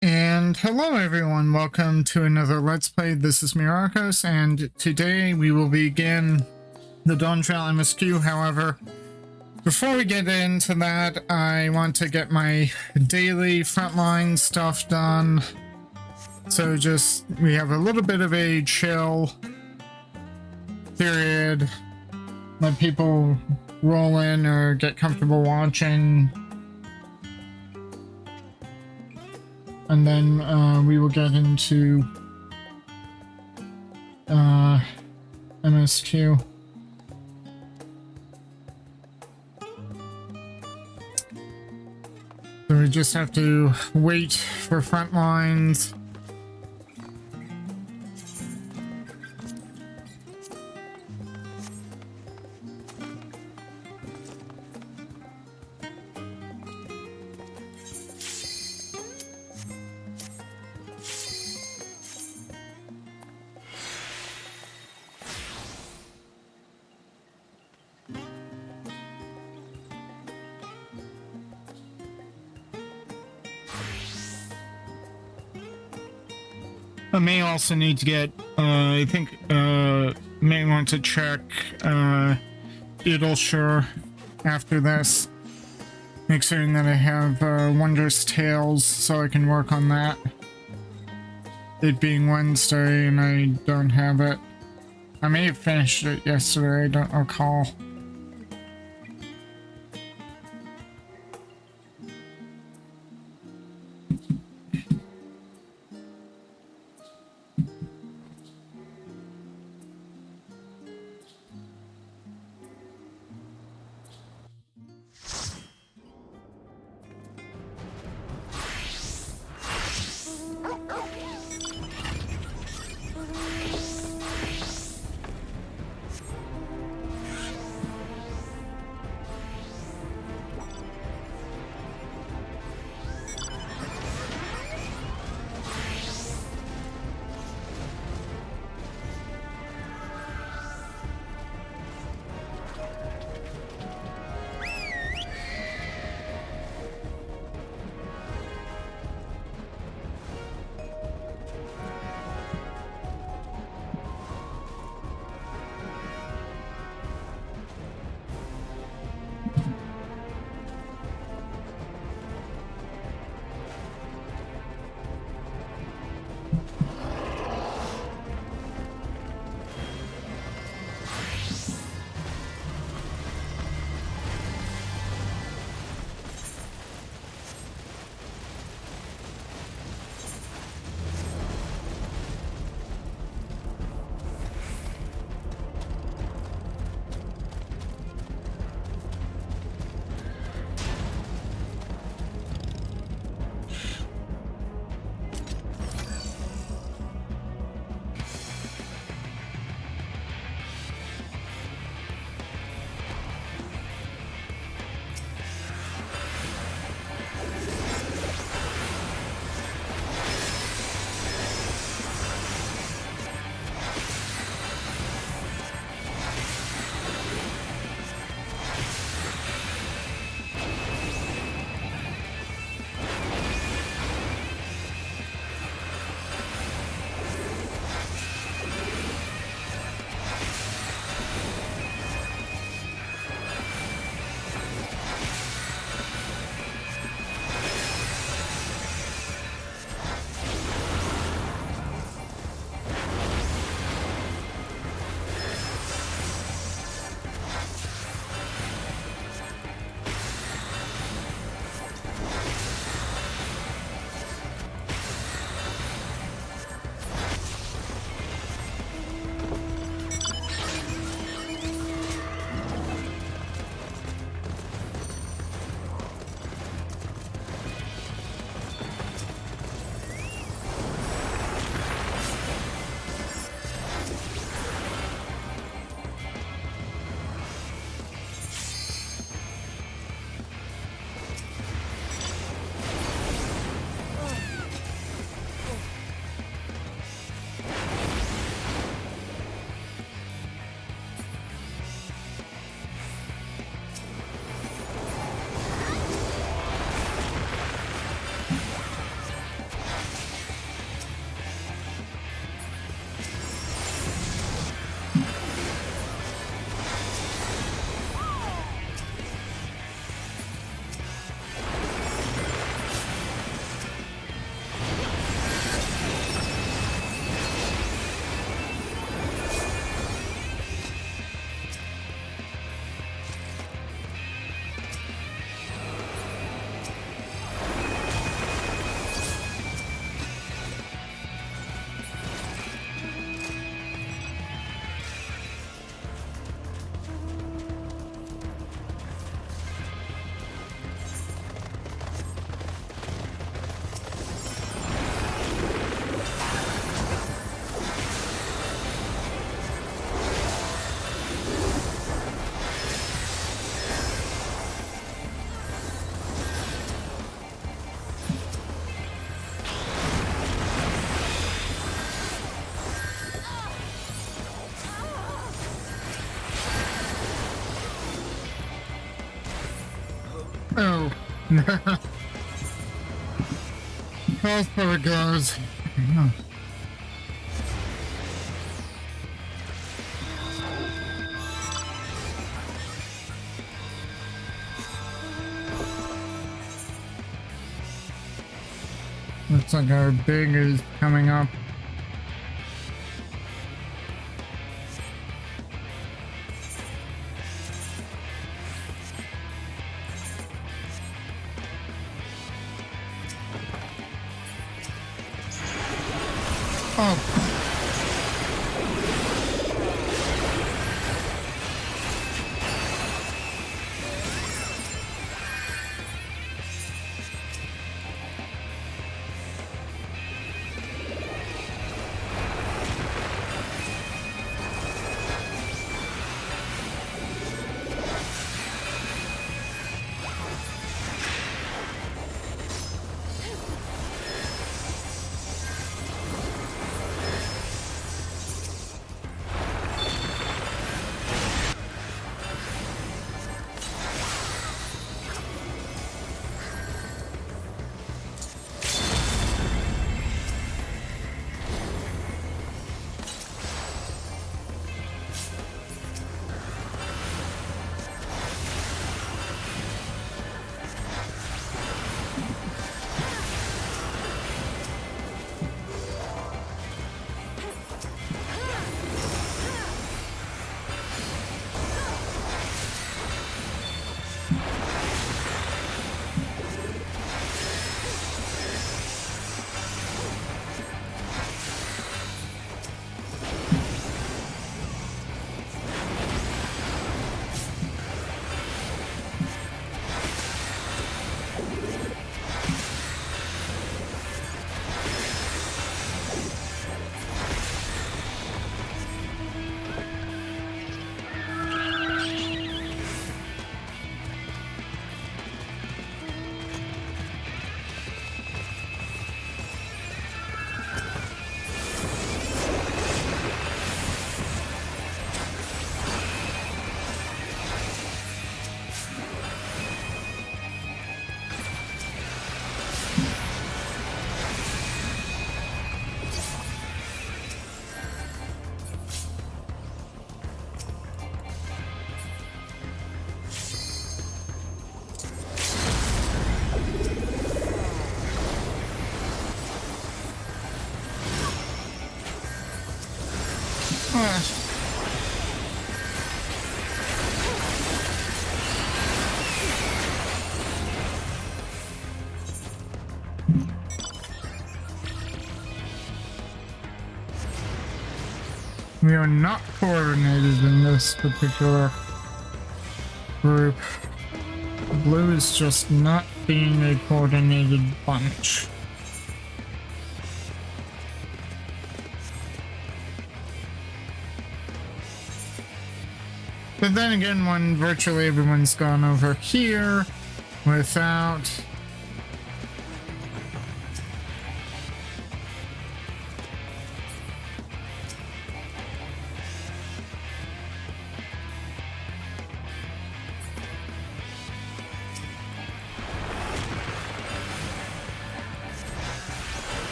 And hello everyone, welcome to another Let's Play. This is Myrokos, and today we will begin the Dawn Trail MSQ. However, before we get into that, I want to get my daily frontline stuff done. So we have a little bit of a chill period. Let people roll in or get comfortable watching. And then we will get into MSQ. So we just have to wait for front lines. I may also need to get, I think, may want to check, Idleshire after this. Make certain that I have, Wondrous Tales so I can work on that. It being Wednesday and I don't have it. I may have finished it yesterday, I don't recall. That's where it goes. Looks like our big is coming up. Oh. We are not coordinated in this particular group. Blue is just not being a coordinated bunch. But then again, when virtually everyone's gone over here without...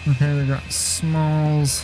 Okay, we got smalls.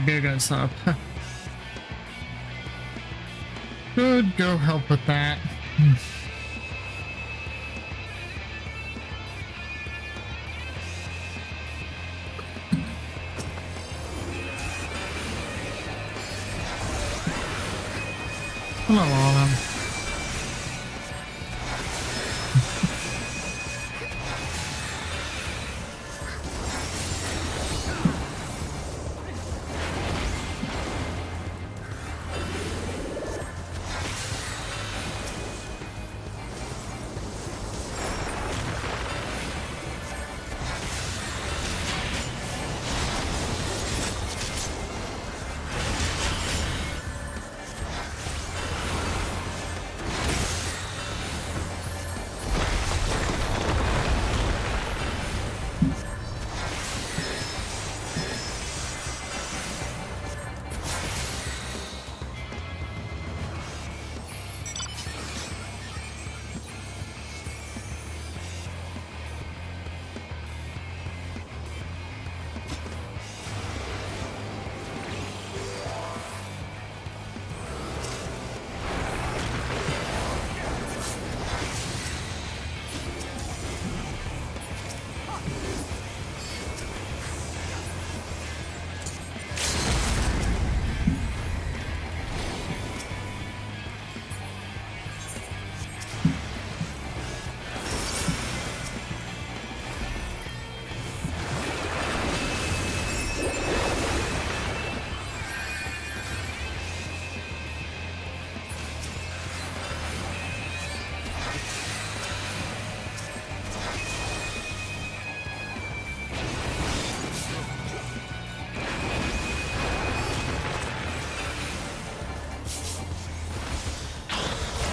beer guy's up. Could go help with that. Hello, Autumn.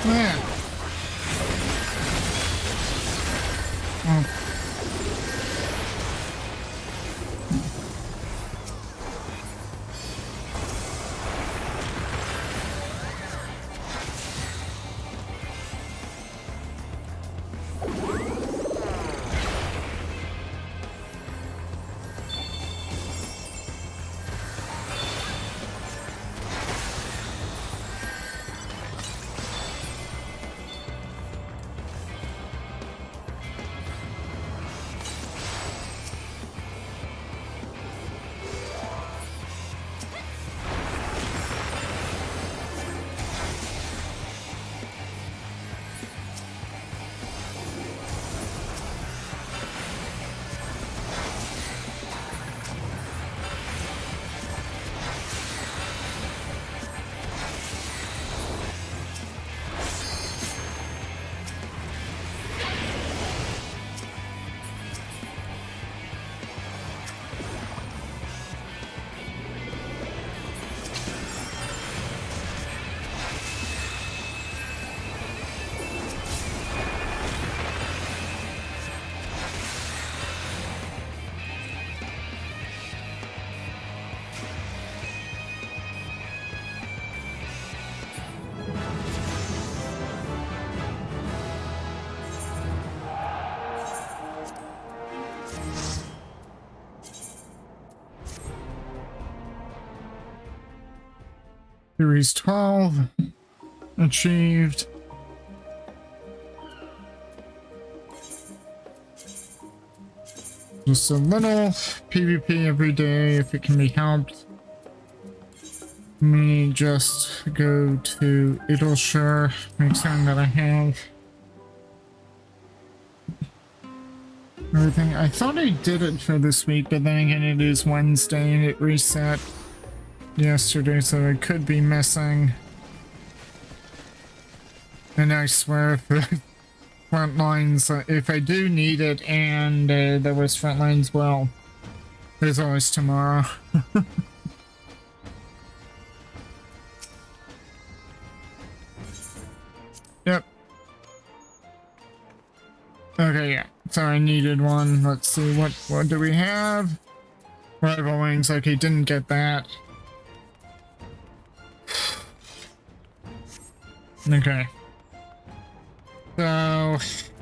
Man. Oh. Series 12 achieved. Just a little PvP every day if it can be helped. Let me just go to Idleshire, make certain that I have everything. I thought I did it for this week, but then again it is Wednesday and it reset yesterday, so I could be missing. And I swear if the front lines, if I do need it and there was front lines, well, there's always tomorrow. Yep. Okay, yeah. So I needed one. Let's see, what do we have? Rival wings. Okay, didn't get that. Okay. So,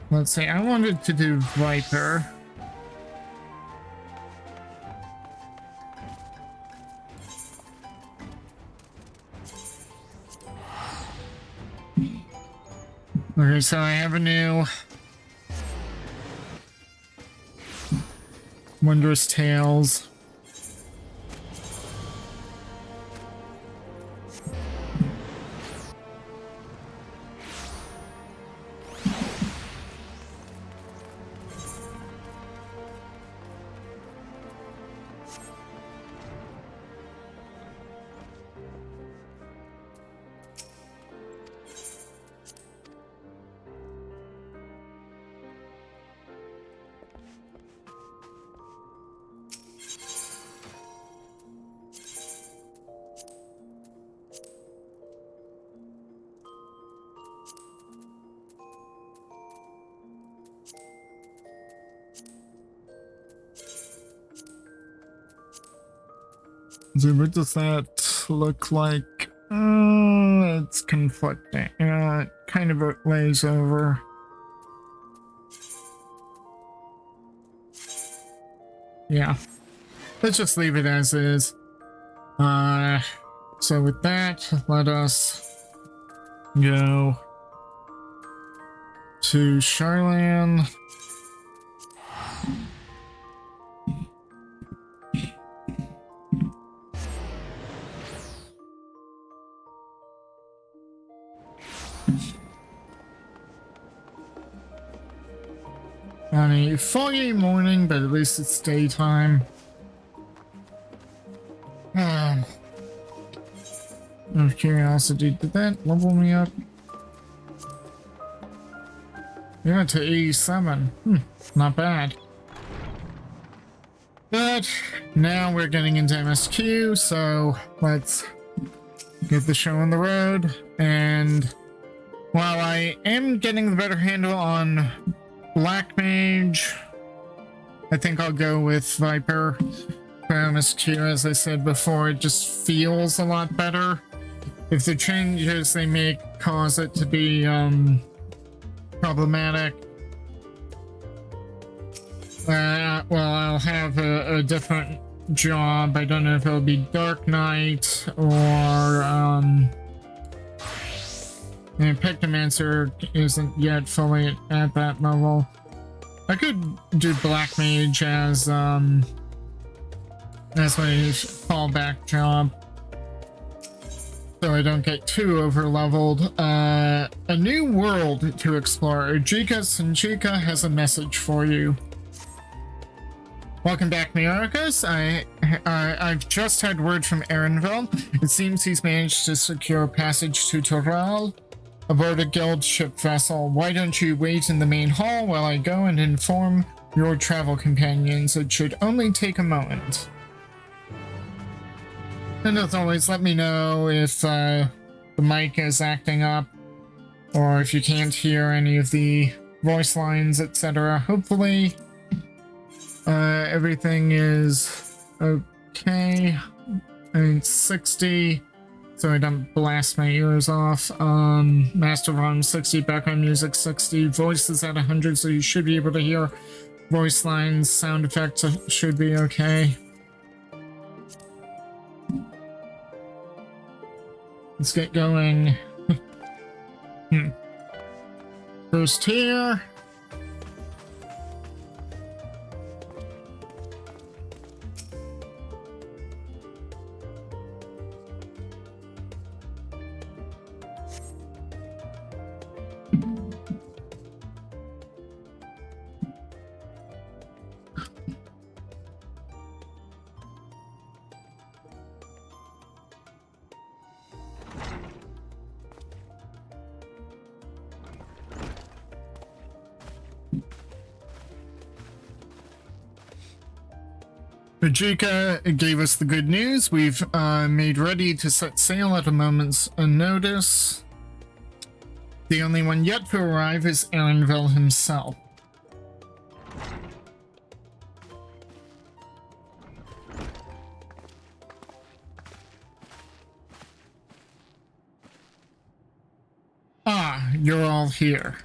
let's see. I wanted to do Viper. Okay, so I have a new Wondrous Tales. So what does that look like? It's conflicting. Kind of it lays over. Yeah. Let's just leave it as is. So with that, let us go to Charlan. On a foggy morning, but at least it's daytime. Out of curiosity, did that level me up? Yeah, to 87. Not bad. But now we're getting into MSQ, so let's get the show on the road. And while I am getting the better handle on Black Mage, I think I'll go with Viper for MSQ. As I said before, it just feels a lot better. If the changes they make cause it to be problematic, well, I'll have a different job. I don't know if it'll be Dark Knight or and Pectomancer isn't yet fully at that level. I could do Black Mage as my fallback job, so I don't get too over leveled. A new world to explore. Ujika Sanchika has a message for you. Welcome back, Myrokos. I've just had word from Erenville. It seems he's managed to secure passage to TULIYOLLAL aboard a guild ship vessel. Why don't you wait in the main hall while I go and inform your travel companions? It should only take a moment. And as always, let me know if the mic is acting up or if you can't hear any of the voice lines, etc. Hopefully everything is okay. And 60, so I don't blast my ears off. Master volume 60, background music 60, voices at 100, so you should be able to hear voice lines. Sound effects should be okay. Let's get going. First here. Ujika gave us the good news. We've made ready to set sail at a moment's notice. The only one yet to arrive is Erenville himself. Ah, you're all here.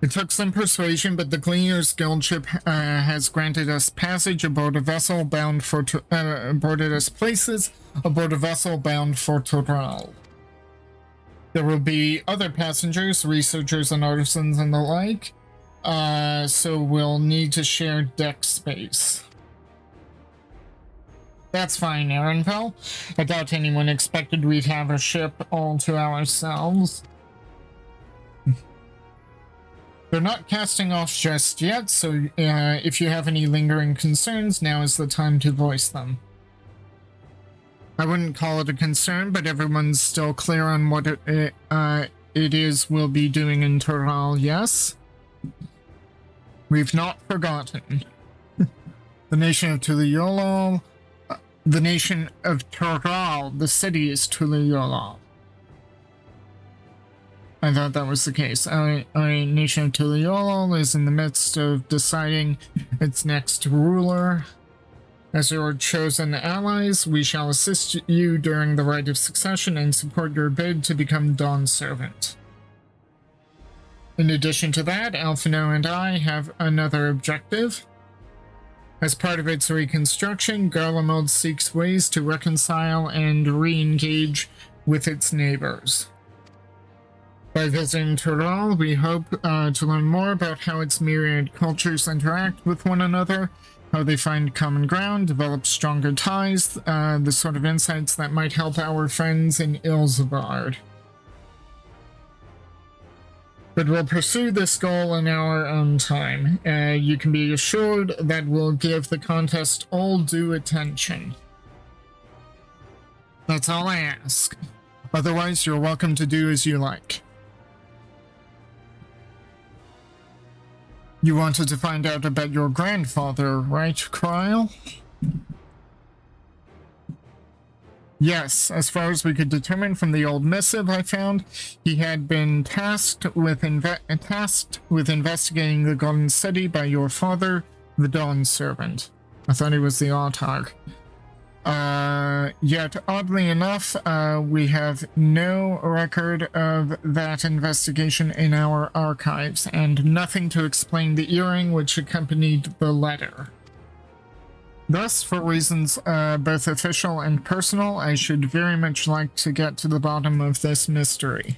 It took some persuasion, but the Gleaner's Guild ship has granted us passage aboard a vessel bound for aboarded us places aboard a vessel bound for TULIYOLLAL. There will be other passengers, researchers and artisans and the like, so we'll need to share deck space. That's fine, Aaronville. I doubt anyone expected we'd have a ship all to ourselves. They're not casting off just yet, so if you have any lingering concerns, now is the time to voice them. I wouldn't call it a concern, but everyone's still clear on what it is we'll be doing in Tural, yes? We've not forgotten. The nation of TULIYOLLAL, the nation of Tural, the city is TULIYOLLAL. I thought that was the case. Our nation of TULIYOLLAL is in the midst of deciding its next ruler. As your chosen allies, we shall assist you during the rite of succession and support your bid to become Dawn Servant. In addition to that, Alphino and I have another objective. As part of its reconstruction, Garlemald seeks ways to reconcile and re-engage with its neighbors. By visiting Tural, we hope to learn more about how its myriad cultures interact with one another, how they find common ground, develop stronger ties, the sort of insights that might help our friends in Ilsevard. But we'll pursue this goal in our own time. You can be assured that we'll give the contest all due attention. That's all I ask. Otherwise, you're welcome to do as you like. You wanted to find out about your grandfather, right, Kryle? Yes, as far as we could determine from the old missive I found, he had been tasked with investigating the Golden City by your father, the Dawn Servant. I thought he was the Autarch. Yet, oddly enough, we have no record of that investigation in our archives, and nothing to explain the earring which accompanied the letter. Thus, for reasons both official and personal, I should very much like to get to the bottom of this mystery.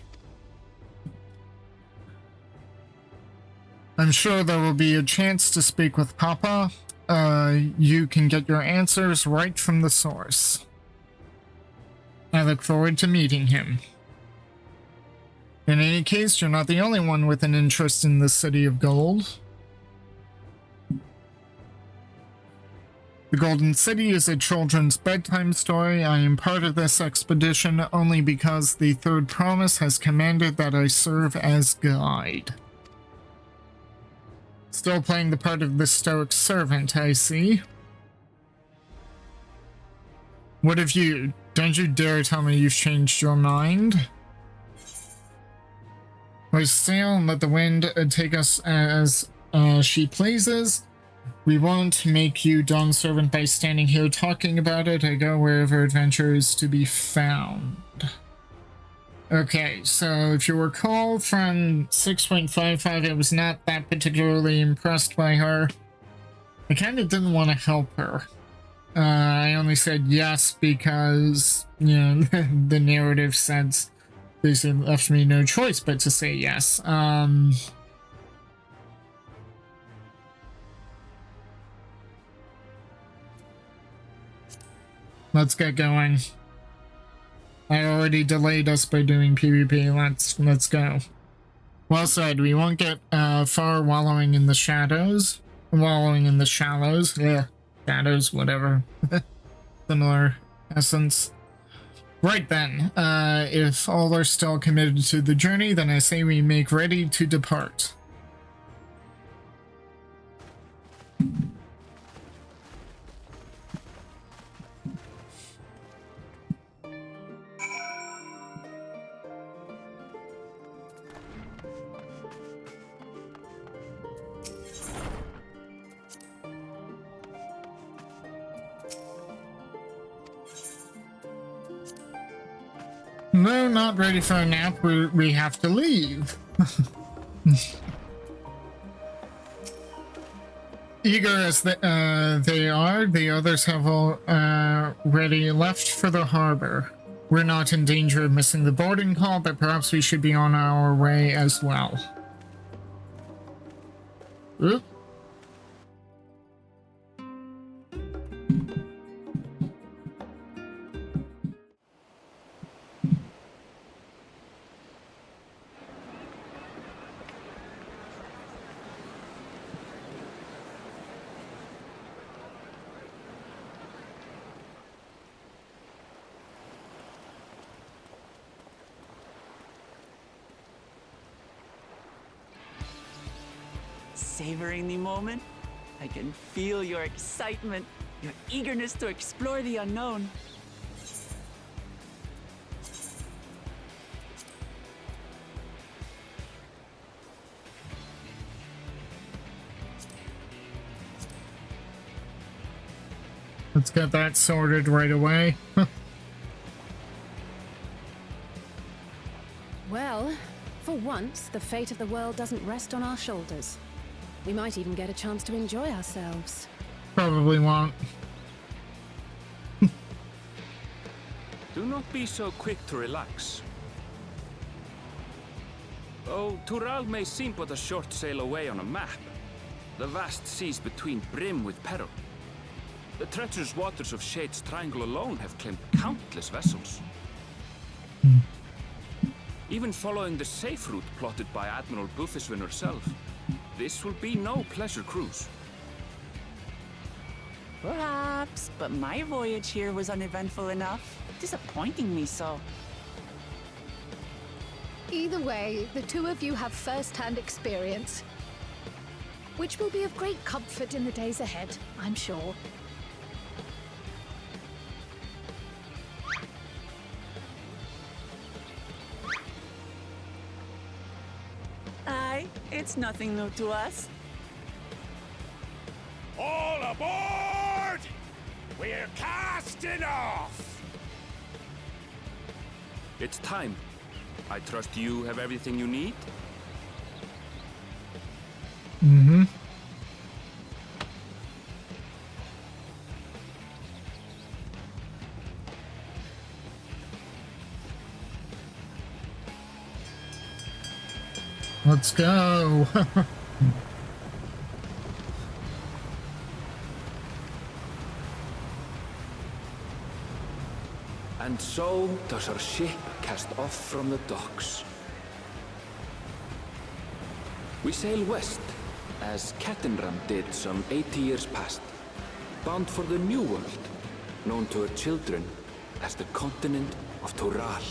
I'm sure there will be a chance to speak with Papa. You can get your answers right from the source. I look forward to meeting him. In any case, you're not the only one with an interest in the City of Gold. The Golden City is a children's bedtime story. I am part of this expedition only because the Third Promise has commanded that I serve as guide. Still playing the part of the stoic servant, I see. What of you? Don't you dare tell me you've changed your mind. We sail and let the wind take us as she pleases. We won't make you Dawn Servant by standing here talking about it. I go wherever adventure is to be found. Okay, so if you recall from 6.55, I was not that particularly impressed by her. I kind of didn't want to help her. I only said yes because, you know, the narrative sense basically left me no choice but to say yes. Let's get going. I already delayed us by doing PvP. Let's go. Well said. We won't get far wallowing in the shadows. Wallowing in the shallows. Yeah. Shadows, whatever. Similar essence. Right then. If all are still committed to the journey, then I say we make ready to depart. No, not ready for a nap. We have to leave. Eager as they are, the others have already left for the harbor. we're not in danger of missing the boarding call, but perhaps we should be on our way as well. Oop. Savoring the moment? I can feel your excitement, your eagerness to explore the unknown. Let's get that sorted right away. Well, for once, the fate of the world doesn't rest on our shoulders. We might even get a chance to enjoy ourselves. Probably won't. Do not be so quick to relax. Though Tural may seem but a short sail away on a map, the vast seas between brim with peril. The treacherous waters of Shade's Triangle alone have claimed countless vessels. Even following the safe route plotted by Admiral Bufiswin herself, this will be no pleasure cruise. Perhaps, but my voyage here was uneventful enough, disappointing me so. Either way, the two of you have first-hand experience, which will be of great comfort in the days ahead, I'm sure. Aye, it's nothing new to us. All aboard! We're casting off! It's time. I trust you have everything you need? Mm-hmm. Let's go. And so does our ship cast off from the docks. We sail west, as Kettenram did some 80 years past, bound for the New World, known to her children as the continent of Tural.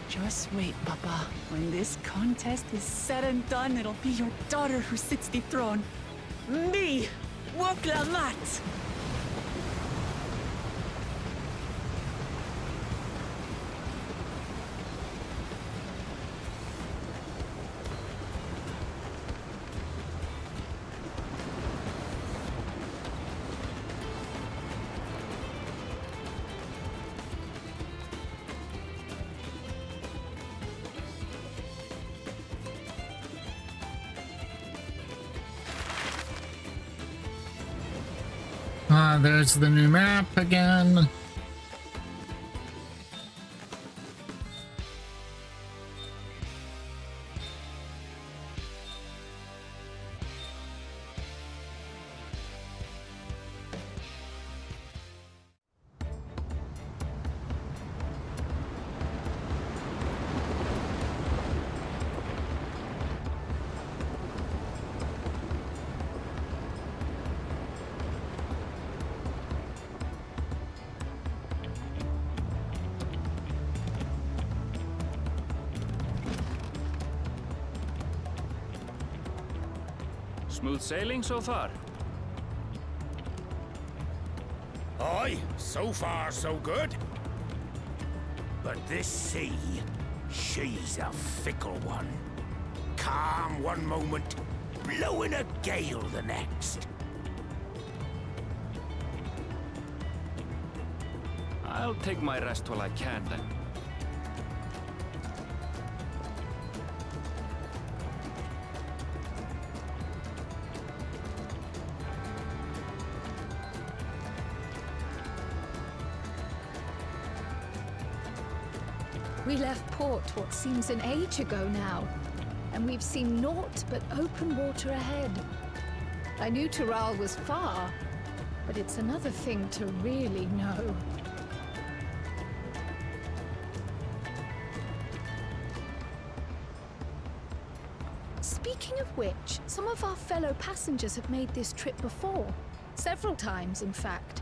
Just wait, Papa. When this contest is said and done, it'll be your daughter who sits the throne. Me! Woklamat! There's the new map again. Smooth sailing so far? Aye, so far so good. But this sea, she's a fickle one. Calm one moment, blowing a gale the next. I'll take my rest while I can then. We left port what seems an age ago now, and we've seen naught but open water ahead. I knew Tural was far, but it's another thing to really know. Speaking of which, some of our fellow passengers have made this trip before. Several times, in fact.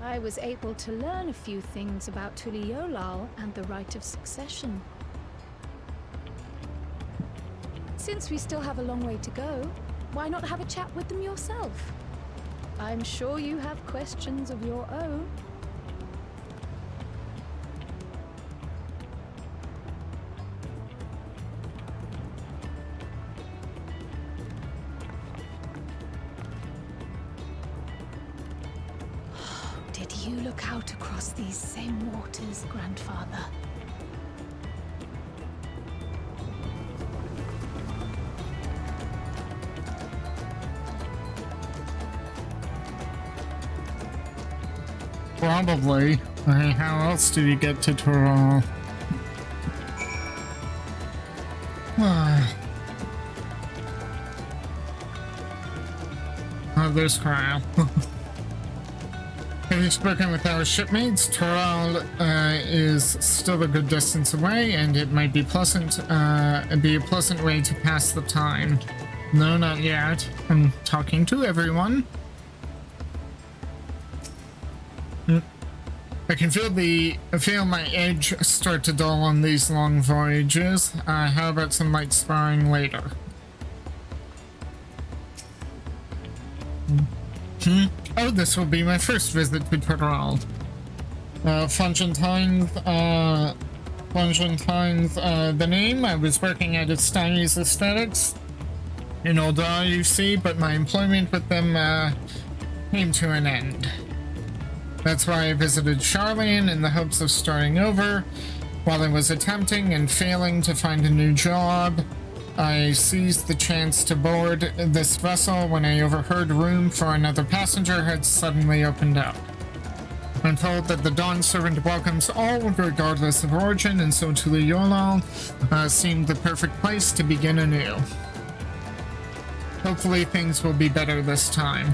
I was able to learn a few things about TULIYOLLAL and the right of succession. Since we still have a long way to go, why not have a chat with them yourself? I'm sure you have questions of your own. Did you look out across these same waters, Grandfather? Probably. How else did you get to Tural? Oh, there's Kyle. Have you spoken with our shipmates? Tural is still a good distance away, and it might be pleasant. Be a pleasant way to pass the time. No, not yet. I'm talking to everyone. I can feel my edge start to dull on these long voyages. How about some light sparring later? Oh, this will be my first visit to Tural. Flangentine's the name. I was working at Stymies Aesthetics in Oldar, you see, but my employment with them came to an end. That's why I visited Charlene in the hopes of starting over. While I was attempting and failing to find a new job, I seized the chance to board this vessel when I overheard room for another passenger had suddenly opened up. I'm told that the Dawn Servant welcomes all regardless of origin, and so TULIYOLLAL seemed the perfect place to begin anew. Hopefully things will be better this time.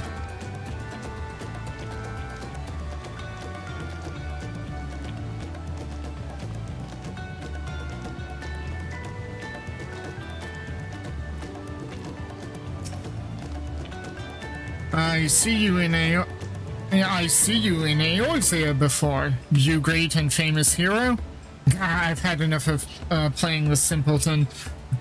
I see you in Eorzea before, you great and famous hero. I've had enough of playing the simpleton.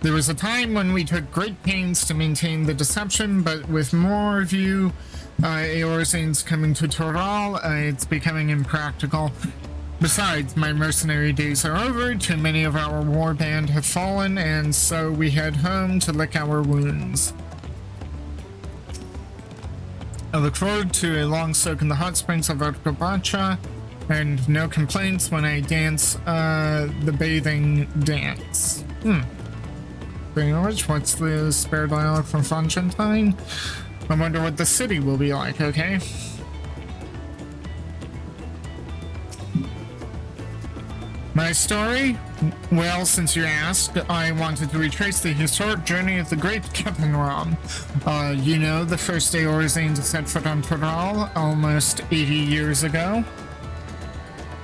There was a time when we took great pains to maintain the deception, but with more of you Eorzeans coming to Tural, it's becoming impractical. Besides, my mercenary days are over, too many of our warband have fallen, and so we head home to lick our wounds. I look forward to a long soak in the hot springs of Arkobacha, and no complaints when I dance the bathing dance. Speaking of which, what's the spare dialogue from Flangentine? I wonder what the city will be like, okay? My story? Well, since you asked, I wanted to retrace the historic journey of the great Kepenram. You know, the first Eorzane to set foot on Tural almost 80 years ago.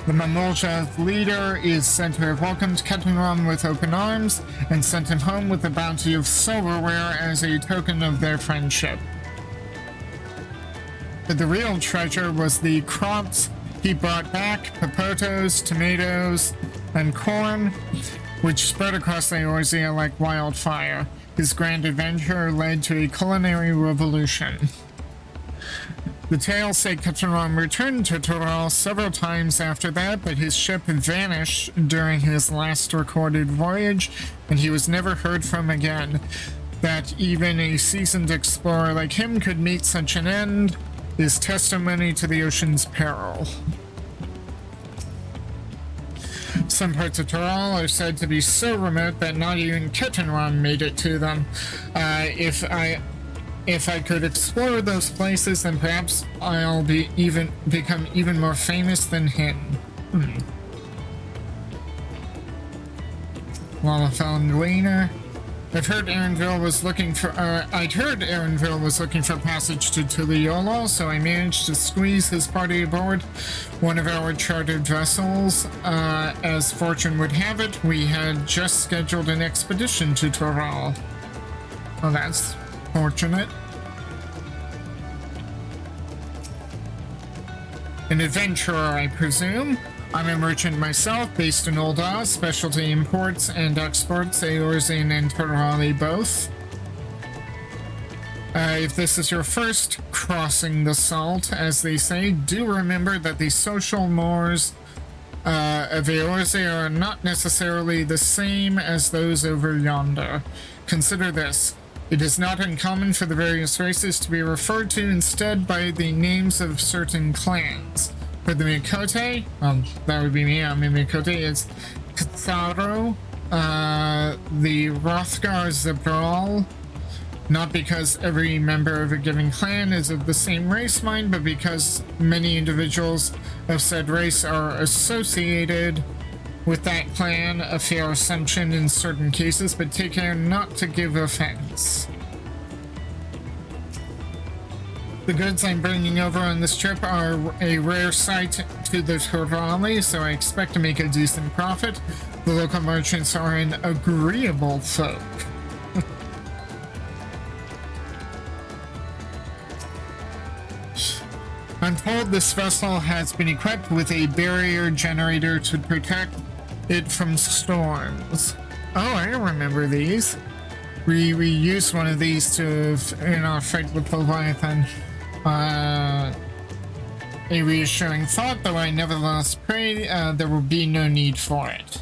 The Mamolja's leader is said to have welcomed Kepenram with open arms and sent him home with a bounty of silverware as a token of their friendship. But the real treasure was the crops he brought back: potatoes, tomatoes, and corn, which spread across Eorzea like wildfire. His grand adventure led to a culinary revolution. The tales say Kepenram returned to Tural several times after that, but his ship vanished during his last recorded voyage, and he was never heard from again. That even a seasoned explorer like him could meet such an end is testimony to the ocean's peril. Some parts of Tural are said to be so remote that not even Kepenram made it to them. If I could explore those places, then perhaps I'll become even more famous than him. Lalafell and Gleaner. I'd heard Aaronville was looking for passage to Tuliyollal, so I managed to squeeze his party aboard one of our chartered vessels. As fortune would have it, we had just scheduled an expedition to Toral. Well, that's fortunate. An adventurer, I presume. I'm a merchant myself, based in Old Oz, specialty imports and exports, Eorzean and Torali both. If this is your first crossing the salt, as they say, do remember that the social mores of Eorze are not necessarily the same as those over yonder. Consider this. It is not uncommon for the various races to be referred to instead by the names of certain clans. For the Mikote, that would be me, I'm a Mikote, it's Katharo, the Rothgar Zabral, not because every member of a given clan is of the same race mind, but because many individuals of said race are associated with that clan, a fair assumption in certain cases, but take care not to give offense. The goods I'm bringing over on this trip are a rare sight to the Torali, so I expect to make a decent profit. The local merchants are an agreeable folk. I'm told this vessel has been equipped with a barrier generator to protect it from storms. Oh, I remember these. We used one of these in our fight with Leviathan. A reassuring thought, though I nevertheless pray there will be no need for it.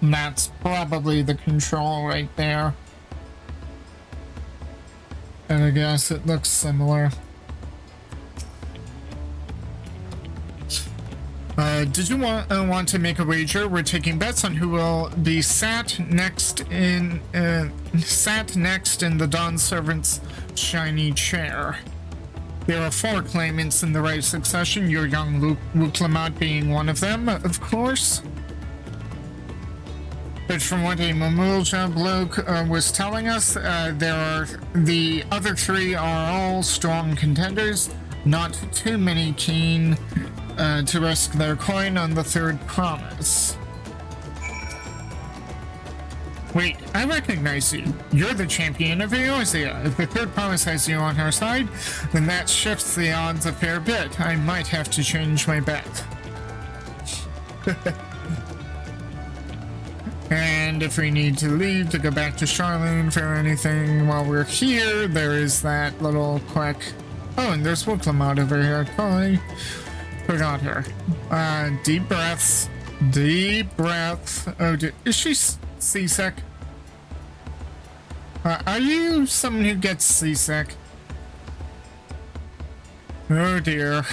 And that's probably the control right there. And I guess it looks similar. Did you want to make a wager? We're taking bets on who will be sat next in the Dawn Servant's shiny chair. There are 4 claimants in the right succession, your young Wuklamat being one of them, of course. But from what a Mamulja bloke was telling us, the other 3 are all strong contenders, not too many keen to risk their coin on the 3rd promise. Wait, I recognize you. You're the champion of Eorzea. If the 3rd promise has you on her side, then that shifts the odds a fair bit. I might have to change my bet. And if we need to leave to go back to Charloon for anything while we're here, there is that little quick... Oh, and there's Wuklamat over here. Totally forgot her. Deep breaths. Deep breath. Oh, is she seasick? Are you someone who gets seasick? Oh dear.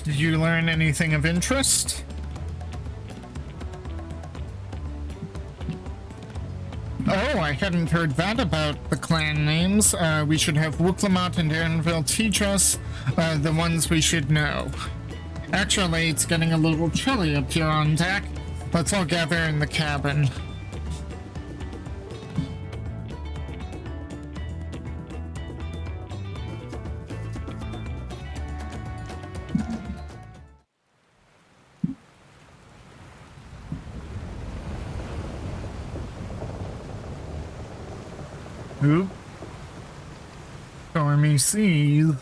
Did you learn anything of interest? Oh, I hadn't heard that about the clan names. We should have Wuklamat and Aaronville teach us the ones we should know. Actually, it's getting a little chilly up here on deck. Let's all gather in the cabin. Oop. Stormy seas.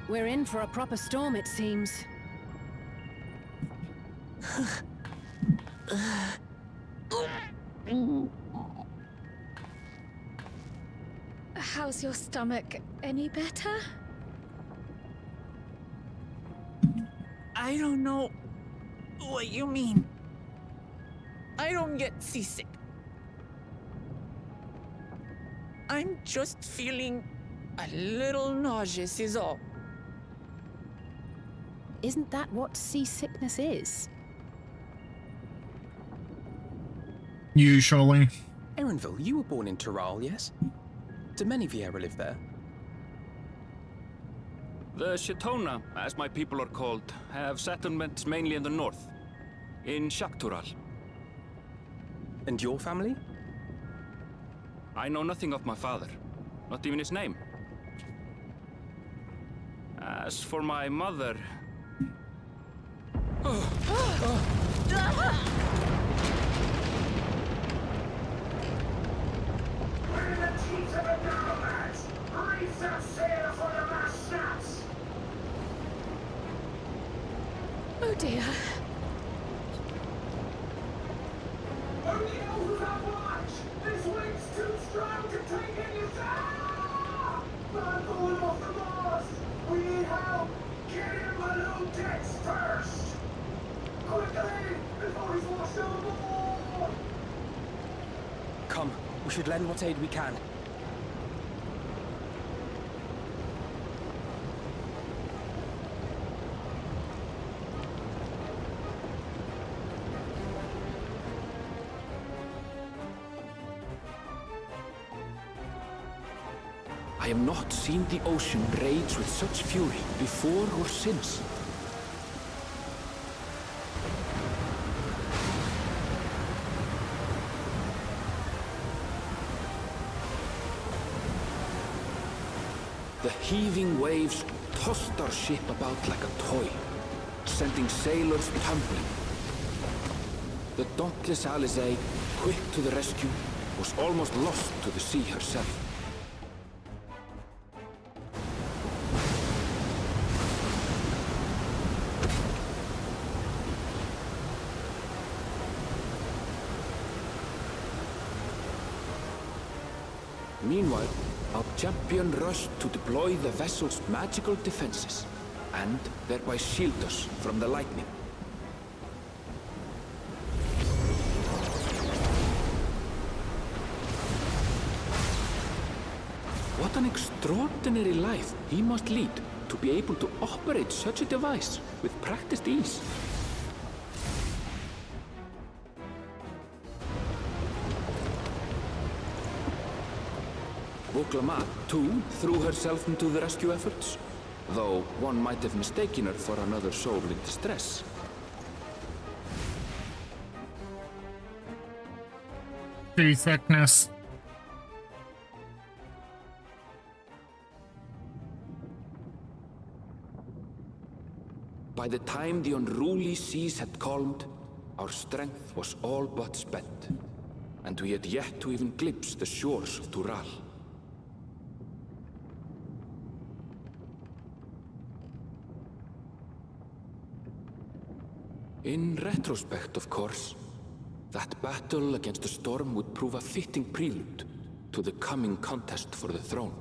We're in for a proper storm, it seems. How's your stomach? Any better? I don't know what you mean. I don't get seasick. I'm just feeling a little nauseous is all. Isn't that what seasickness is? Usually. Erenville, you were born in Tural, yes? Do many Vieira live there? The Shatona, as my people are called, have settlements mainly in the north, in Shaktural. And your family? I know nothing of my father, not even his name. As for my mother... We're the chiefs of the nomads! Reef that sail for the mass snaps! Oh dear. Only those have watch! This wind's too strong to take any sound! Man going off the mast! We need help! Get him below decks first! Quickly! Before he's washed overboard! Come, we should lend what aid we can. I have not seen the ocean rage with such fury before or since. The heaving waves tossed our ship about like a toy, sending sailors tumbling. The dauntless Alizé, quick to the rescue, was almost lost to the sea herself. Meanwhile, our champion rushed to deploy the vessel's magical defenses, and thereby shield us from the lightning. What an extraordinary life he must lead to be able to operate such a device with practiced ease. Woklama, too, threw herself into the rescue efforts, though one might have mistaken her for another soul in distress. Sea sickness. By the time the unruly seas had calmed, our strength was all but spent, and we had yet to even glimpse the shores of Tural. In retrospect, of course, that battle against the storm would prove a fitting prelude to the coming contest for the throne.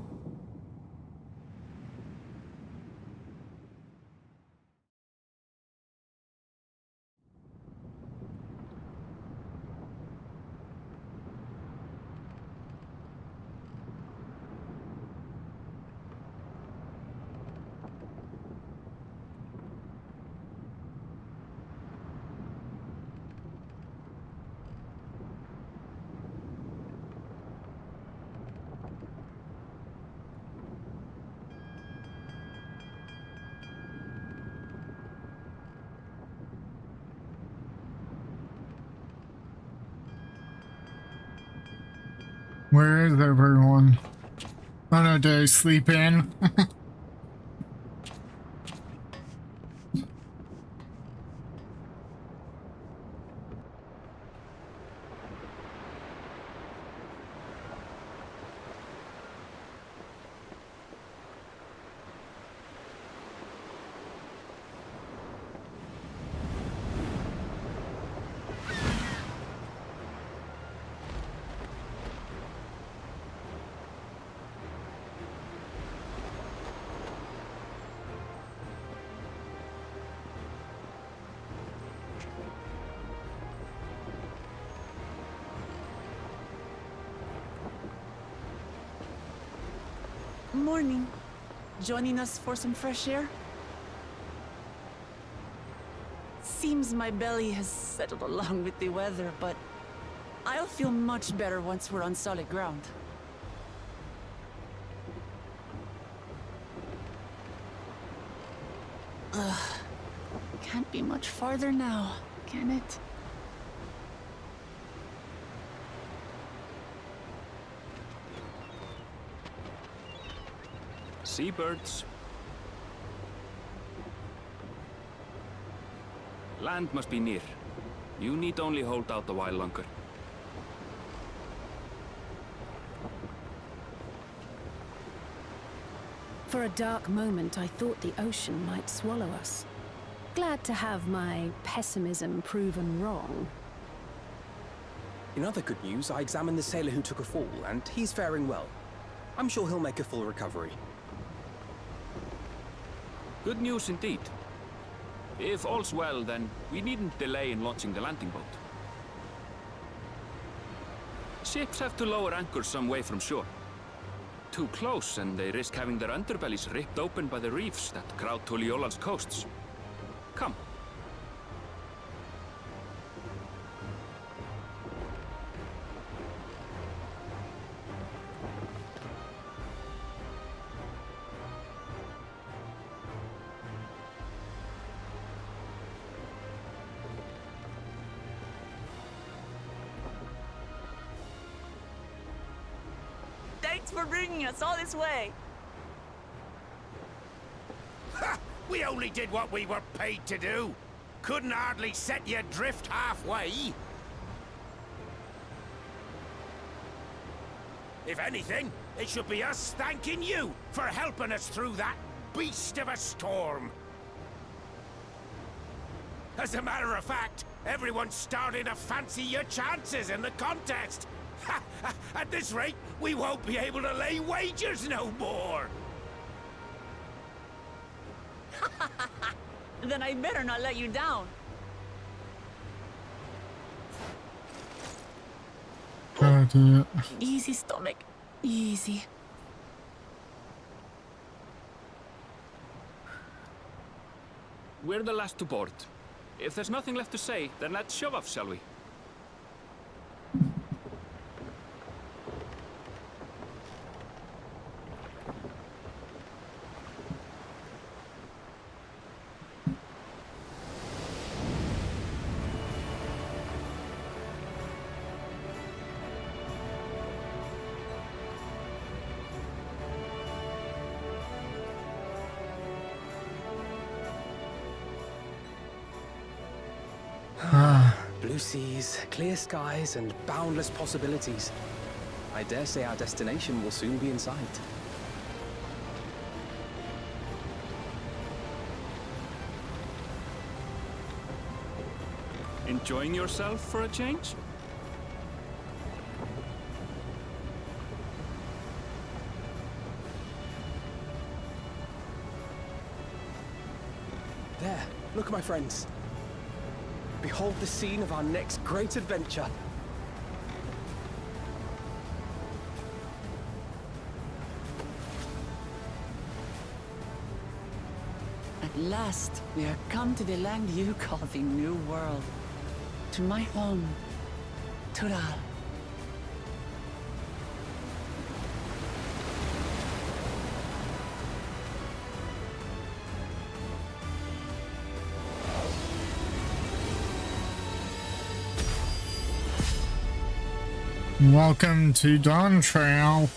Where is everyone? Oh no, did I sleep in? Morning. Joining us for some fresh air? Seems my belly has settled along with the weather, but I'll feel much better once we're on solid ground. Ugh. Can't be much farther now, can it? Seabirds. Land must be near. You need only hold out a while longer. For a dark moment, I thought the ocean might swallow us. Glad to have my pessimism proven wrong. In other good news, I examined the sailor who took a fall, and he's faring well. I'm sure he'll make a full recovery. Good news indeed. If all's well, then we needn't delay in launching the landing boat. Ships have to lower anchors some way from shore. Too close, and they risk having their underbellies ripped open by the reefs that crowd TULIYOLLAL's coasts. Come. Thanks for bringing us all this way. Ha! We only did what we were paid to do. Couldn't hardly set you adrift halfway. If anything, it should be us thanking you for helping us through that beast of a storm. As a matter of fact, everyone's starting to fancy your chances in the contest. At this rate, we won't be able to lay wagers no more. Then I better not let you down. Easy, stomach. Easy. We're the last to board. If there's nothing left to say, then let's shove off, shall we? Blue seas, clear skies, and boundless possibilities. I dare say our destination will soon be in sight. Enjoying yourself for a change? There, look, my friends. Behold the scene of our next great adventure. At last, we are come to the land you call the New World. To my home, Tural. Welcome to Dawn Trail.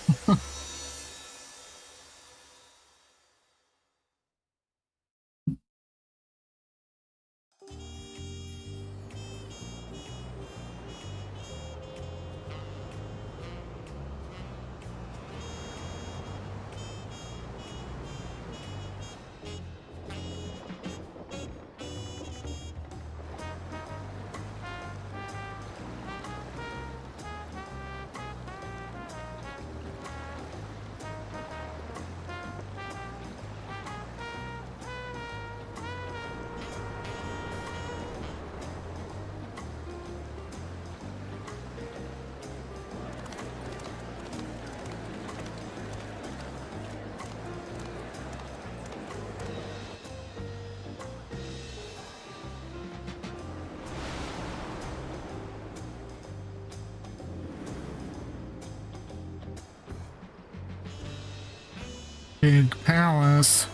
Big palace.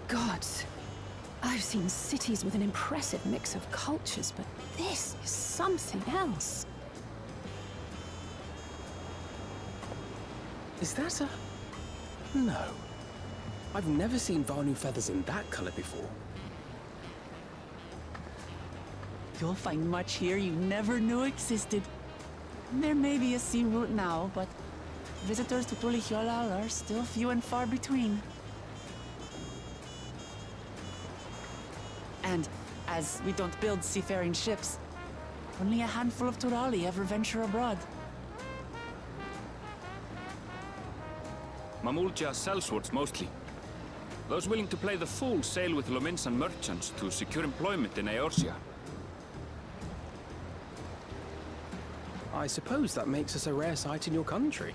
Gods, I've seen cities with an impressive mix of cultures, but this is something else. Is that a... No. I've never seen Vanu feathers in that color before. You'll find much here you never knew existed. There may be a sea route now, but visitors to TULIYOLLAL are still few and far between. And as we don't build seafaring ships, only a handful of Turali ever venture abroad. Mamulja sellswords mostly. Those willing to play the fool sail with Lominsan merchants to secure employment in Eorzea. I suppose that makes us a rare sight in your country.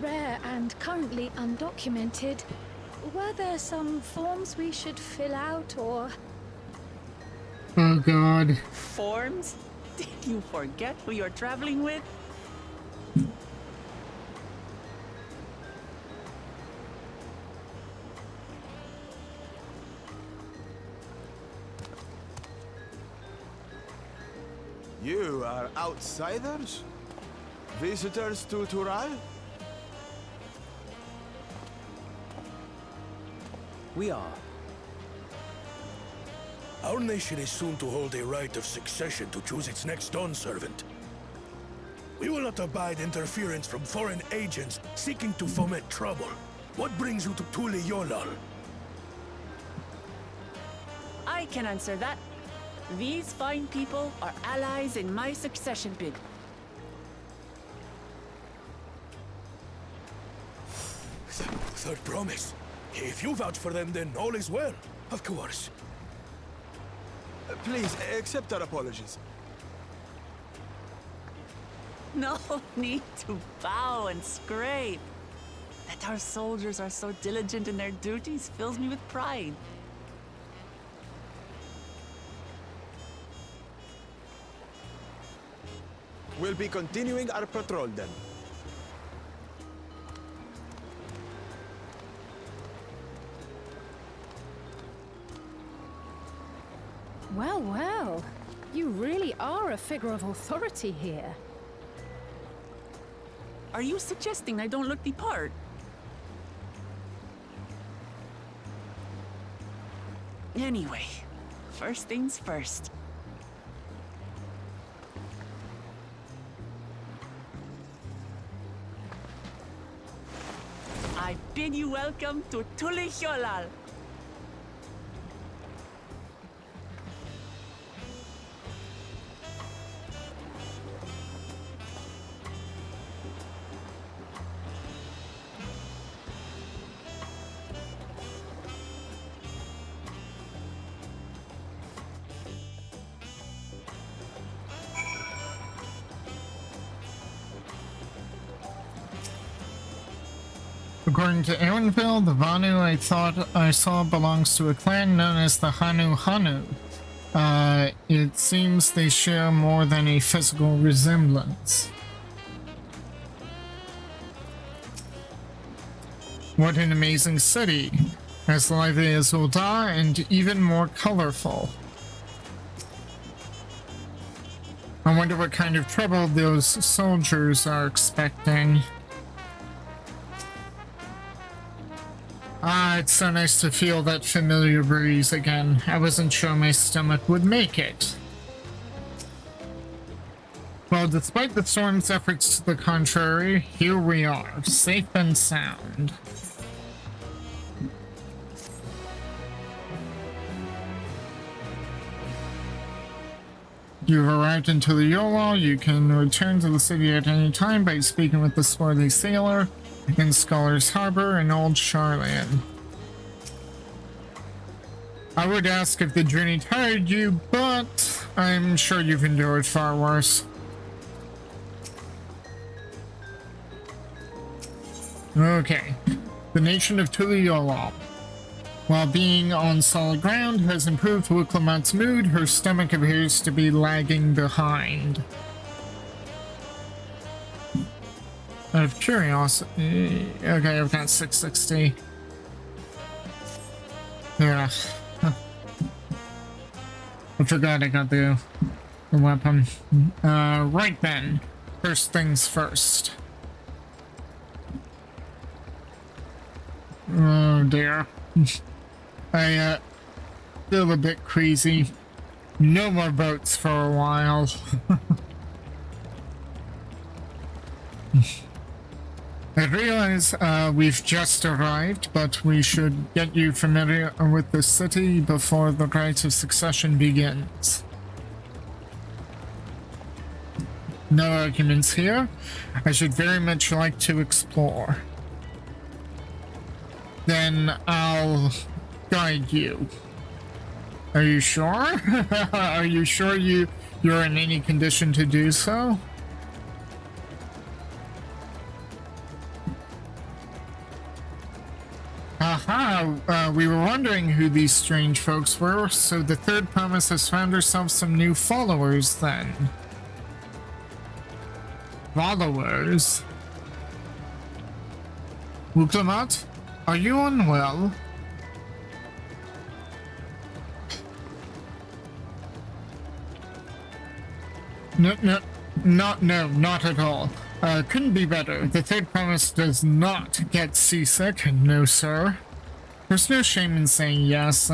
Rare and currently undocumented. Were there some forms we should fill out, or...? Oh god. Forms? Did you forget who you're traveling with? You are outsiders? Visitors to Tural? We are. Our nation is soon to hold a right of succession to choose its next dawn servant. We will not abide interference from foreign agents seeking to foment trouble. What brings you to TULIYOLLAL? I can answer that. These fine people are allies in my succession bid. Third promise. If you vouch for them, then all is well. Of course. Please, accept our apologies. No need to bow and scrape. That our soldiers are so diligent in their duties fills me with pride. We'll be continuing our patrol then. Well, well. You really are a figure of authority here. Are you suggesting I don't look the part? Anyway, first things first. I bid you welcome to TULIYOLLAL. According to Aaronville, the Vanu I thought I saw belongs to a clan known as the Hanu. It seems they share more than a physical resemblance. What an amazing city! As lively as Ul'dah and even more colorful. I wonder what kind of trouble those soldiers are expecting. Ah, it's so nice to feel that familiar breeze again. I wasn't sure my stomach would make it. Well, despite the storm's efforts to the contrary, here we are, safe and sound. You've arrived in TULIYOLLAL. You can return to the city at any time by speaking with the swarthy sailor in Scholar's Harbor in Old Charlian. I would ask if the journey tired you, but I'm sure you've endured far worse. Okay, the nation of TULIYOLLAL. While being on solid ground has improved Wicklamat's mood, her stomach appears to be lagging behind. Out of curiosity... Okay, I've got 660. Yeah. I forgot I got the weapon. Right then. First things first. Oh dear. I feel a bit queasy. No more boats for a while. I realize we've just arrived, but we should get you familiar with the city before the Rite of Succession begins. No arguments here. I should very much like to explore. Then I'll guide you. Are you sure? Are you sure you're in any condition to do so? Aha! We were wondering who these strange folks were, so the third promise has found herself some new followers then. Followers? Wicklamat? Are you unwell? No, not at all. Couldn't be better. The third promise does not get seasick. No, sir. There's no shame in saying yes.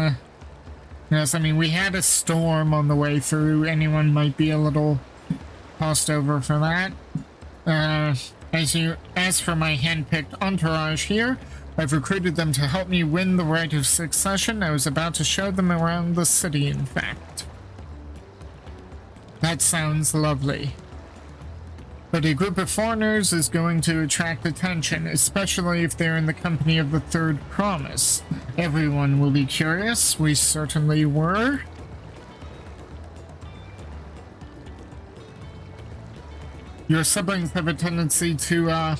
Yes, I mean, we had a storm on the way through. Anyone might be a little tossed over for that. As for my hand-picked entourage here, I've recruited them to help me win the Rite of Succession. I was about to show them around the city, in fact. That sounds lovely. But a group of foreigners is going to attract attention, especially if they're in the company of the third promise. Everyone will be curious. We certainly were. Your siblings have a tendency to,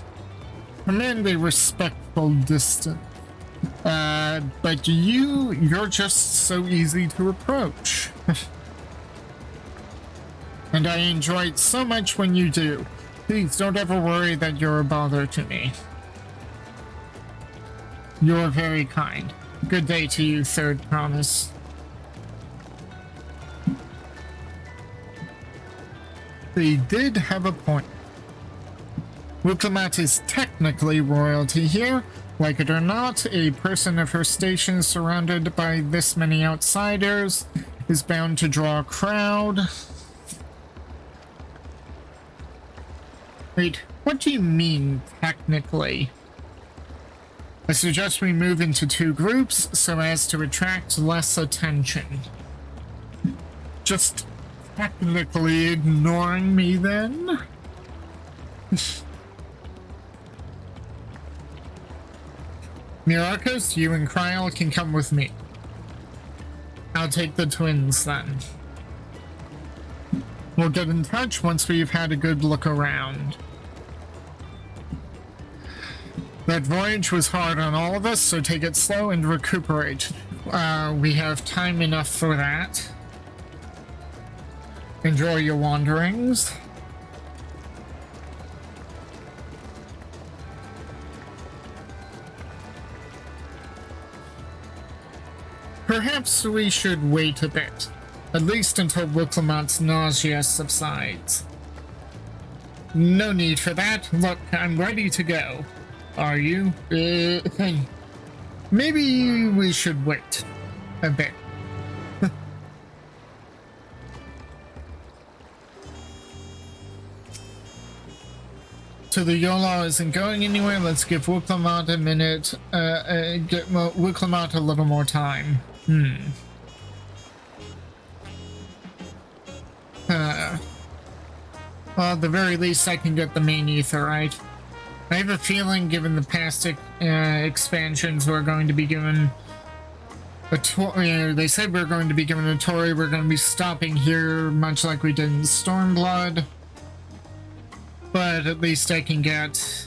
command a respectful distance. But you're just so easy to approach. And I enjoy it so much when you do. Please don't ever worry that you're a bother to me. You're very kind. Good day to you, third promise. They did have a point. Wicklamat is technically royalty here. Like it or not, a person of her station surrounded by this many outsiders is bound to draw a crowd. Wait, what do you mean, technically? I suggest we move into 2 groups so as to attract less attention. Just technically ignoring me, then? Myrokos, you and Kryl can come with me. I'll take the twins, then. We'll get in touch once we've had a good look around. That voyage was hard on all of us, so take it slow and recuperate. We have time enough for that. Enjoy your wanderings. Perhaps we should wait a bit. At least until Wicklamat's nausea subsides. No need for that. Look, I'm ready to go. Are you? Maybe we should wait a bit. TULIYOLLAL isn't going anywhere. Let's give Wicklamat a minute. Get Wicklamat a little more time. Well, at the very least, I can get the main ether, right? I have a feeling, given the past expansions, we're going to be given a they said we're going to be given a Tory. We're going to be stopping here, much like we did in Stormblood. But at least I can get,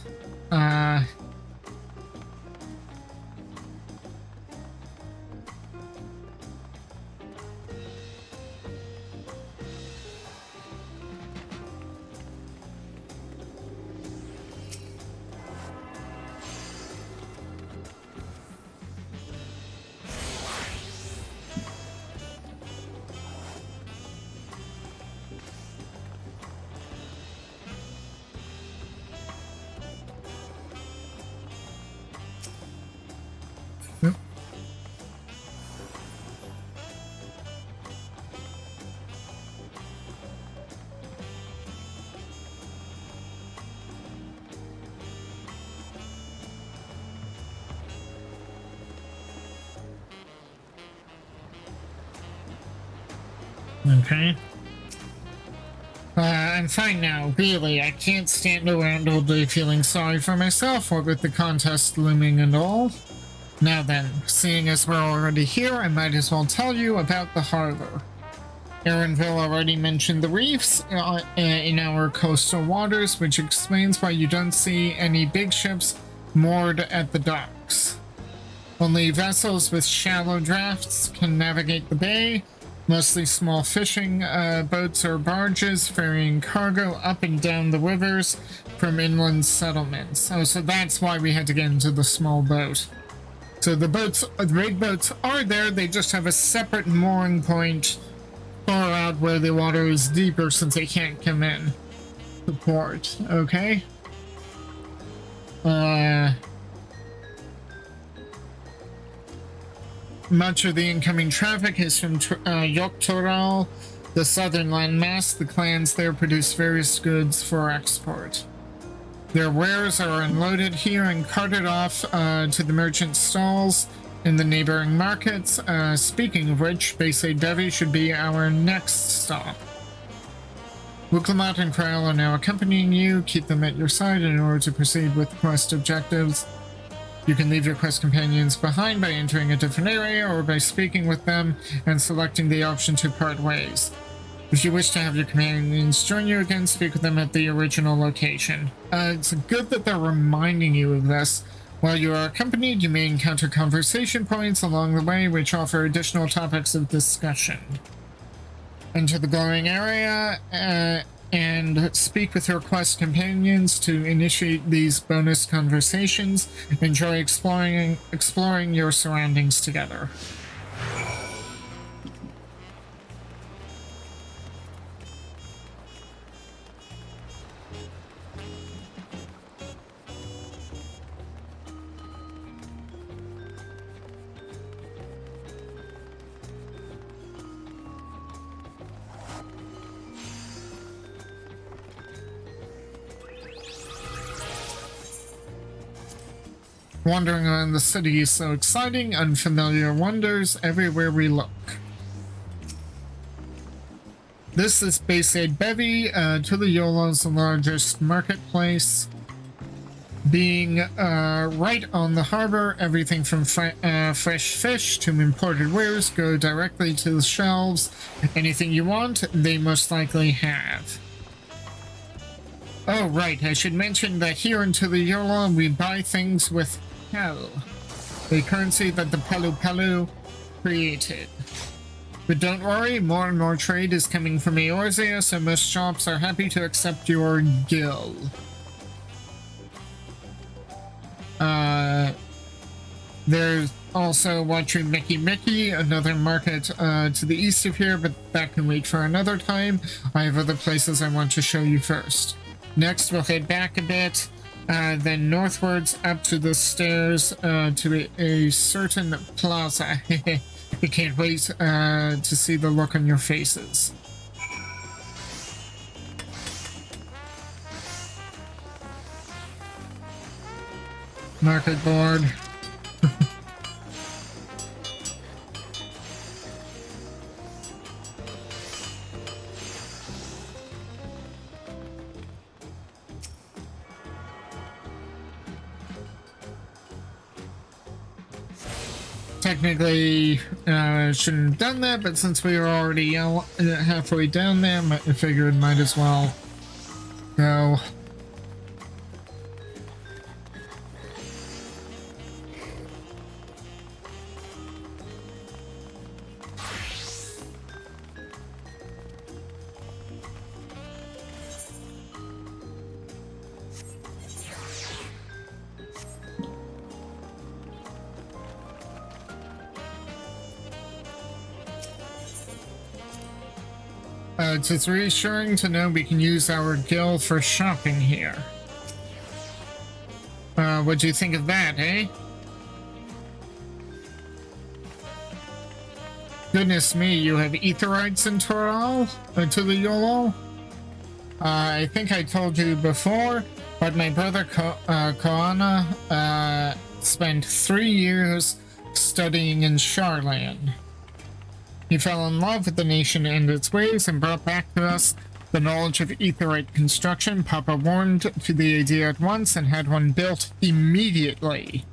Okay. I'm fine now, really. I can't stand around all day feeling sorry for myself, what with the contest looming and all. Now then, seeing as we're already here, I might as well tell you about the harbor. Aaronville already mentioned the reefs in our coastal waters, which explains why you don't see any big ships moored at the docks. Only vessels with shallow drafts can navigate the bay, mostly small fishing boats or barges ferrying cargo up and down the rivers from inland settlements. Oh, so that's why we had to get into the small boat. So the big boats are there, they just have a separate mooring point far out where the water is deeper since they can't come in to port. Okay. Much of the incoming traffic is from Yoktoral, the southern landmass. The clans there produce various goods for export. Their wares are unloaded here and carted off to the merchant stalls in the neighboring markets. Speaking of which, Bayside Devi should be our next stop. Wuklamat and Krael are now accompanying you. Keep them at your side in order to proceed with the quest objectives. You can leave your quest companions behind by entering a different area or by speaking with them and selecting the option to part ways. If you wish to have your companions join you again, speak with them at the original location. It's good that they're reminding you of this. While you are accompanied, you may encounter conversation points along the way which offer additional topics of discussion. Enter the glowing area and speak with your quest companions to initiate these bonus conversations. Enjoy exploring your surroundings together. Wandering around the city is so exciting, unfamiliar wonders everywhere we look. This is Bayside Bevy, Tuliyollal the largest marketplace. Being right on the harbor, everything from fresh fish to imported wares go directly to the shelves. Anything you want, they most likely have. Oh right, I should mention that here in Tuliyollal we buy things with Pel, the currency that the Pelu created. But don't worry, more and more trade is coming from Eorzea, so most shops are happy to accept your gil. There's also Watchu Mickey, another market to the east of here, but that can wait for another time. I have other places I want to show you first. Next, we'll head back a bit, then northwards up to the stairs to a certain plaza. I can't wait to see the look on your faces. Market board. Technically, shouldn't have done that, but since we were already halfway down there, I figured might as well go. It's reassuring to know we can use our gil for shopping here. What do you think of that, eh? Goodness me, you have aetherites in Tuliyollal? I think I told you before, but my brother Koana spent 3 years studying in Sharlan. He fell in love with the nation and its ways and brought back to us the knowledge of aetherite construction. Papa warmed to the idea at once and had one built immediately.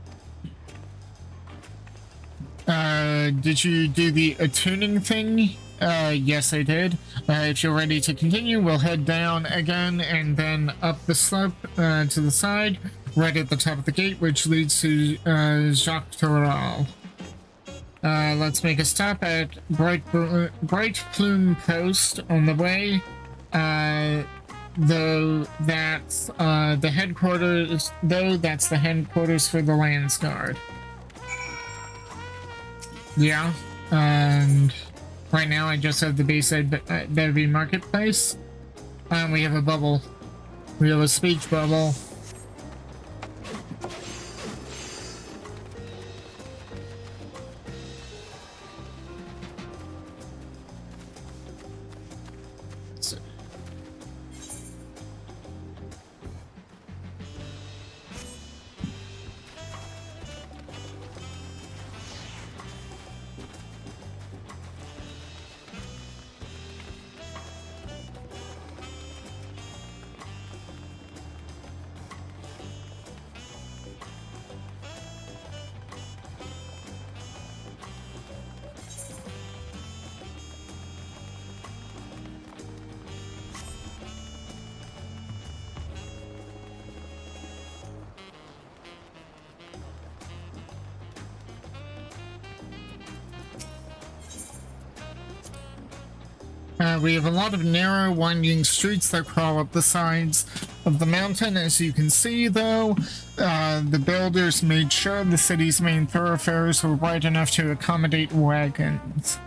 Did you do the attuning thing? Yes, I did. If you're ready to continue, we'll head down again and then up the slope to the side, right at the top of the gate, which leads to Jacques Toral. Let's make a stop at Bright Plume Post on the way. Though that's the headquarters for the Lands Guard. Yeah, and right now I just have the Bayside Bevy Marketplace. We have a bubble. We have a speech bubble. We have a lot of narrow, winding streets that crawl up the sides of the mountain. As you can see, though, the builders made sure the city's main thoroughfares were wide enough to accommodate wagons.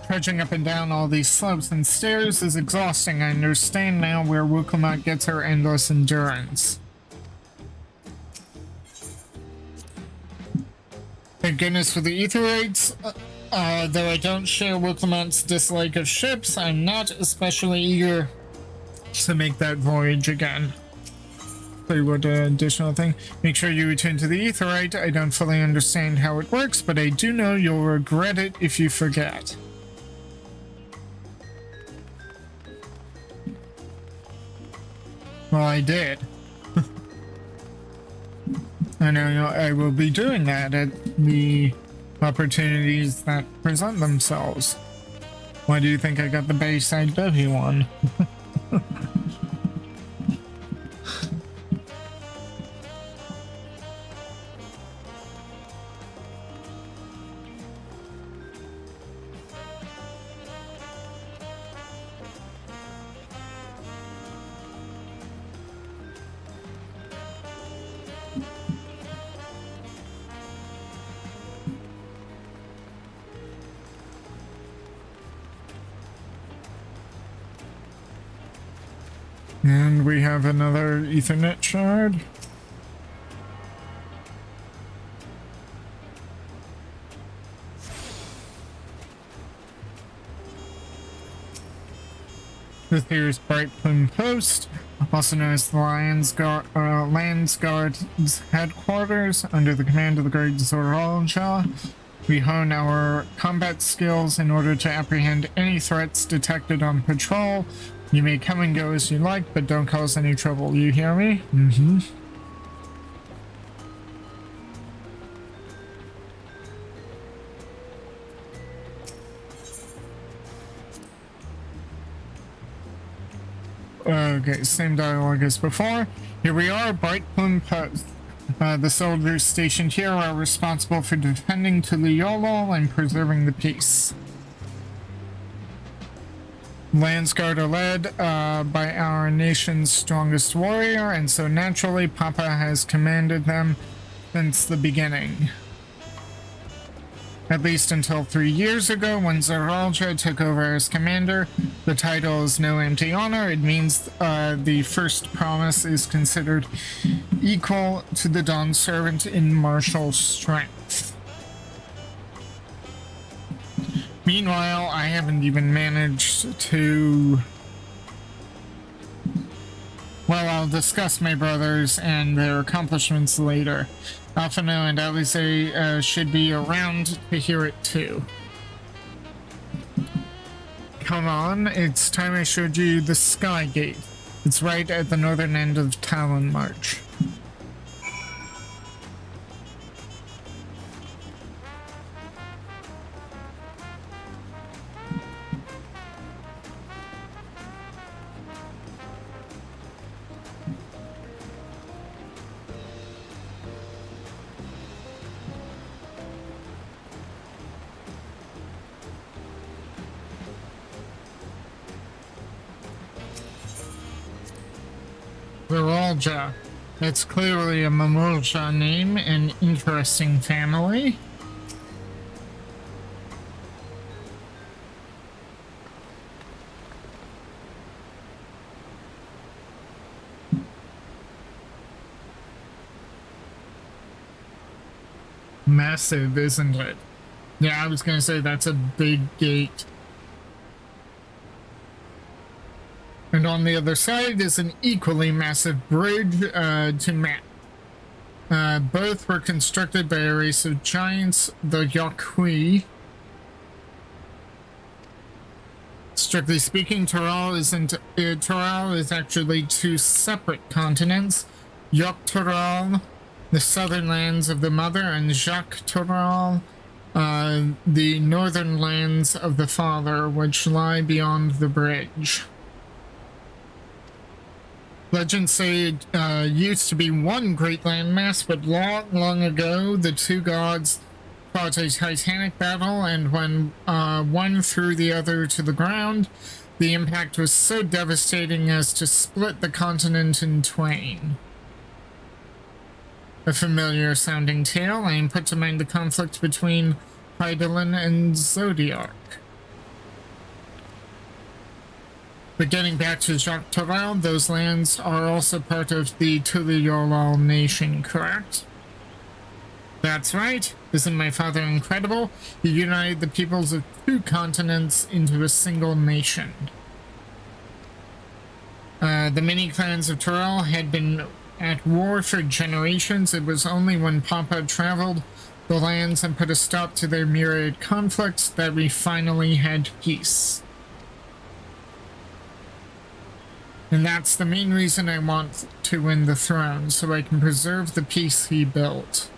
Trudging up and down all these slopes and stairs is exhausting. I understand now where Wukamat gets her endless endurance. Thank goodness for the aetherites. Though I don't share Wukamat's dislike of ships, I'm not especially eager to make that voyage again. Play what additional thing? Make sure you return to the aetherite. I don't fully understand how it works, but I do know you'll regret it if you forget. Well, I did. I know I will be doing that at the opportunities that present themselves. Why do you think I got the Bayside Bevy one? And we have another Ethernet shard. This here is Bright Plume Post, also known as the Lands Guard's headquarters, under the command of the Great Zoralja. We hone our combat skills in order to apprehend any threats detected on patrol. You may come and go as you like, but don't cause any trouble. You hear me? Mm-hmm. Okay, same dialogue as before. Here we are, Bright Plume Post. The soldiers stationed here are responsible for defending TULIYOLLAL and preserving the peace. Lands Guard are led by our nation's strongest warrior, and so naturally Papa has commanded them since the beginning. At least until 3 years ago, when Zoralja took over as commander. The title is no empty honor. It means the first promise is considered equal to the Dawn Servant in martial strength. Meanwhile, I haven't even managed to... Well, I'll discuss my brothers and their accomplishments later. Alphano and Alize should be around to hear it too. Come on, it's time I showed you the Sky Gate. It's right at the northern end of Talon March. Virolja. It's clearly a Mamulja name, an interesting family. Massive, isn't it? Yeah, I was gonna say that's a big gate. And on the other side is an equally massive bridge to map. Both were constructed by a race of giants, the Yaqui. Strictly speaking, Tural is actually two separate continents. Yogg-Tural, the southern lands of the mother, and Jaq-Tural, the northern lands of the father, which lie beyond the bridge. Legends say it used to be one great landmass, but long ago the two gods fought a titanic battle, and when one threw the other to the ground, the impact was so devastating as to split the continent in twain. A familiar sounding tale. I am put to mind the conflict between Hydaelyn and Zodiark. But getting back to Jaq-Tural, those lands are also part of the TULIYOLLAL nation, correct? That's right. Isn't my father incredible? He united the peoples of two continents into a single nation. The many clans of Tural had been at war for generations. It was only when Papa traveled the lands and put a stop to their myriad conflicts that we finally had peace. And that's the main reason I want to win the throne, so I can preserve the peace he built.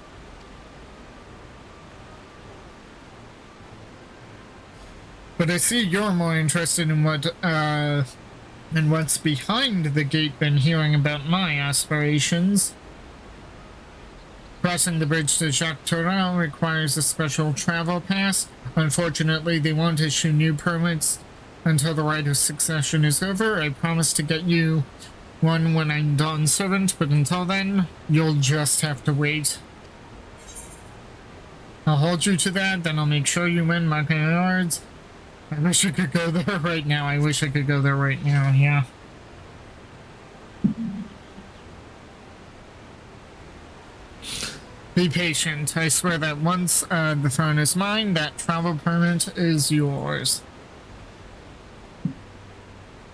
But I see you're more interested in what's behind the gate than hearing about my aspirations. Crossing the bridge to Jaq-Tural requires a special travel pass. Unfortunately, they won't issue new permits until the right of succession is over. I promise to get you one when I'm Dawn Servant, but until then, you'll just have to wait. I'll hold you to that, then I'll make sure you win, mark my words. I wish I could go there right now. I wish I could go there right now, yeah. Be patient. I swear that once the throne is mine, that travel permit is yours.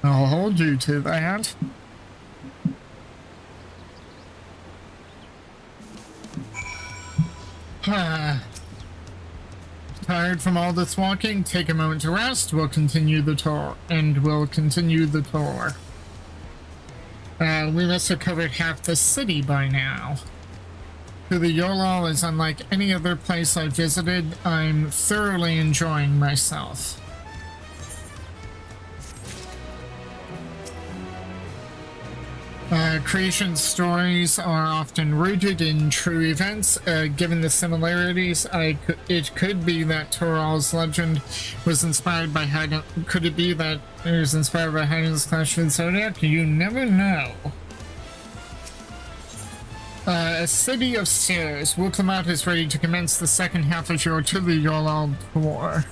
I'll hold you to that. Tired from all this walking? Take a moment to rest. We'll continue the tour. We must have covered half the city by now. TULIYOLLAL is unlike any other place I've visited. I'm thoroughly enjoying myself. Creation stories are often rooted in true events. Given the similarities, it could be that Tural's legend was inspired by Could it be that it was inspired by Hydaelyn's clash with Zodiark? You never know. A city of stairs. Wuklamat is ready to commence the second half of your TULIYOLLAL tour.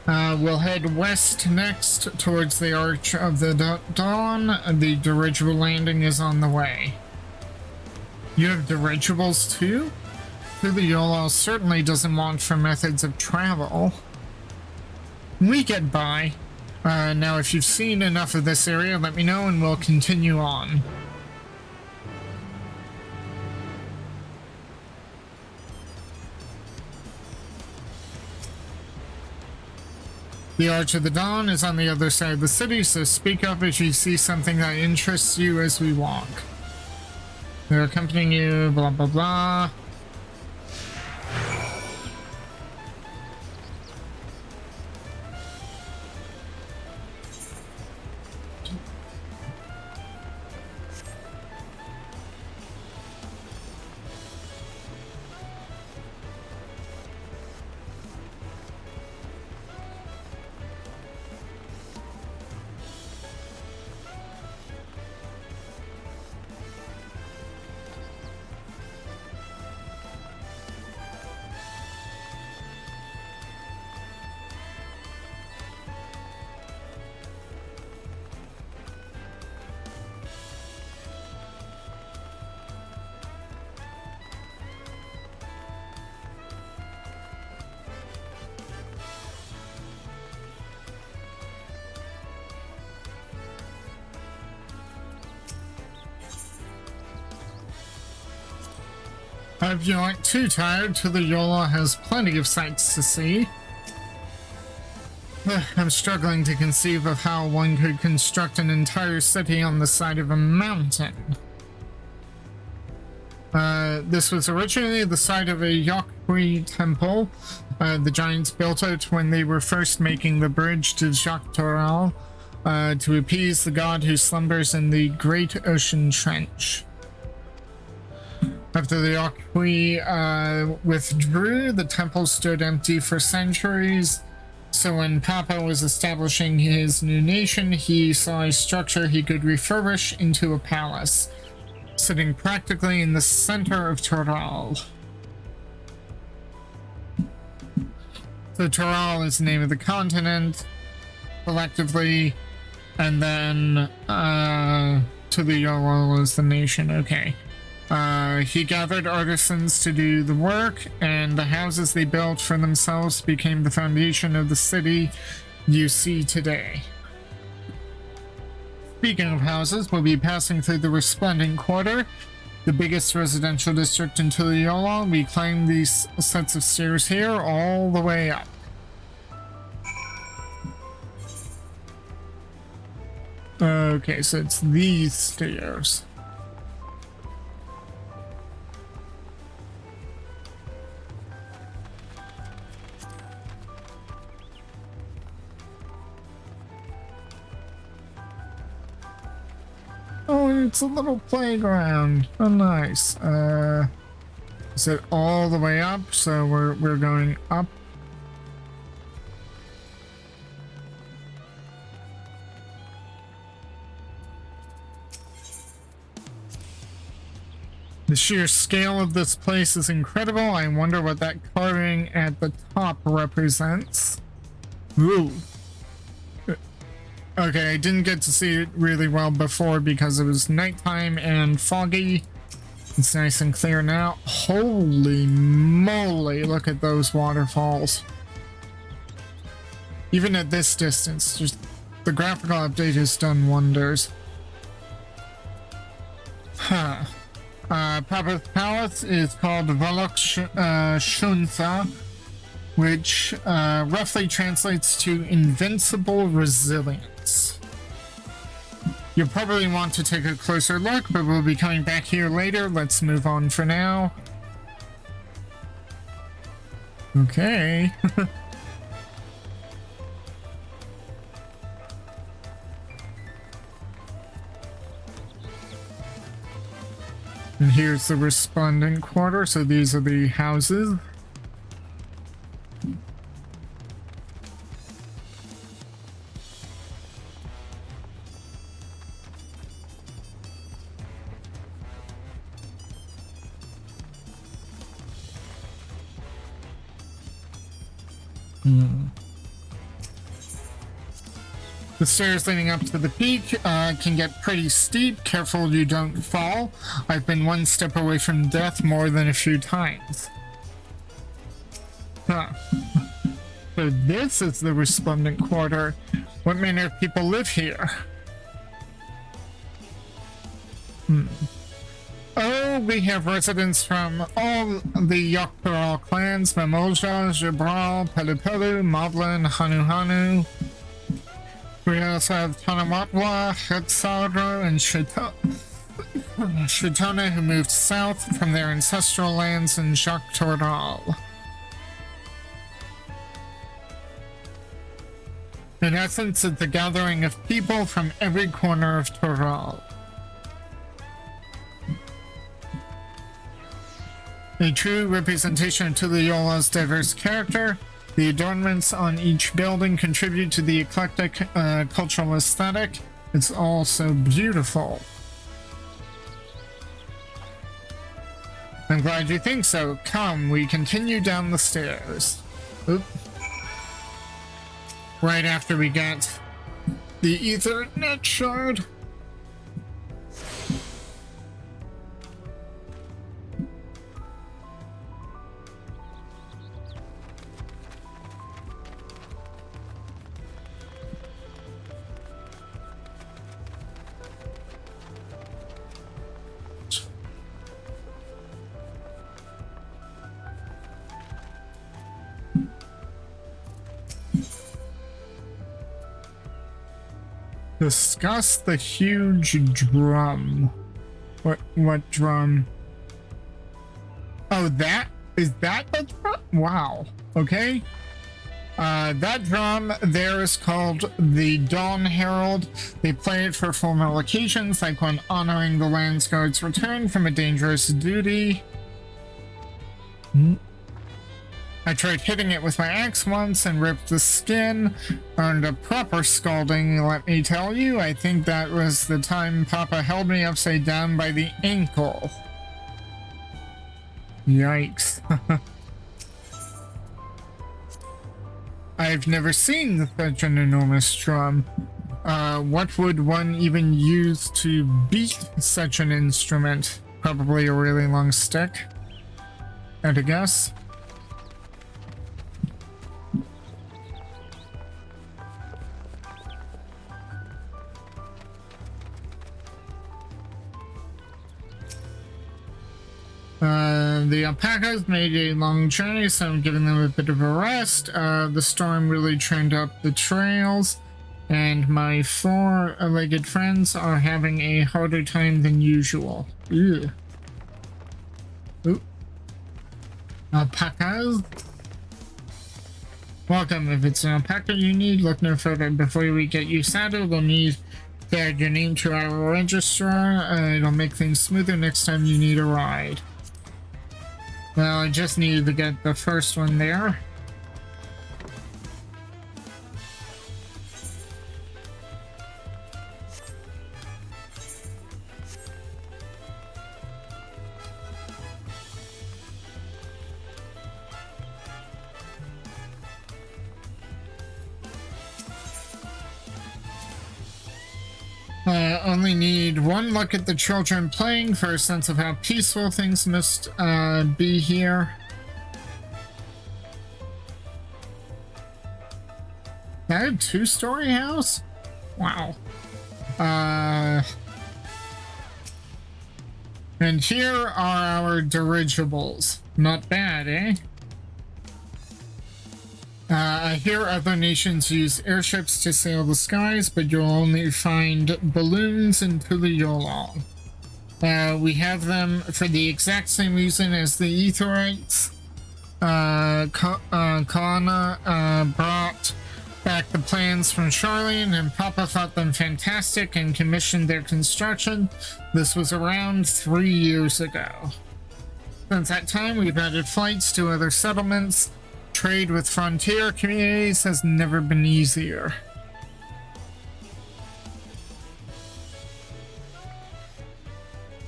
We'll head west next towards the Arch of the Dawn. The dirigible landing is on the way. You have dirigibles too? TULIYOLLAL certainly doesn't want for methods of travel. We get by. Now if you've seen enough of this area, let me know and we'll continue on. The Arch of the Dawn is on the other side of the city, so speak up if you see something that interests you as we walk. They're accompanying you, blah blah blah. If you aren't too tired, Tuliyollal has plenty of sights to see. I'm struggling to conceive of how one could construct an entire city on the side of a mountain. This was originally the site of a Yokwi temple. The giants built it when they were first making the bridge to Tural to appease the god who slumbers in the Great Ocean Trench. After the Yokwi withdrew, the temple stood empty for centuries. So when Papa was establishing his new nation, he saw a structure he could refurbish into a palace, sitting practically in the center of Tural. So Tural is the name of the continent, collectively, and then Tuliyollal is the nation. Okay. He gathered artisans to do the work, and the houses they built for themselves became the foundation of the city you see today. Speaking of houses, we'll be passing through the Resplendent Quarter, the biggest residential district in Tuliyollal. We climb these sets of stairs here all the way up. Okay, so it's these stairs. Oh, it's a little playground. Oh, nice. Is it all the way up? So we're going up. The sheer scale of this place is incredible. I wonder what that carving at the top represents. Ooh. Okay, I didn't get to see it really well before because it was nighttime and foggy. It's nice and clear now. Holy moly, look at those waterfalls. Even at this distance, just the graphical update has done wonders. Huh. Papa's Palace is called Valok Shunsa, which roughly translates to invincible resilience. You'll probably want to take a closer look, but we'll be coming back here later. Let's move on for now. Okay. And here's the Resplendent Quarter, so these are the houses. The stairs leading up to the peak can get pretty steep. Careful you don't fall. I've been one step away from death more than a few times. Huh. So this is the Resplendent Quarter. What manner of people live here? Oh, we have residents from all the Yokpurol all clans: Mamolja, Jabral, Pelupelu, Moblin, Hanu. We also have Tanamatwa, Hetsaudro, and Shitona, who moved south from their ancestral lands in Jacques Toral. In essence, it's a gathering of people from every corner of Toral. A true representation of Tuliyollal's diverse character, the adornments on each building contribute to the eclectic cultural aesthetic. It's all so beautiful. I'm glad you think so. Come, we continue down the stairs. Oop. Right after we get the Ethernet shard. Discuss the huge drum. What drum? Oh, is that the drum? Wow. Okay. That drum there is called the Dawn Herald. They play it for formal occasions, like when honoring the Landsguard's return from a dangerous duty. I tried hitting it with my axe once and ripped the skin. Earned a proper scalding, let me tell you. I think that was the time Papa held me upside down by the ankle. Yikes. I've never seen such an enormous drum. What would one even use to beat such an instrument? Probably a really long stick, I'd guess. The alpacas made a long journey, so I'm giving them a bit of a rest. The storm really churned up the trails, and my four-legged friends are having a harder time than usual. Ew. Ooh. Alpacas? Welcome. If it's an alpaca you need, look no further. Before we get you saddled, we'll need to add your name to our registrar. It'll make things smoother next time you need a ride. Well, I just needed to get the first one there. Only need one look at the children playing for a sense of how peaceful things must be here. That a two-story house? Wow. And here are our dirigibles. Not bad, eh? I hear other nations use airships to sail the skies, but you'll only find balloons in Tuliyollal. We have them for the exact same reason as the Etherites. Kana brought back the plans from Charlene, and Papa thought them fantastic and commissioned their construction. This was around 3 years ago. Since that time, we've added flights to other settlements. Trade with frontier communities has never been easier.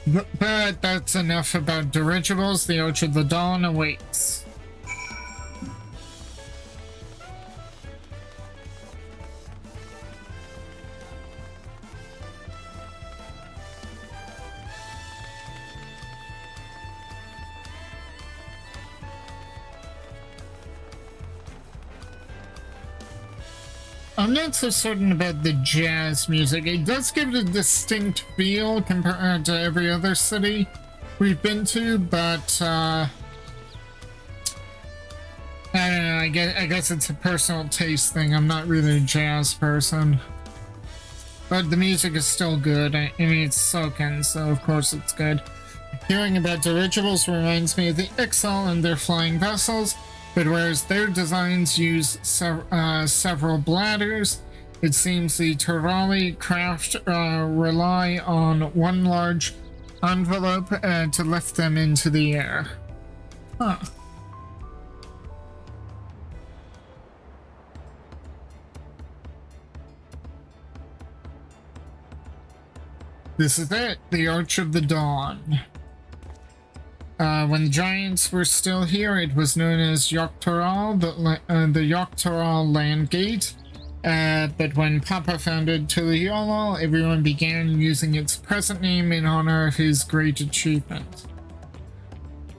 But that's enough about dirigibles. The Arch of the Dawn awaits. I'm not so certain about the jazz music. It does give it a distinct feel compared to every other city we've been to, but I don't know, I guess it's a personal taste thing. I'm not really a jazz person. But the music is still good. I mean, it's Soken, so of course it's good. Hearing about dirigibles reminds me of the Ixal and their flying vessels, but whereas their designs use several bladders, it seems the Turali craft rely on one large envelope to lift them into the air. Huh. This is it, the Arch of the Dawn. When the Giants were still here, it was known as Yoktoral, the Yoktoral Land Gate. But when Papa founded TULIYOLLAL, everyone began using its present name in honor of his great achievement.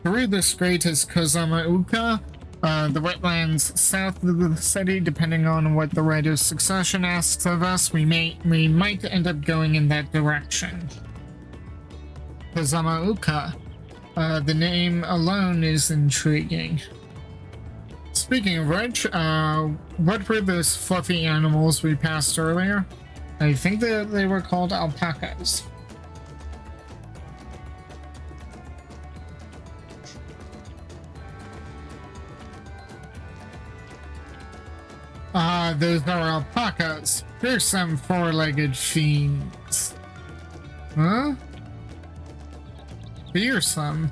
Through this great is Kozama Uka, the wetlands south of the city. Depending on what the right of succession asks of us, we might end up going in that direction. Kozama Uka. The name alone is intriguing. Speaking of which, what were those fluffy animals we passed earlier? I think that they were called alpacas. Those are alpacas. They're some four-legged fiends. Huh? Fearsome.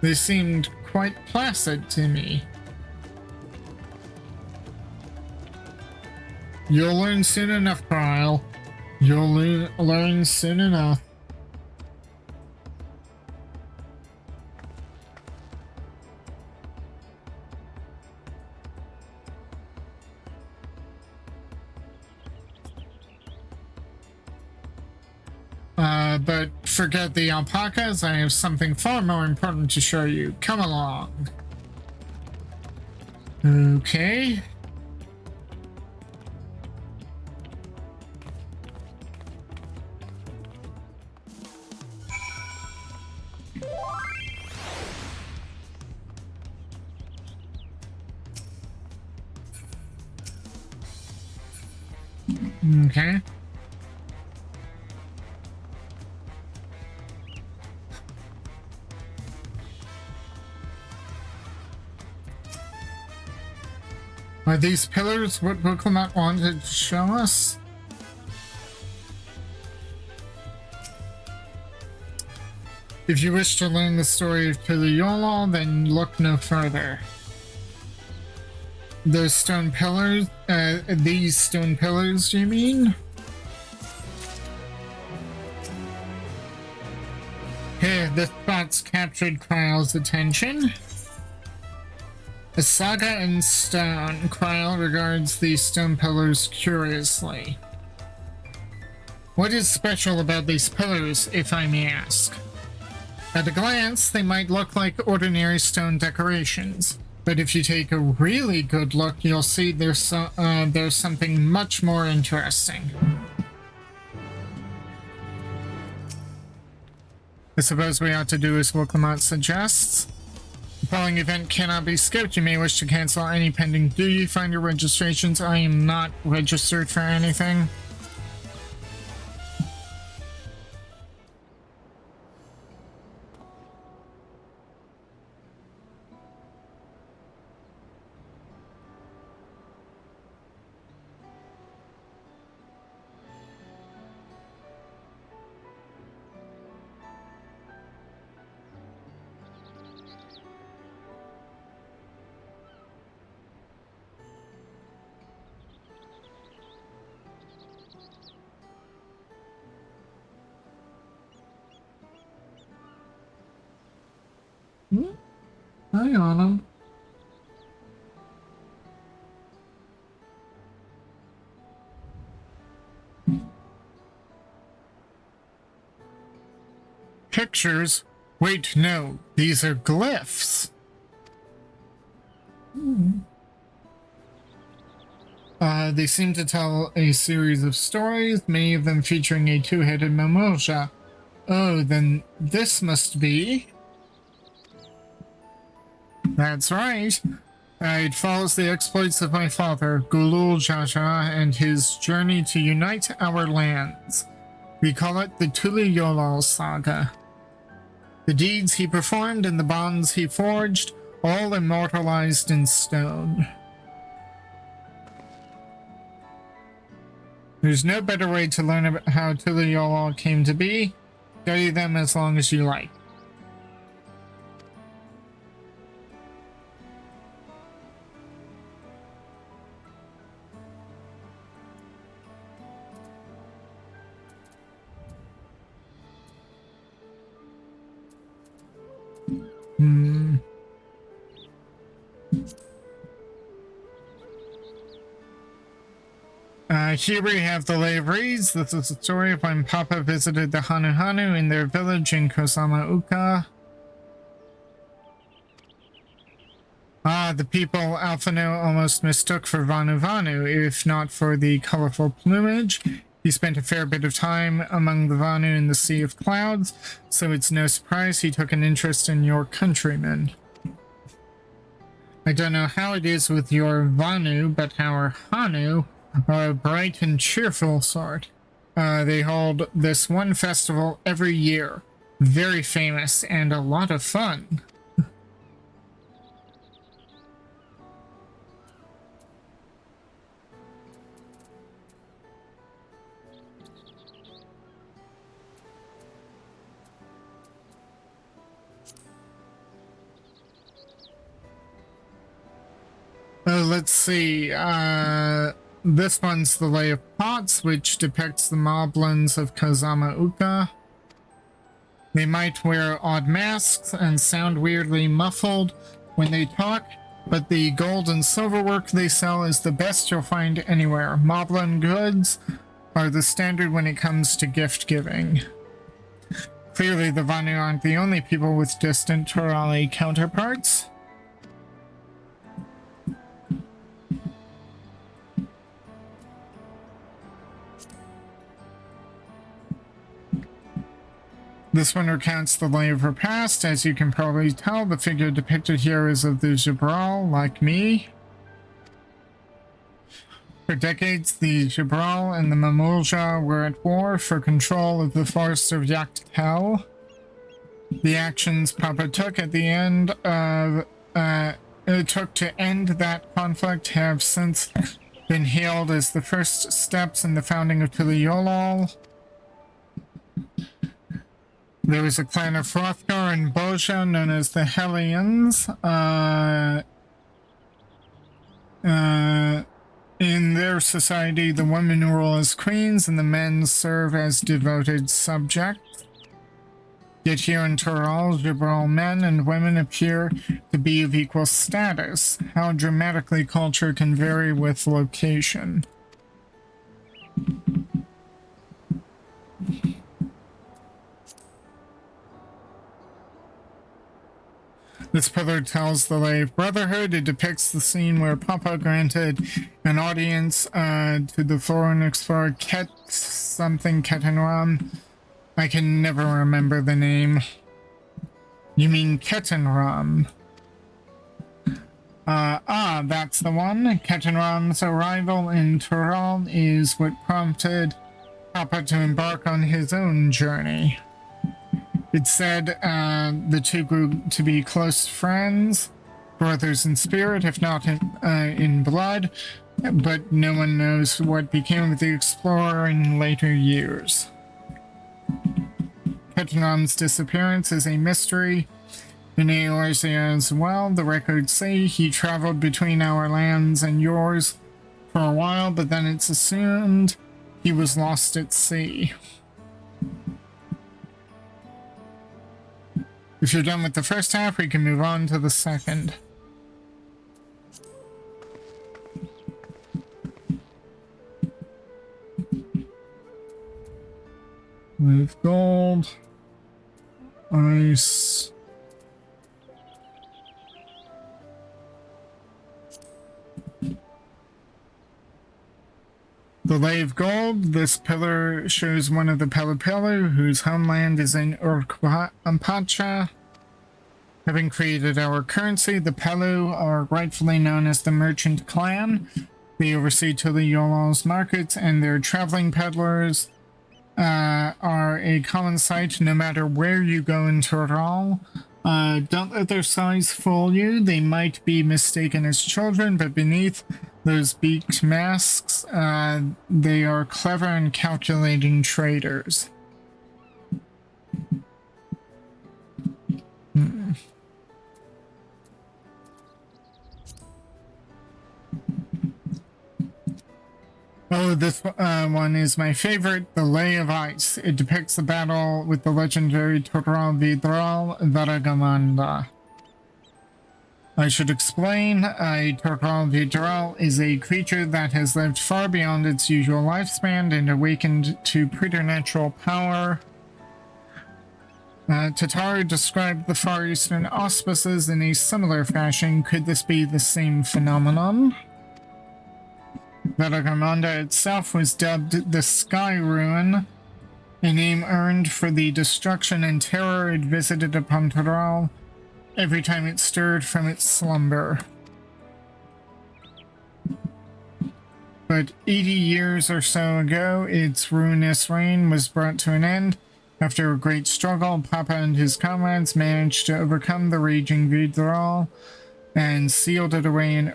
They seemed quite placid to me. You'll learn soon enough, Kyle. You'll learn soon enough. But forget the alpacas, I have something far more important to show you. Come along. Okay. Okay. Are these pillars what Booklemat wanted to show us? If you wish to learn the story of TULIYOLLAL, then look no further. Those stone pillars? These stone pillars, do you mean? Here, this spot's captured Kryle's attention. A saga in stone. Kryle regards these stone pillars curiously. What is special about these pillars, if I may ask? At a glance, they might look like ordinary stone decorations, but if you take a really good look, you'll see there's something much more interesting. I suppose we ought to do as Booklemat suggests. The following event cannot be skipped. You may wish to cancel any pending duty. Find your registrations. I am not registered for anything. Hang on him. Pictures? Wait, no. These are glyphs. They seem to tell a series of stories, many of them featuring a two-headed mimosa. Oh, then this must be... That's right. It follows the exploits of my father, Gulul Jaja, and his journey to unite our lands. We call it the TULIYOLLAL saga. The deeds he performed and the bonds he forged, all immortalized in stone. There's no better way to learn about how TULIYOLLAL came to be. Study them as long as you like. Here we have the Lay of Reeds. This is the story of when Papa visited the Hanu in their village in Kozama Uka. The people Alphino almost mistook for Vanu, if not for the colorful plumage. He spent a fair bit of time among the Vanu in the Sea of Clouds, so it's no surprise he took an interest in your countrymen. I don't know how it is with your Vanu, but our Hanu are a bright and cheerful sort. They hold this one festival every year. Very famous and a lot of fun. Let's see. This one's the Lay of Pots, which depicts the moblins of Kozama Uka. They might wear odd masks and sound weirdly muffled when they talk, but the gold and silver work they sell is the best you'll find anywhere. Moblin goods are the standard when it comes to gift giving. Clearly, the Vanu aren't the only people with distant Turali counterparts. This one recounts the lay of her past. As you can probably tell, the figure depicted here is of the Jabral, like me. For decades, the Jabral and the Mamulja were at war for control of the forest of Yaktel. The actions Papa took at the end of took to end that conflict have since been hailed as the first steps in the founding of TULIYOLLAL. There was a clan of Hrothgar and Boja known as the Hellions. In their society, the women rule as queens and the men serve as devoted subjects. Yet here in Tural, Jabral men and women appear to be of equal status. How dramatically culture can vary with location. This pillar tells the lay of brotherhood. It depicts the scene where Papa granted an audience to the foreign explorer Ketenram. I can never remember the name. You mean Ketenram? That's the one. Ketenram's arrival in Tural is what prompted Papa to embark on his own journey. It said the two grew to be close friends, brothers in spirit, if not in blood, but no one knows what became of the explorer in later years. Ketenram's disappearance is a mystery in Eorzea as well. The records say he traveled between our lands and yours for a while, but then it's assumed he was lost at sea. If you're done with the first half, we can move on to the second. With gold, ice. The Lay of Gold. This pillar shows one of the Pelupelu whose homeland is in Urkpacha. Having created our currency, the Pelu are rightfully known as the Merchant Clan. They oversee Tuliyollal's markets, and their traveling peddlers are a common sight no matter where you go in Tural. Don't let their size fool you. They might be mistaken as children, but beneath those beaked masks, they are clever and calculating traders. Oh, this one is my favorite, The Lay of Ice. It depicts the battle with the legendary Toral Vidral Varagamanda. I should explain, a Toral Vidral is a creature that has lived far beyond its usual lifespan and awakened to preternatural power. Tataru described the Far Eastern auspices in a similar fashion. Could this be the same phenomenon? Varagamanda itself was dubbed the Sky Ruin, a name earned for the destruction and terror it visited upon Tural every time it stirred from its slumber. But 80 years or so ago, its ruinous reign was brought to an end. After a great struggle, Papa and his comrades managed to overcome the raging Vidral and sealed it away in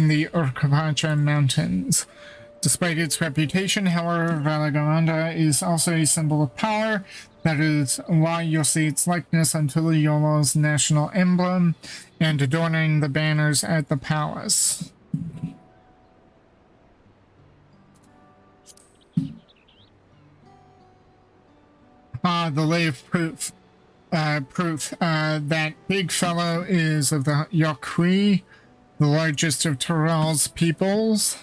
the Urkapacha Mountains. Despite its reputation, however, Varagamanda is also a symbol of power. That is why you'll see its likeness on Tuliyollal's national emblem and adorning the banners at the palace. The Lay of Proof. That big fellow is of the Yokui, the largest of Tural's peoples.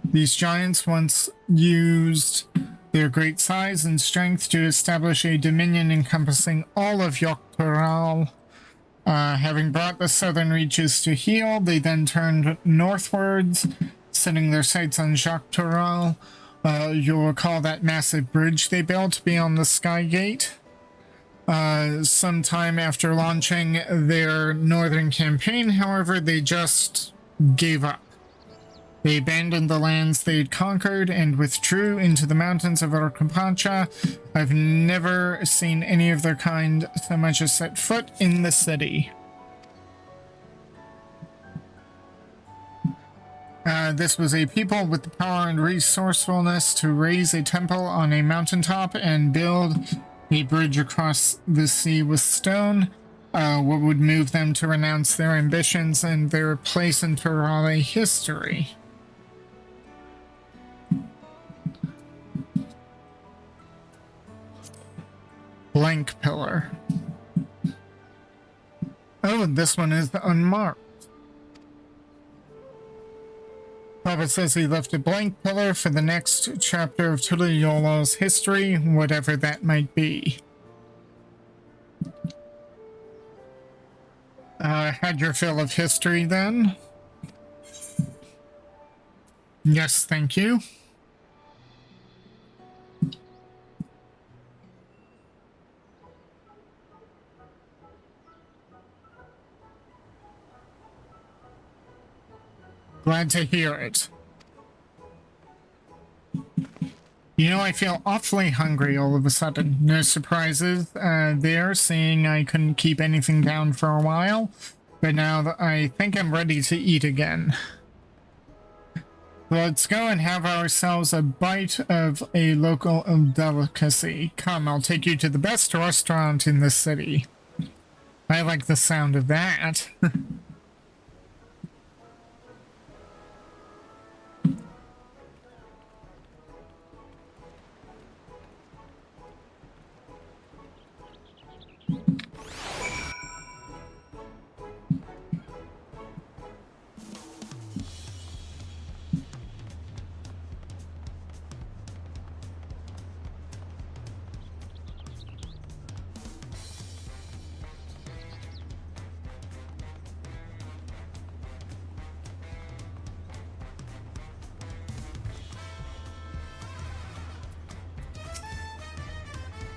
These giants once used their great size and strength to establish a dominion encompassing all of Yoktural. Having brought the southern reaches to heel, they then turned northwards, setting their sights on Yoktural. You'll recall that massive bridge they built beyond the Sky Gate. Sometime after launching their northern campaign, however, they just gave up. They abandoned the lands they'd conquered and withdrew into the mountains of Urkapacha. I've never seen any of their kind so much as set foot in the city. This was a people with the power and resourcefulness to raise a temple on a mountaintop and build a bridge across the sea with stone. What would move them to renounce their ambitions and their place in Turale history? Blank pillar. Oh, and this one is unmarked. Papa says he left a blank pillar for the next chapter of Tuliyollal's history, whatever that might be. Had your fill of history then? Yes, thank you. Glad to hear it. You know, I feel awfully hungry all of a sudden. No surprises there, seeing I couldn't keep anything down for a while. But now that I think I'm ready to eat again. Let's go and have ourselves a bite of a local delicacy. Come, I'll take you to the best restaurant in the city. I like the sound of that.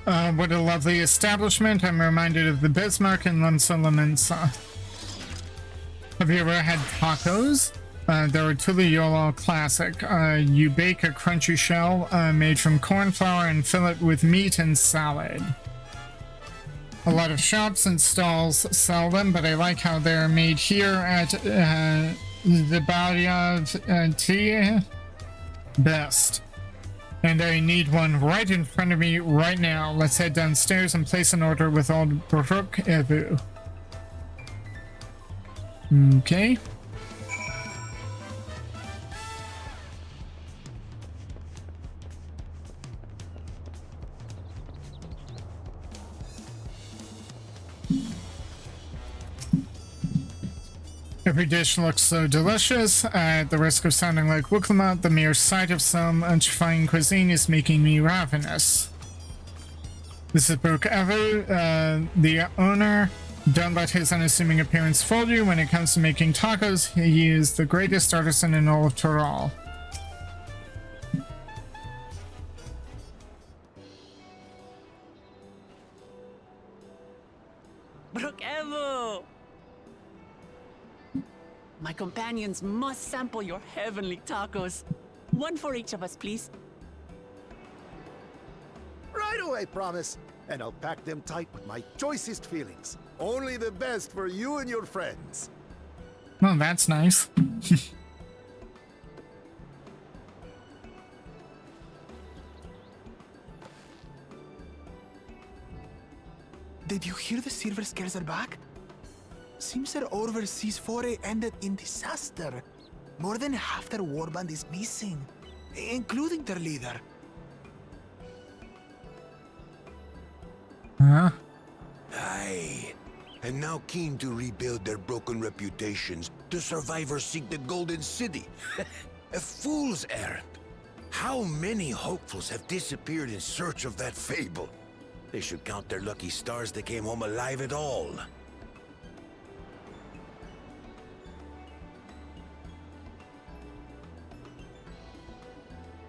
What a lovely establishment. I'm reminded of the Bismarck and Lumsa. Have you ever had tacos? They're a Tuliyollal classic. You bake a crunchy shell made from corn flour and fill it with meat and salad. A lot of shops and stalls sell them, but I like how they're made here at the Barria Tea. Best. And I need one right in front of me right now. Let's head downstairs and place an order with old Baruch Evu. Okay. Every dish looks so delicious. At the risk of sounding like Wuklama, the mere sight of some fine cuisine is making me ravenous. This is Baruch Evu, the owner. Don't let his unassuming appearance fool you. When it comes to making tacos, he is the greatest artisan in all of Tural. Baruch Evu! My companions must sample your heavenly tacos. One for each of us, please. Right away, promise. And I'll pack them tight with my choicest feelings. Only the best for you and your friends. Oh, that's nice. Did you hear the Silver Scales are back? Seems their overseas foray ended in disaster. More than half their warband is missing, including their leader. Huh? Aye. And now keen to rebuild their broken reputations, the survivors seek the Golden City. A fool's errand. How many hopefuls have disappeared in search of that fable? They should count their lucky stars they came home alive at all.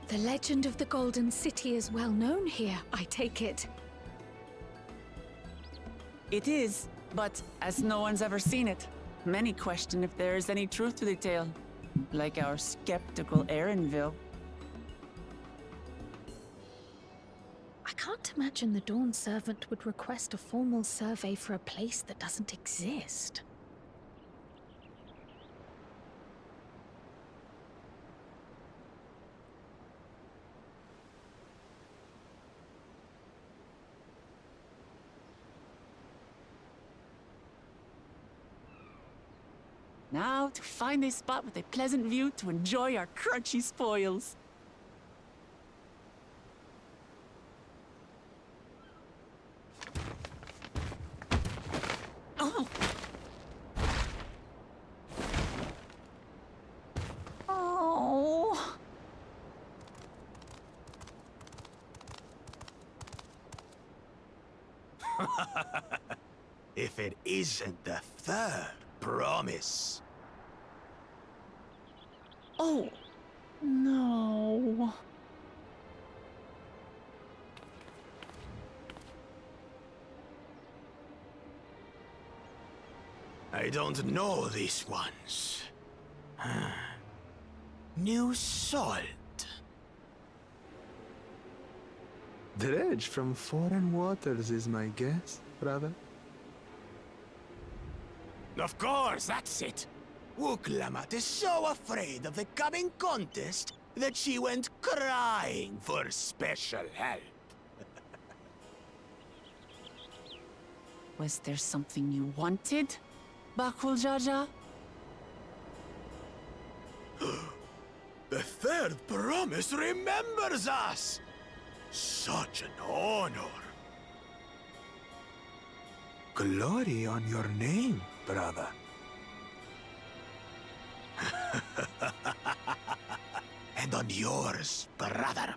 The legend of the Golden City is well known here, I take it. It is, but as no one's ever seen it, many question if there is any truth to the tale. Like our skeptical Erinville. I can't imagine the Dawn Servant would request a formal survey for a place that doesn't exist. Now to find a spot with a pleasant view to enjoy our crunchy spoils. Oh. Oh. If it isn't the third promise. Oh. No. I don't know these ones. New salt. Dredge from foreign waters is my guess, brother. Of course, that's it. Wuklamat is so afraid of the coming contest that she went crying for special help. Was there something you wanted, Bakul Jaja? The third promise remembers us! Such an honor. Glory on your name, brother. And on yours, brother.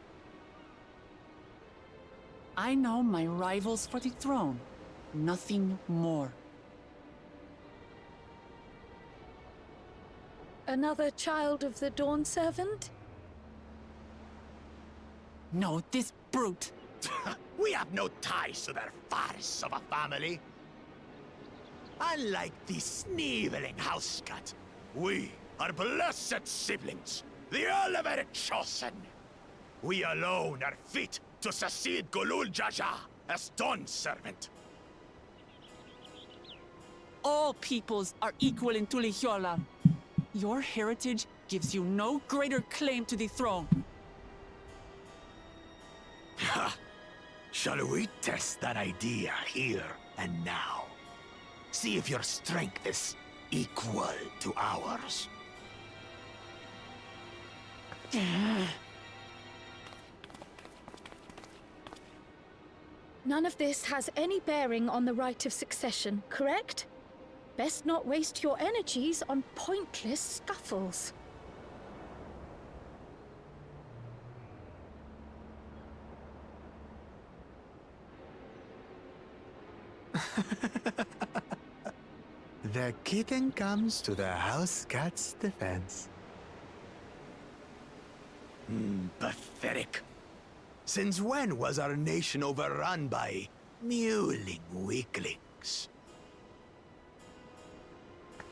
I know my rivals for the throne. Nothing more. Another child of the Dawn Servant? No, this brute. We have no ties to their farce of a family. Unlike the sneevling house cat, we are blessed siblings, the elevated chosen. We alone are fit to succeed Golul Jaja as Dawn's servant. All peoples are equal in Tuliyollal. Your heritage gives you no greater claim to the throne. Ha! Shall we test that idea here and now? See if your strength is equal to ours. None of this has any bearing on the right of succession, correct? Best not waste your energies on pointless scuffles. The kitten comes to the house cat's defense. Pathetic. Since when was our nation overrun by mewling weaklings?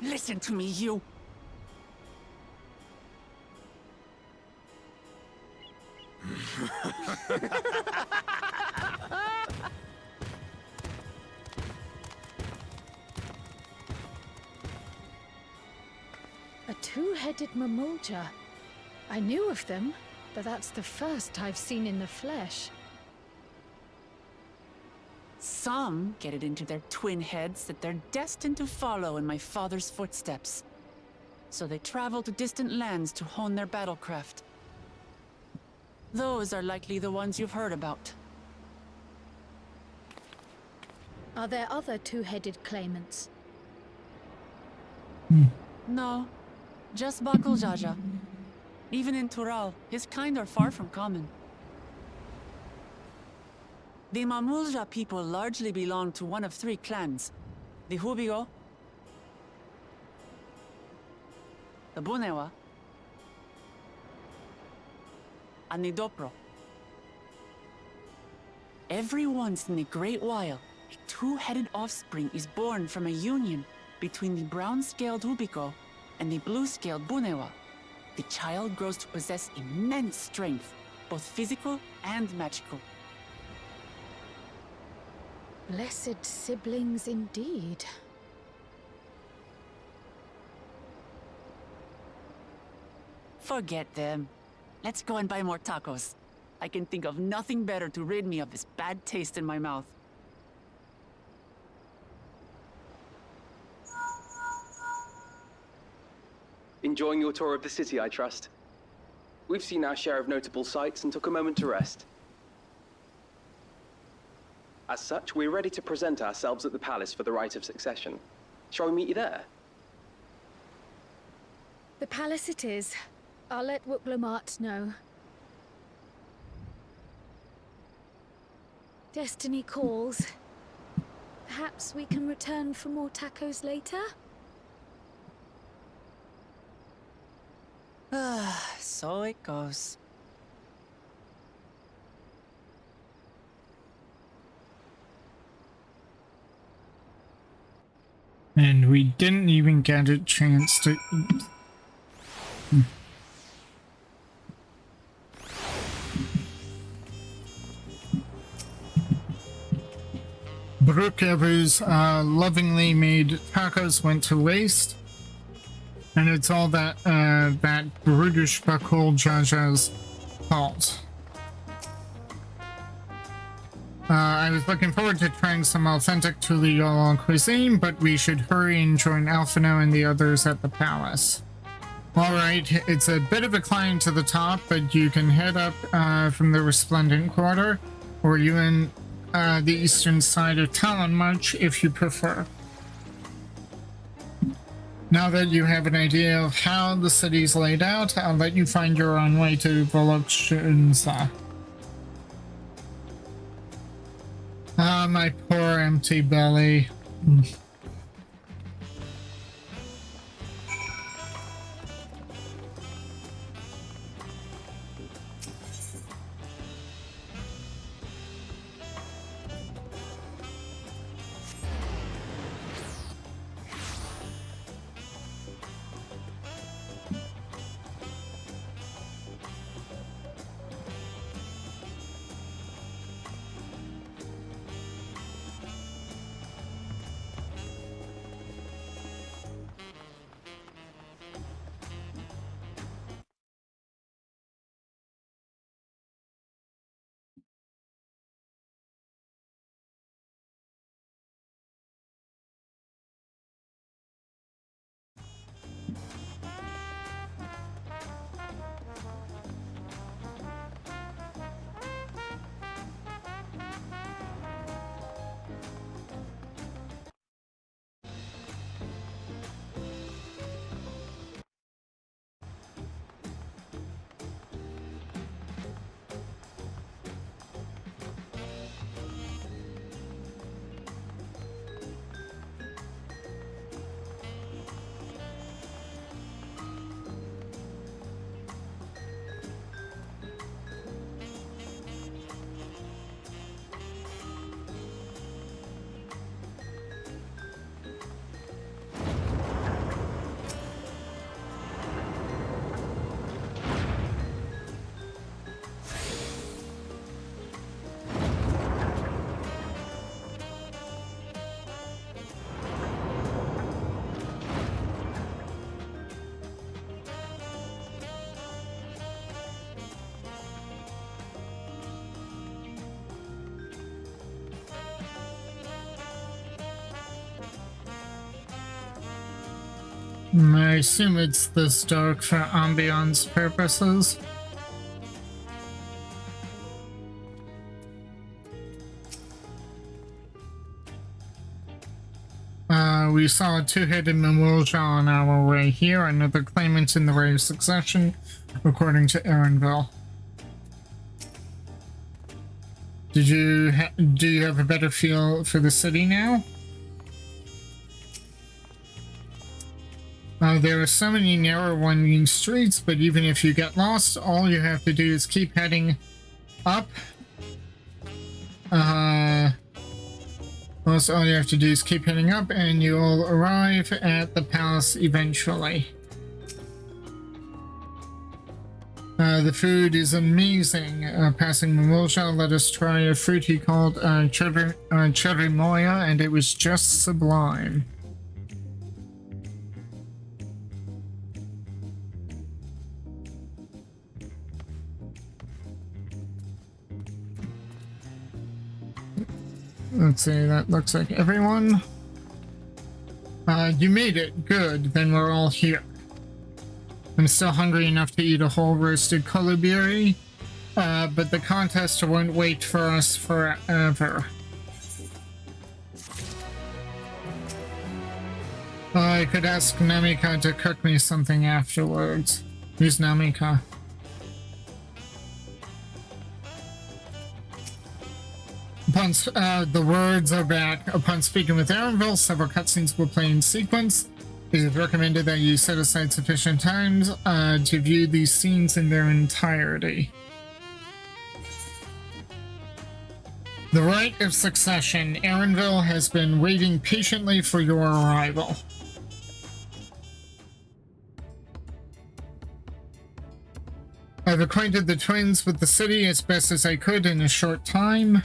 Listen to me, you. A two-headed Mamulja. I knew of them, but that's the first I've seen in the flesh. Some get it into their twin heads that they're destined to follow in my father's footsteps. So they travel to distant lands to hone their battlecraft. Those are likely the ones you've heard about. Are there other two-headed claimants? No, just Bakul Jaja. Even in Tural, his kind are far from common. The Mamulja people largely belong to one of three clans. The Hubigo, the Bunewa, and the Dopro. Every once in a great while, a two-headed offspring is born from a union between the brown-scaled Hubigo and the blue-scaled Bunewa. The child grows to possess immense strength, both physical and magical. Blessed siblings indeed. Forget them. Let's go and buy more tacos. I can think of nothing better to rid me of this bad taste in my mouth. Enjoying your tour of the city, I trust. We've seen our share of notable sights and took a moment to rest. As such, we're ready to present ourselves at the palace for the rite of succession. Shall we meet you there? The palace it is. I'll let Wuklamart know. Destiny calls. Perhaps we can return for more tacos later? So it goes. And we didn't even get a chance to eat. Brookhaven's lovingly made tacos went to waste. And it's all that brutish Bakul Jaja's fault. I was looking forward to trying some authentic TULIYOLLAL cuisine, but we should hurry and join Alphino and the others at the palace. Alright, it's a bit of a climb to the top, but you can head up from the Resplendent Quarter, or even the eastern side of Talon March if you prefer. Now that you have an idea of how the city's laid out, I'll let you find your own way to Volokshunsa. Ah, my poor empty belly. I assume it's this dark for ambiance purposes. We saw a two-headed Mamulja on our way here, another claimant in the Ray of Succession, according to Erenville. Do you have a better feel for the city now? There are so many narrow winding streets, but even if you get lost, all you have to do is keep heading up. Also, all you have to do is keep heading up and you'll arrive at the palace eventually. The food is amazing. Passing Mamulja, let us try a fruit he called cherimoya, and it was just sublime. Let's see, that looks like everyone. You made it. Good, then we're all here. I'm still hungry enough to eat a whole roasted kolibiri, but the contest won't wait for us forever. I could ask Namika to cook me something afterwards. Who's Namika? Upon the words are back. Upon speaking with Erenville, several cutscenes will play in sequence. It is recommended that you set aside sufficient time to view these scenes in their entirety. The Rite of Succession. Erenville has been waiting patiently for your arrival. I've acquainted the twins with the city as best as I could in a short time.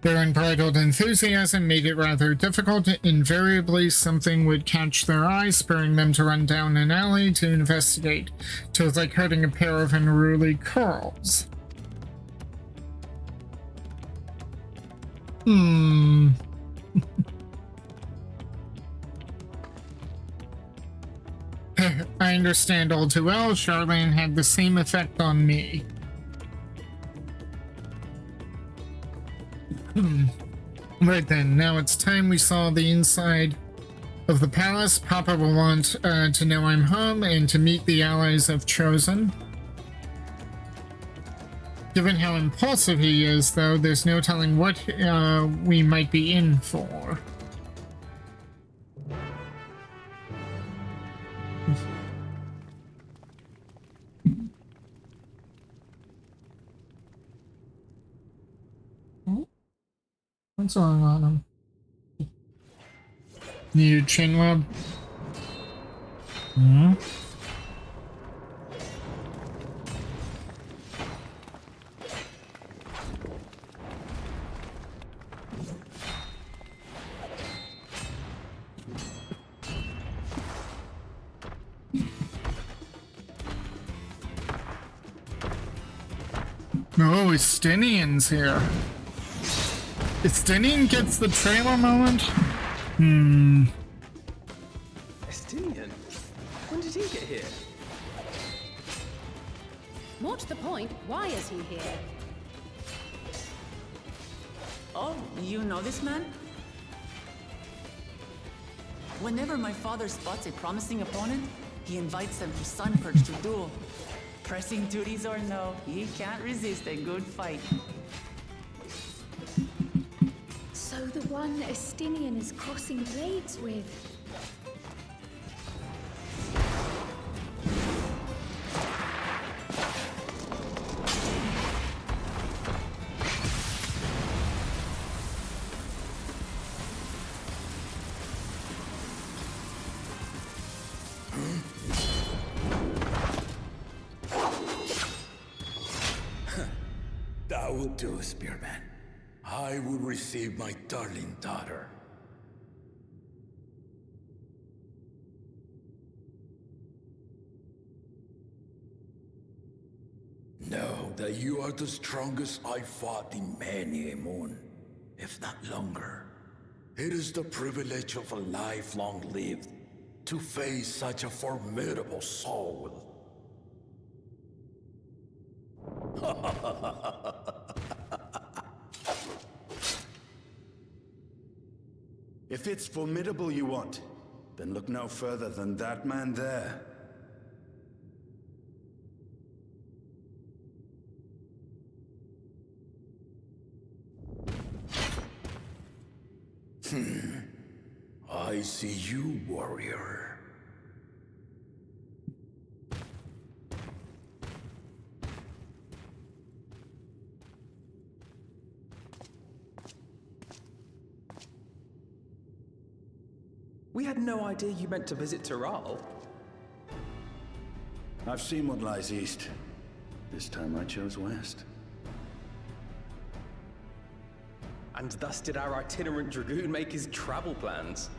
Their unbridled enthusiasm made it rather difficult. Invariably, something would catch their eye, spurring them to run down an alley to investigate. It was like herding a pair of unruly curls. I understand all too well. Charlene had the same effect on me. Right then, now it's time we saw the inside of the palace. Papa will want to know I'm home and to meet the allies I've chosen. Given how impulsive he is, though, there's no telling what we might be in for. What's going on him? New chin rub? Oh, Estinian's here. Estinian gets the trailer moment? Estinian? When did he get here? More to the point, why is he here? Oh, you know this man? Whenever my father spots a promising opponent, he invites them to Sunperch to duel. Pressing duties or no, he can't resist a good fight. So the one Estinian is crossing blades with. That will do, Spearman. I will receive my darling daughter. Know that you are the strongest I fought in many a moon, if not longer. It is the privilege of a life long lived, to face such a formidable soul. If it's formidable you want, then look no further than that man there. I see you, warrior. We had no idea you meant to visit Tural. I've seen what lies east. This time I chose west. And thus did our itinerant dragoon make his travel plans.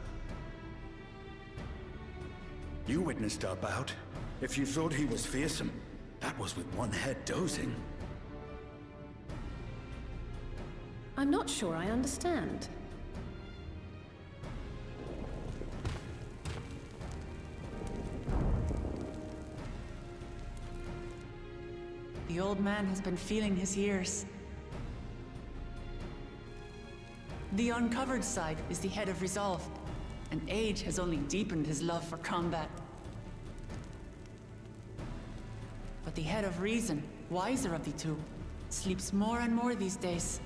You witnessed our bout. If you thought he was fearsome, that was with one head dozing. I'm not sure I understand. The old man has been feeling his years. The uncovered side is the head of resolve, and age has only deepened his love for combat. But the head of reason, wiser of the two, sleeps more and more these days.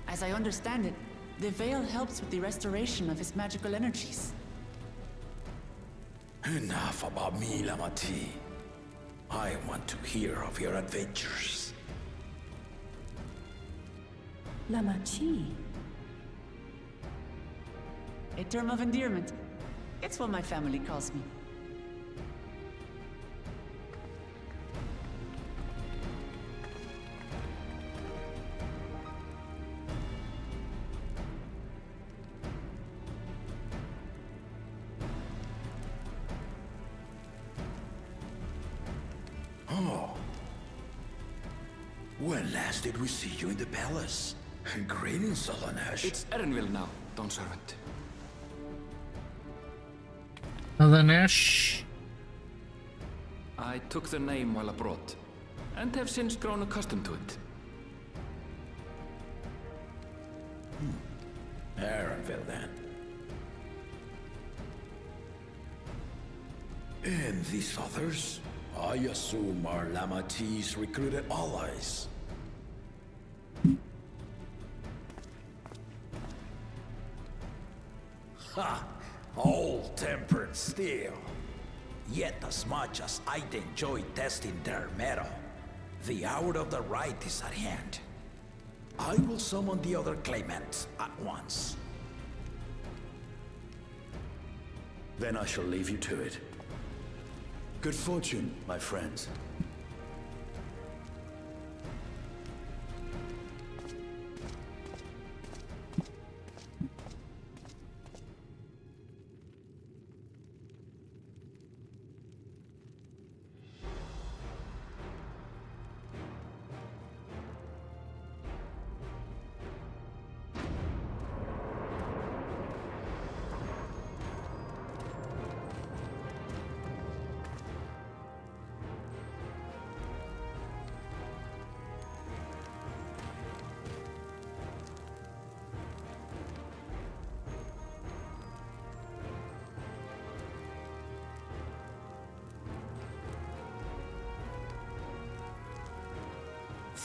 As I understand it, the veil helps with the restoration of his magical energies. Enough about me, Lamati. I want to hear of your adventures. Lamachi. A term of endearment. It's what my family calls me. Oh. When last did we see you in the palace? Greetings, Solonesh. It's Erenville now, Don Servant. Alanesh. I took the name while abroad, and have since grown accustomed to it. Erenville, then. And these others? I assume are Lamati's recruited allies. Ha! All-tempered steel. Yet as much as I'd enjoy testing their metal, the hour of the right is at hand. I will summon the other claimants at once. Then I shall leave you to it. Good fortune, my friends.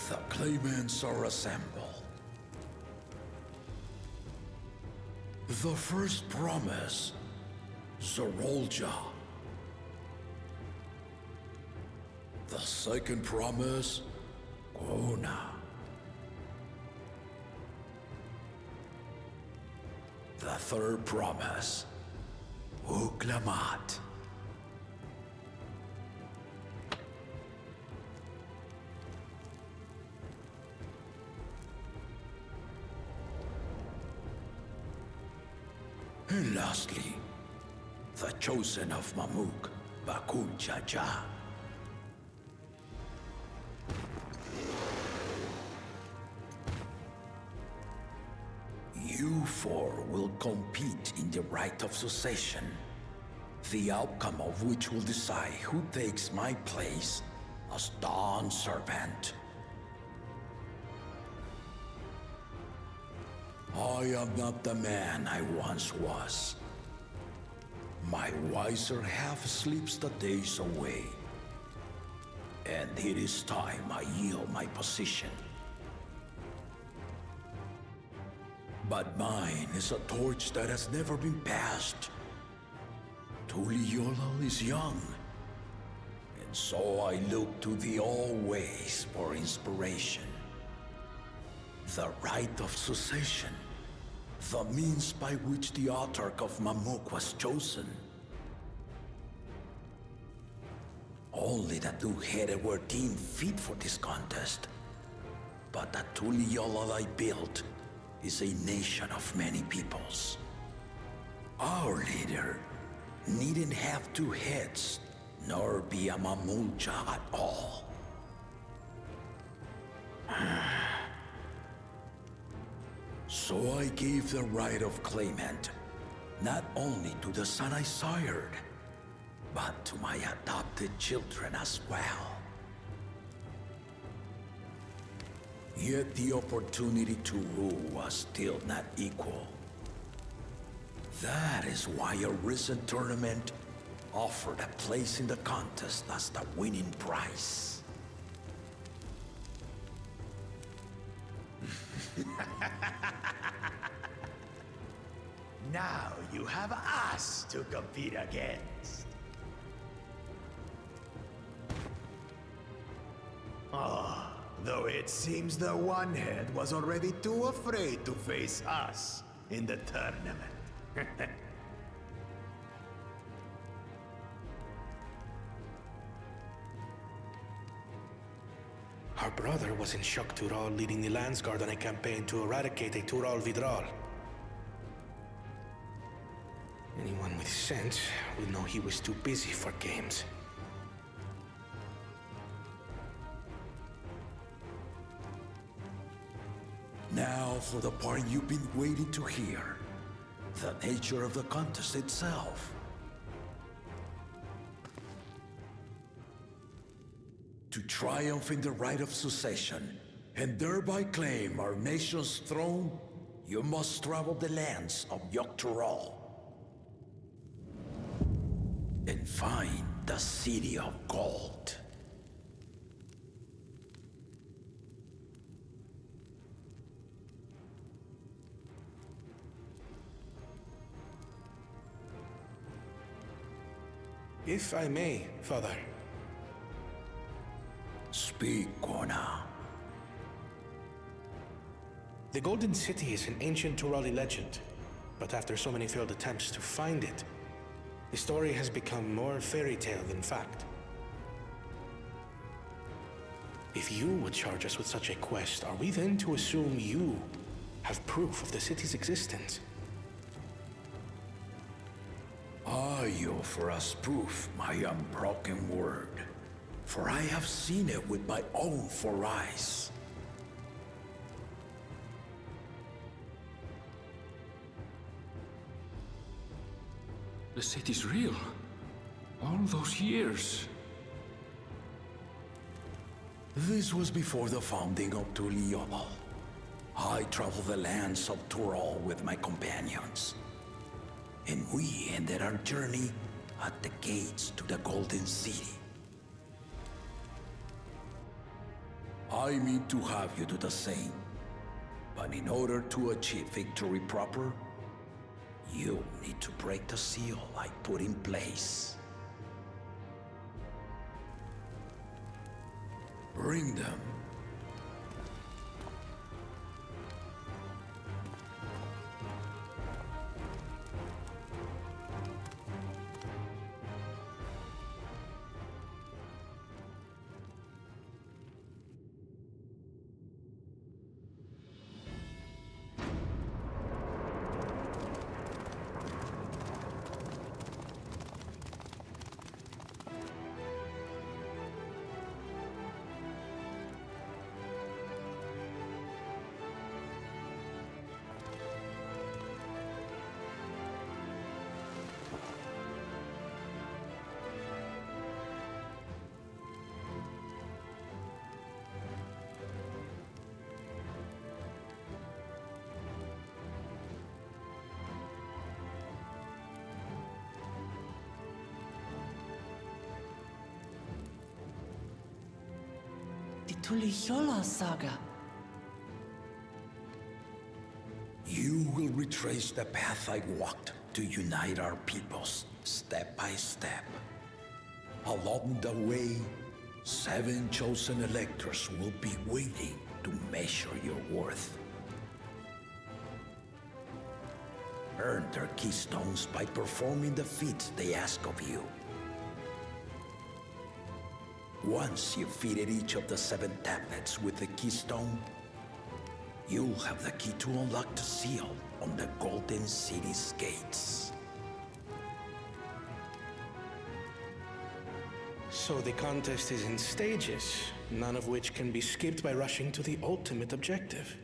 The claimants are assembled. The first promise, Zorolja. The second promise, Gona. The third promise, Uklamat. And lastly, the chosen of Mamuk, Bakul Jaja. You four will compete in the right of succession. the outcome of which will decide who takes my place as Dawn Serpent. I am not the man I once was. My wiser half sleeps the days away, and it is time I yield my position. But mine is a torch that has never been passed. TULIYOLLAL is young, and so I look to the always for inspiration. The rite of succession, the means by which the autarch of Mamuk was chosen. Only the two-headed were deemed fit for this contest, but the TULIYOLLAL I built is a nation of many peoples. Our leader needn't have two heads, nor be a Mamulcha at all. So I gave the right of claimant, not only to the son I sired, but to my adopted children as well. Yet the opportunity to rule was still not equal. That is why a recent tournament offered a place in the contest as the winning prize. Now you have us to compete against. Though it seems the One-Head was already too afraid to face us in the tournament. Our brother was in Shok Tural leading the Landsguard on a campaign to eradicate a Tural Vidral. Anyone with sense would know he was too busy for games. Now for the part you've been waiting to hear. The nature of the contest itself. To triumph in the right of succession, and thereby claim our nation's throne, you must travel the lands of Yogg-Tural and find the City of Gold. If I may, Father. Speak, Kona. The Golden City is an ancient Turali legend, but after so many failed attempts to find it, the story has become more fairy tale than fact. If you would charge us with such a quest, are we then to assume you have proof of the city's existence? I offer as proof my unbroken word, for I have seen it with my own 4 eyes. The city's real. All those years. This was before the founding of TULIYOLLAL. I traveled the lands of Tural with my companions, and we ended our journey at the gates to the Golden City. I mean to have you do the same, but in order to achieve victory proper, you need to break the seal I put in place. Bring them. TULIYOLLAL saga. You will retrace the path I walked to unite our peoples, step by step. Along the way, 7 chosen electors will be waiting to measure your worth. Earn their keystones by performing the feats they ask of you. Once you've fitted each of the 7 tablets with the keystone, you'll have the key to unlock the seal on the Golden City's gates. So the contest is in stages, none of which can be skipped by rushing to the ultimate objective.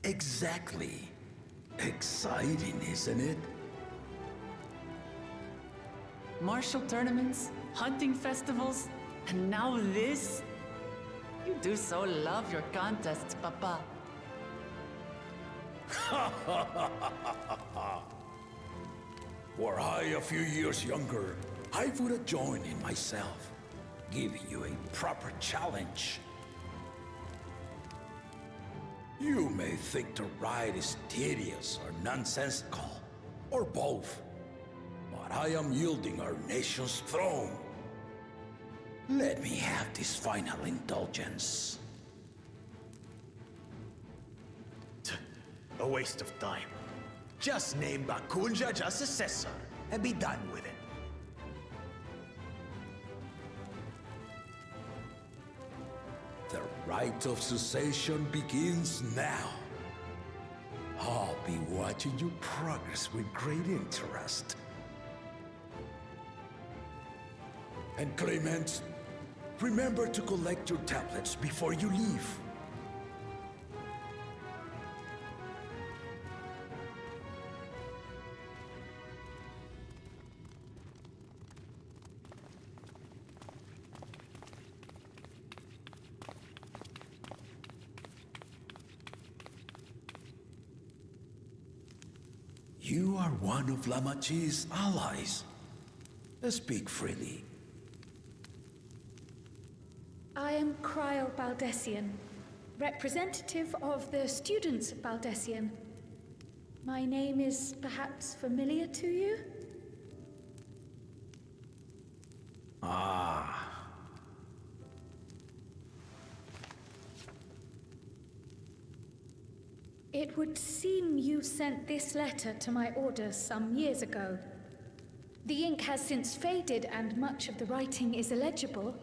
Exactly. Exciting, isn't it? Martial tournaments, hunting festivals, and now this? You do so love your contests, Papa. Were I a few years younger, I would have joined in myself, giving you a proper challenge. You may think the ride is tedious or nonsensical, or both, but I am yielding our nation's throne. Let me have this final indulgence. A waste of time. Just name Bakunja just successor and be done with it. The rite of cessation begins now. I'll be watching you progress with great interest. And Clement, remember to collect your tablets before you leave. You are one of Lamachi's allies. Speak freely. I am Cryle Baldessian, representative of the students of Baldessian. My name is perhaps familiar to you? Ah. It would seem you sent this letter to my orders some years ago. The ink has since faded and much of the writing is illegible.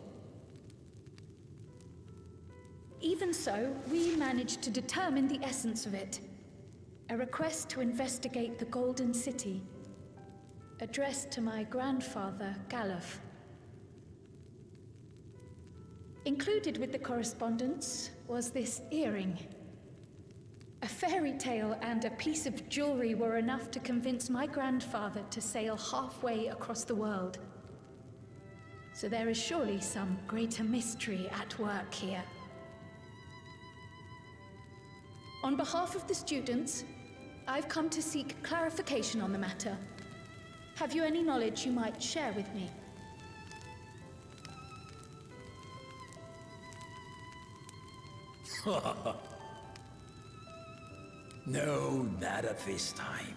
Even so, we managed to determine the essence of it. A request to investigate the Golden City, addressed to my grandfather, Galuf. Included with the correspondence was this earring. A fairy tale and a piece of jewelry were enough to convince my grandfather to sail halfway across the world. So there is surely some greater mystery at work here. On behalf of the students, I've come to seek clarification on the matter. Have you any knowledge you might share with me? No, not at this time.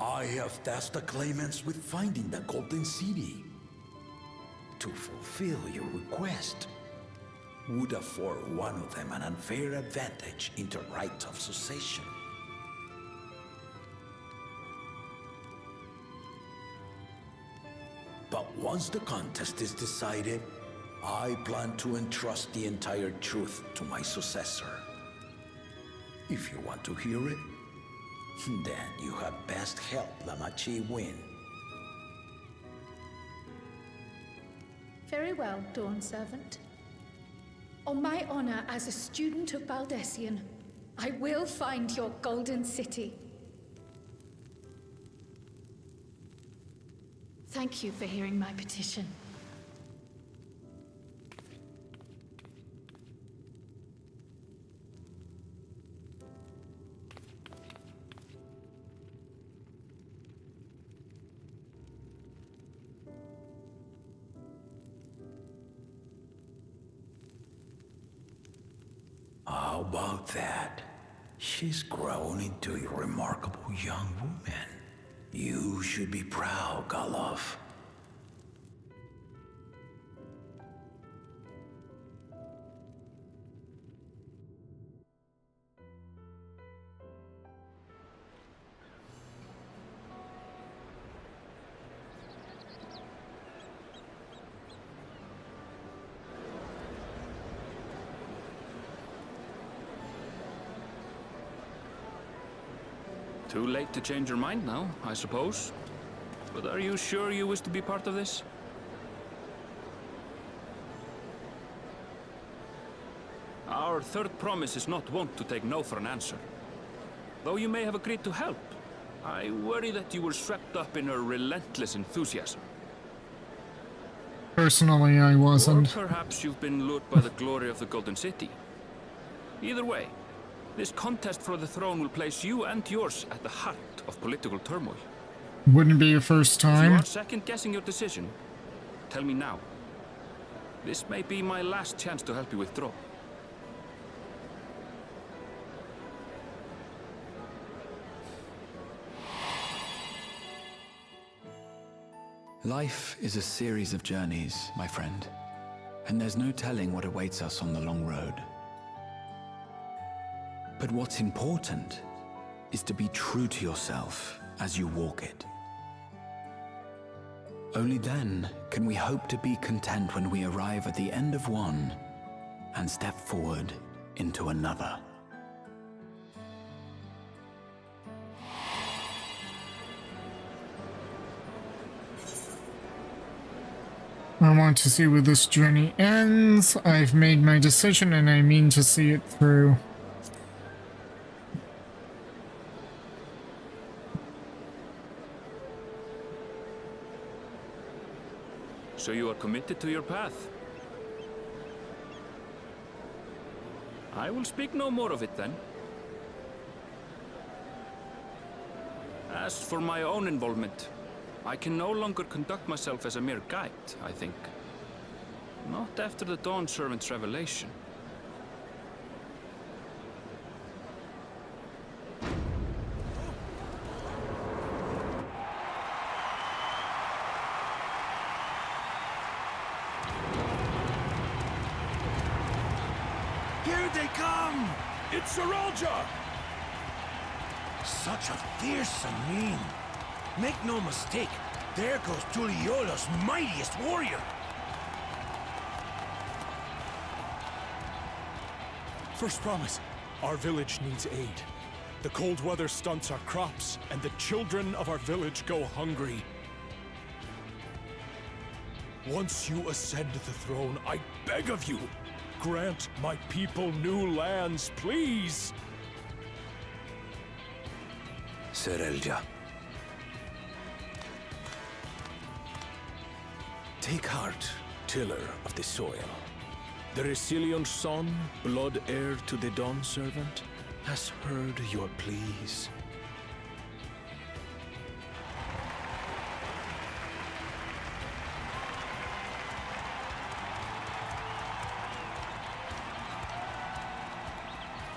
I have tasked the claimants with finding the Golden City. To fulfill your request would afford one of them an unfair advantage in the right of succession. But once the contest is decided, I plan to entrust the entire truth to my successor. If you want to hear it, then you had best help Lamachi win. Very well, Dawn Servant. On my honor as a student of Baldessian, I will find your Golden City. Thank you for hearing my petition. about that? She's grown into a remarkable young woman. You should be proud, Galov. Too late to change your mind now, I suppose. But are you sure you wish to be part of this? Our third promise is not wont to take no for an answer. Though you may have agreed to help, I worry that you were swept up in her relentless enthusiasm. Personally, I wasn't. Or perhaps you've been lured by the glory of the Golden City. Either way, this contest for the throne will place you and yours at the heart of political turmoil. Wouldn't be your first If you time. are second-guessing your decision, tell me now. This may be my last chance to help you withdraw. Life is a series of journeys, my friend, and there's no telling what awaits us on the long road. But what's important is to be true to yourself as you walk it. Only then can we hope to be content when we arrive at the end of one and step forward into another. I want to see where this journey ends. I've made my decision and I mean to see it through. So you are committed to your path? I will speak no more of it then. As for my own involvement, I can no longer conduct myself as a mere guide, I think. Not after the Dawn Servant's revelation. Here they come! It's Saralja! Such a fearsome mien. Make no mistake, there goes Tuliyollall's mightiest warrior! First promise, our village needs aid. The cold weather stunts our crops, and the children of our village go hungry. Once you ascend the throne, I beg of you, grant my people new lands, please! Saralja. Take heart, tiller of the soil. The Resilion's son, blood heir to the Dawn Servant, has heard your pleas.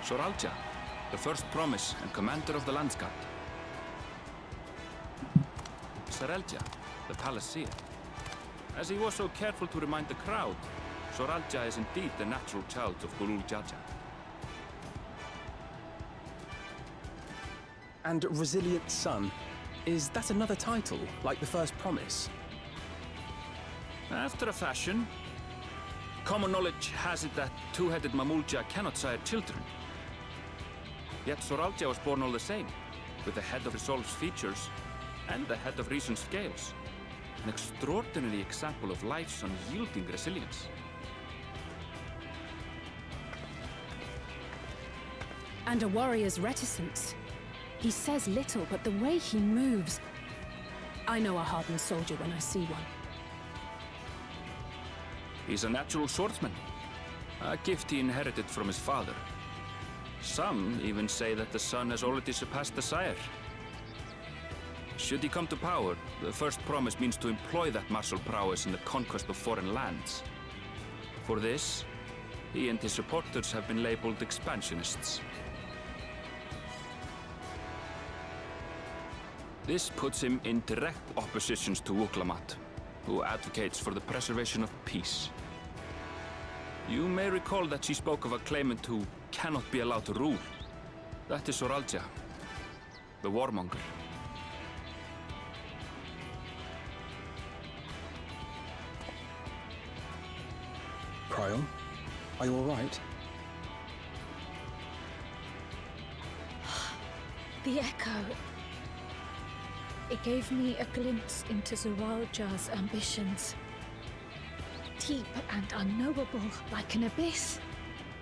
Saralja, the first promise and commander of the Landsguard. Saralja, the Palaceer. As he was so careful to remind the crowd, Saralja is indeed the natural child of Gulul Jaja. And Resilient Son, is that another title, like the first promise? After a fashion, common knowledge has it that two-headed Mamulja cannot sire children. Yet Saralja was born all the same, with the head of Resolve's features and the head of Reason's scales. An extraordinary example of life's unyielding resilience. And a warrior's reticence. He says little, but the way he moves... I know a hardened soldier when I see one. He's a natural swordsman, a gift he inherited from his father. Some even say that the son has already surpassed the sire. Should he come to power, the first promise means to employ that martial prowess in the conquest of foreign lands. For this, He and his supporters have been labeled expansionists. This puts him in direct opposition to Wuklamat, who advocates for the preservation of peace. You may recall that she spoke of a claimant who cannot be allowed to rule. That is Soralja, the warmonger. Cryon, are you all right? The echo. It gave me a glimpse into Zoralja's ambitions. Deep and unknowable, like an abyss.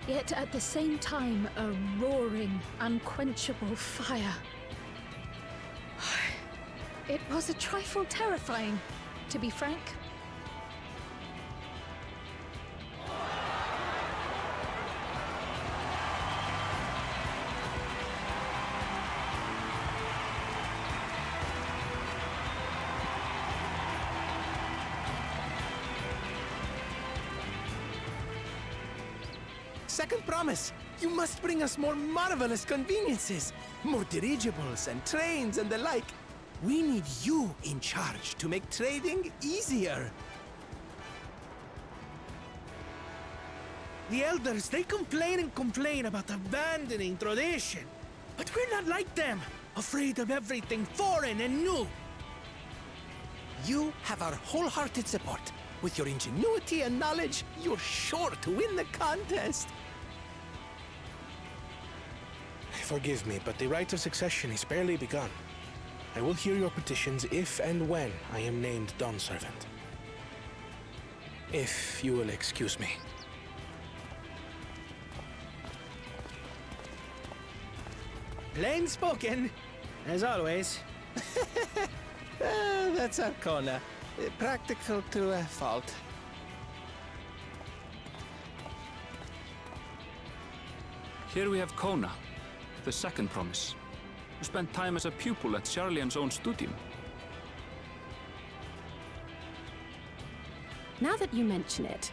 Yet at the same time, a roaring, unquenchable fire. It was a trifle terrifying, to be frank. Second promise, you must bring us more marvelous conveniences. More dirigibles and trains and the like. We need you in charge to make trading easier. The elders, they complain and complain about abandoning tradition. But we're not like them, afraid of everything foreign and new. You have our wholehearted support. With your ingenuity and knowledge, you're sure to win the contest. Forgive me, but the right of succession is barely begun. I will hear your petitions if and when I am named Dawn Servant. If you will excuse me. Plain spoken, as always. That's Arcona. Practical to a fault. Here we have Kona, the second promise, who spent time as a pupil at Sharlian's own studium. Now that you mention it,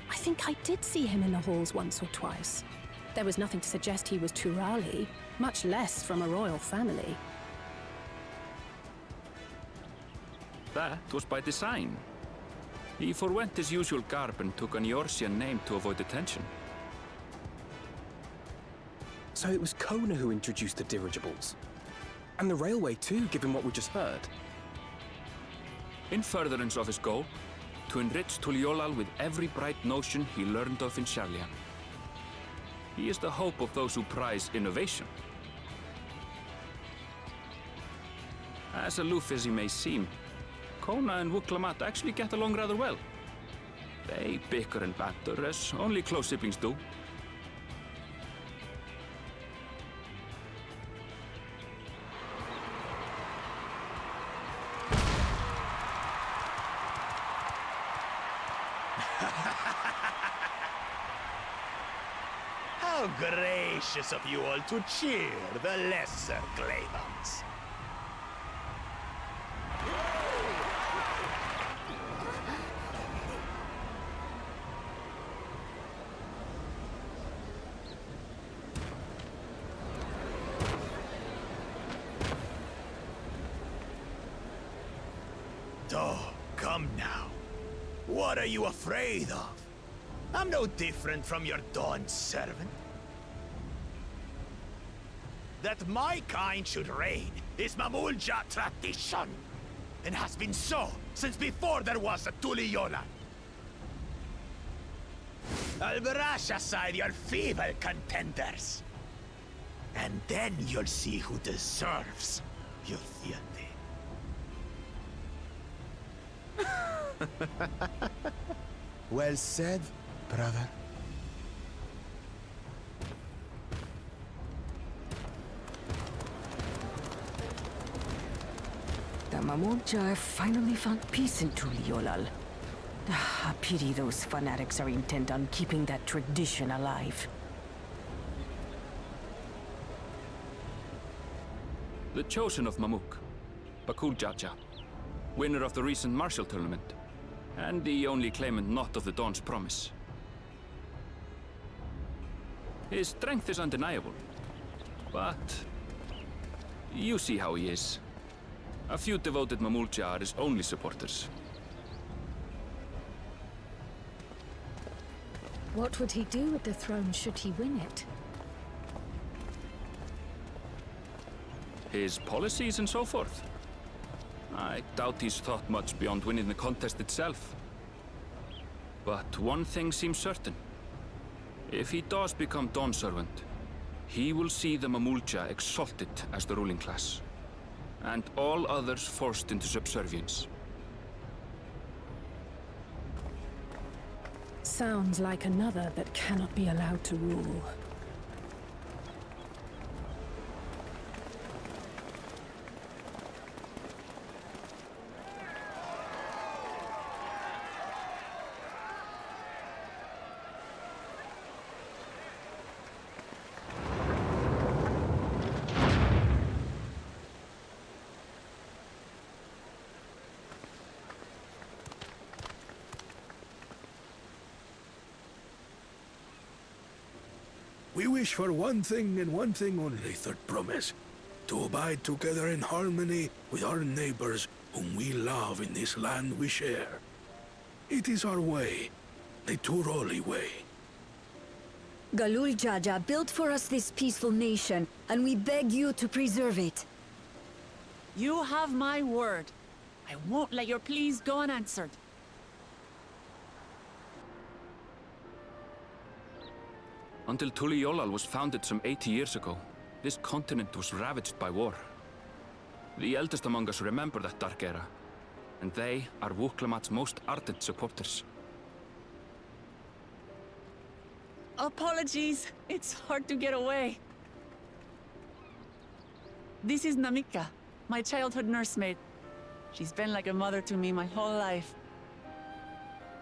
I think I did see him in the halls once or twice. There was nothing to suggest he was Turali, much less from a royal family. That was by design. He forwent his usual garb and took an Eorzean name to avoid attention. So it was Kona who introduced the dirigibles. And the railway too, given what we just heard. In furtherance of his goal, to enrich TULIYOLLAL with every bright notion he learned of in Sharlian. He is the hope of those who prize innovation. As aloof as he may seem, Kona and Wuklamat actually get along rather well. They bicker and banter as only close siblings do. How gracious of you all to cheer the lesser claimants. Oh, come now. What are you afraid of? I'm no different from your Dawn servant. That my kind should reign is Mamulja tradition, and has been so since before there was a TULIYOLLAL. I'll brush aside your feeble contenders, and then you'll see who deserves your fealty. Well said, brother. The Mamulja finally found peace in TULIYOLLAL. A pity those fanatics are intent on keeping that tradition alive. The chosen of Mamuk, Bakul Jaja, winner of the recent martial tournament, and the only claimant not of the Dawn's promise. His strength is undeniable. But you see how he is. A few devoted Mamulcha are his only supporters. What would he do with the throne should he win it? His policies and so forth. I doubt he's thought much beyond winning the contest itself. But one thing seems certain. If he does become Dawn Servant, he will see the Mamulcha exalted as the ruling class, and all others forced into subservience. Sounds like another that cannot be allowed to rule. We wish for one thing and one thing only, Third Promise. To abide together in harmony with our neighbors whom we love in this land we share. It is our way, the Turoli way. Galul Jaja built for us this peaceful nation, and we beg you to preserve it. You have my word. I won't let your pleas go unanswered. Until TULIYOLLAL was founded some 80 years ago, this continent was ravaged by war. The eldest among us remember that dark era, and they are Wuklamat's most ardent supporters. Apologies, it's hard to get away. This is Namika, my childhood nursemaid. She's been like a mother to me my whole life.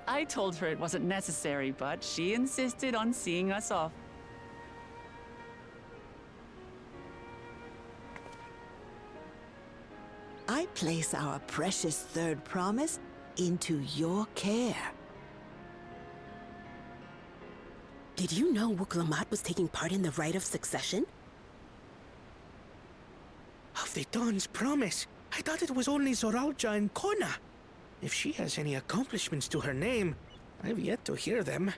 I told her it wasn't necessary, but she insisted on seeing us off. I place our precious Third Promise into your care. Did you know Wuklamat was taking part in the rite of succession? Of the Dawn's Promise? I thought it was only Zoralja and Kona. If she has any accomplishments to her name, I've yet to hear them.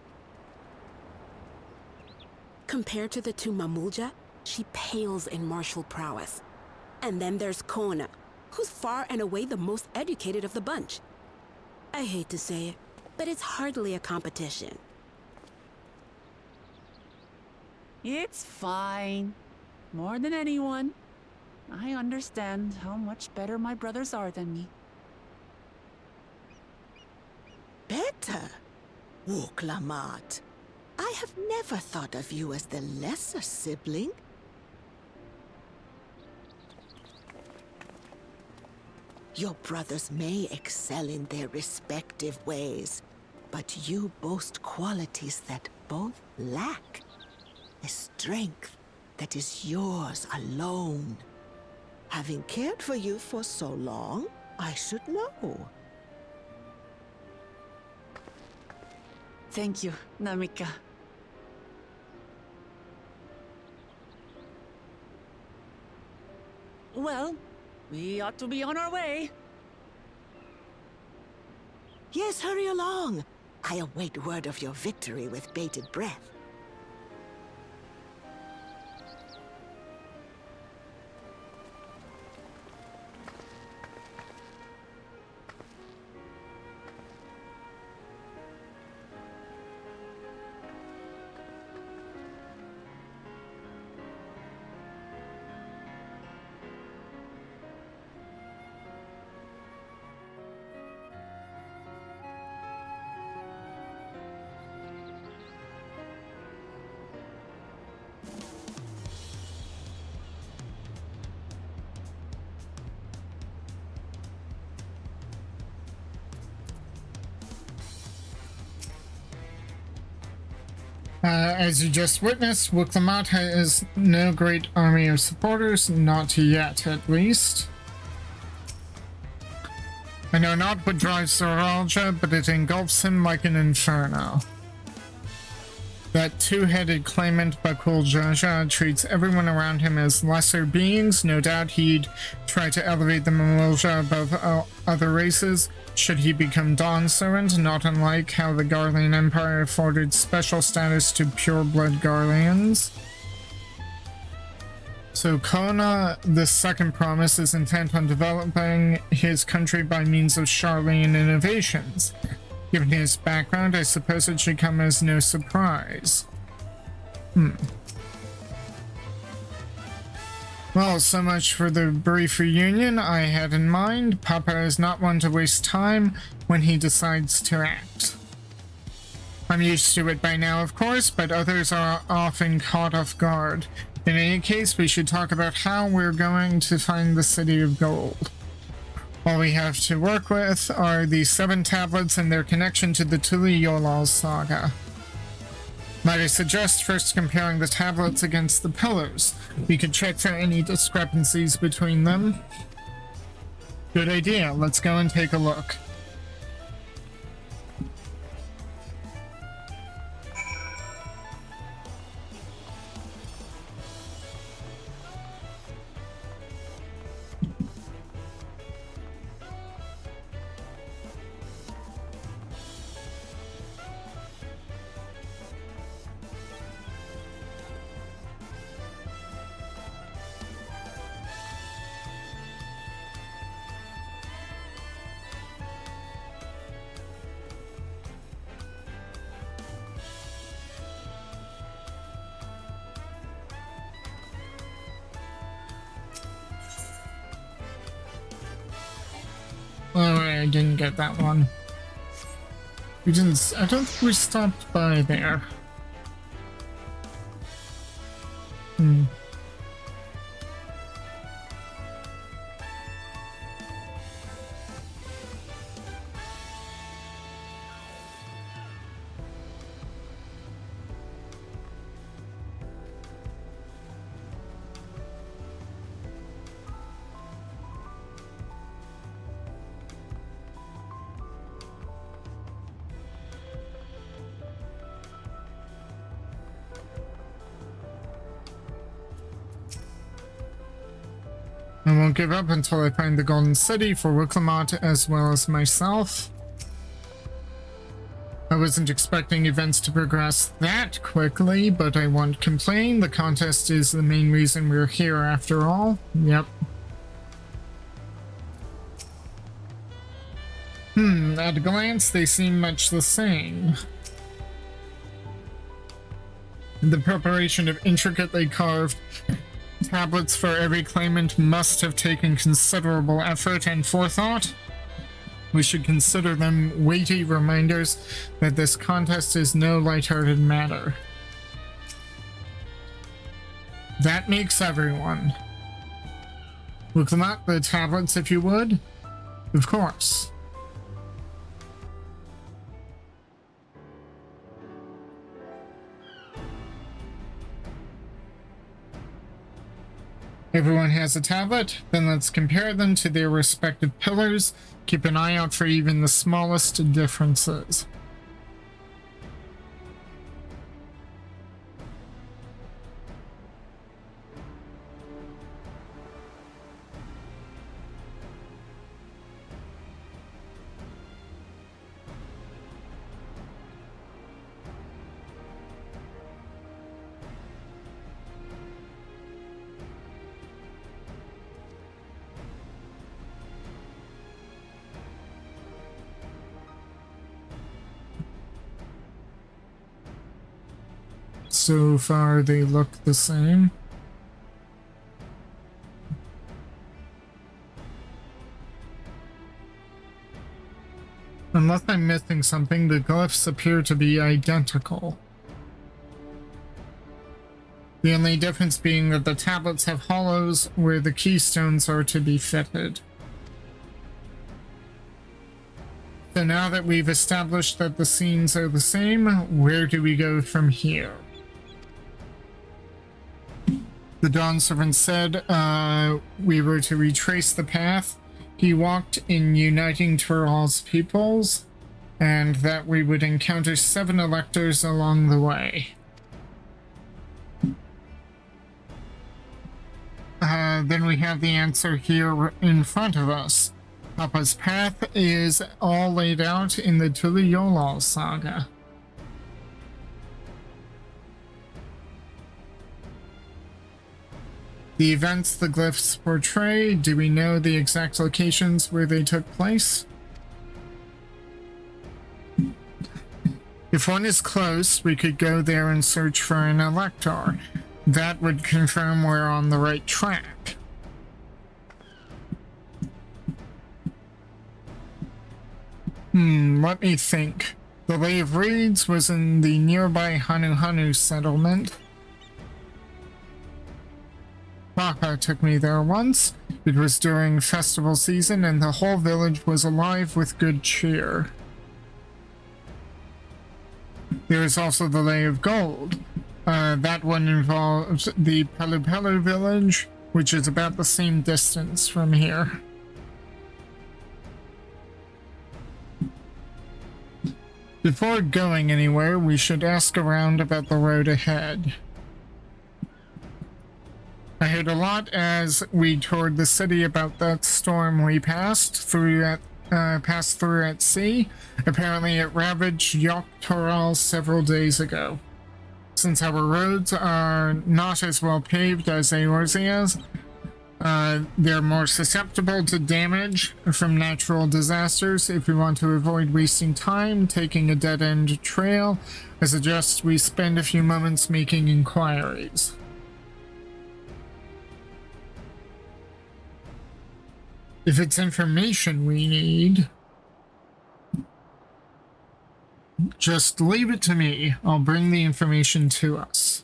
Compared to the two Mamulja, she pales in martial prowess. And then there's Kona, who's far and away the most educated of the bunch. I hate to say it, but it's hardly a competition. It's fine. More than anyone, I understand how much better my brothers are than me. Better? Wuklamat. I have never thought of you as the lesser sibling. Your brothers may excel in their respective ways, but you boast qualities that both lack. A strength that is yours alone. Having cared for you for so long, I should know. Thank you, Namika. Well, we ought to be on our way. Yes, hurry along. I await word of your victory with bated breath. As you just witnessed, Wuklamat has no great army of supporters, not yet at least. I know not what drives Zoralja, but it engulfs him like an inferno. That two-headed claimant Bakul Jaja treats everyone around him as lesser beings. No doubt he'd try to elevate the Mamulja above other races should he become Dawn's servant, not unlike how the Garlean Empire afforded special status to pure-blood Garleans. So Kona, the second promise, is intent on developing his country by means of Charlean innovations. Given his background, I suppose it should come as no surprise. Well, so much for the brief reunion I had in mind. Papa is not one to waste time when he decides to act. I'm used to it by now, of course, but others are often caught off guard. In any case, we should talk about how we're going to find the City of Gold. All we have to work with are the 7 tablets and their connection to the TULIYOLLAL saga. Might I suggest first comparing the tablets against the pillars? We could check for any discrepancies between them. Good idea. Let's go and take a look. Oh, I didn't get that one. We didn't. I don't think we stopped by there. I won't give up until I find the Golden City for Wiklamat as well as myself. I wasn't expecting events to progress that quickly, but I won't complain. The contest is the main reason we're here after all. Yep. At a glance, they seem much the same. The preparation of intricately carved tablets for every claimant must have taken considerable effort and forethought. We should consider them weighty reminders that this contest is no lighthearted matter. That makes everyone. Look them up, the tablets, if you would. Of course. Everyone has a tablet, then let's compare them to their respective pillars. Keep an eye out for even the smallest differences. So far, they look the same. Unless I'm missing something, the glyphs appear to be identical. The only difference being that the tablets have hollows where the keystones are to be fitted. So now that we've established that the scenes are the same, where do we go from here? The Dawn Servant said we were to retrace the path he walked in uniting Tural's peoples, and that we would encounter 7 electors along the way. then we have the answer here in front of us. Papa's path is all laid out in the TULIYOLLAL saga. The events the glyphs portray, do we know the exact locations where they took place? If one is close, we could go there and search for an elector. That would confirm we're on the right track. Let me think. The Lay of Reeds was in the nearby Hanu settlement. Papa took me there once. It was during festival season and the whole village was alive with good cheer. There is also the Lay of Gold. That one involves the Pelu village, which is about the same distance from here. Before going anywhere, we should ask around about the road ahead. I heard a lot as we toured the city about that storm we passed through at sea. Apparently it ravaged Yoktoral several days ago. Since our roads are not as well paved as Eorzea's, they're more susceptible to damage from natural disasters. If we want to avoid wasting time taking a dead-end trail, I suggest we spend a few moments making inquiries. If it's information we need, just leave it to me. I'll bring the information to us.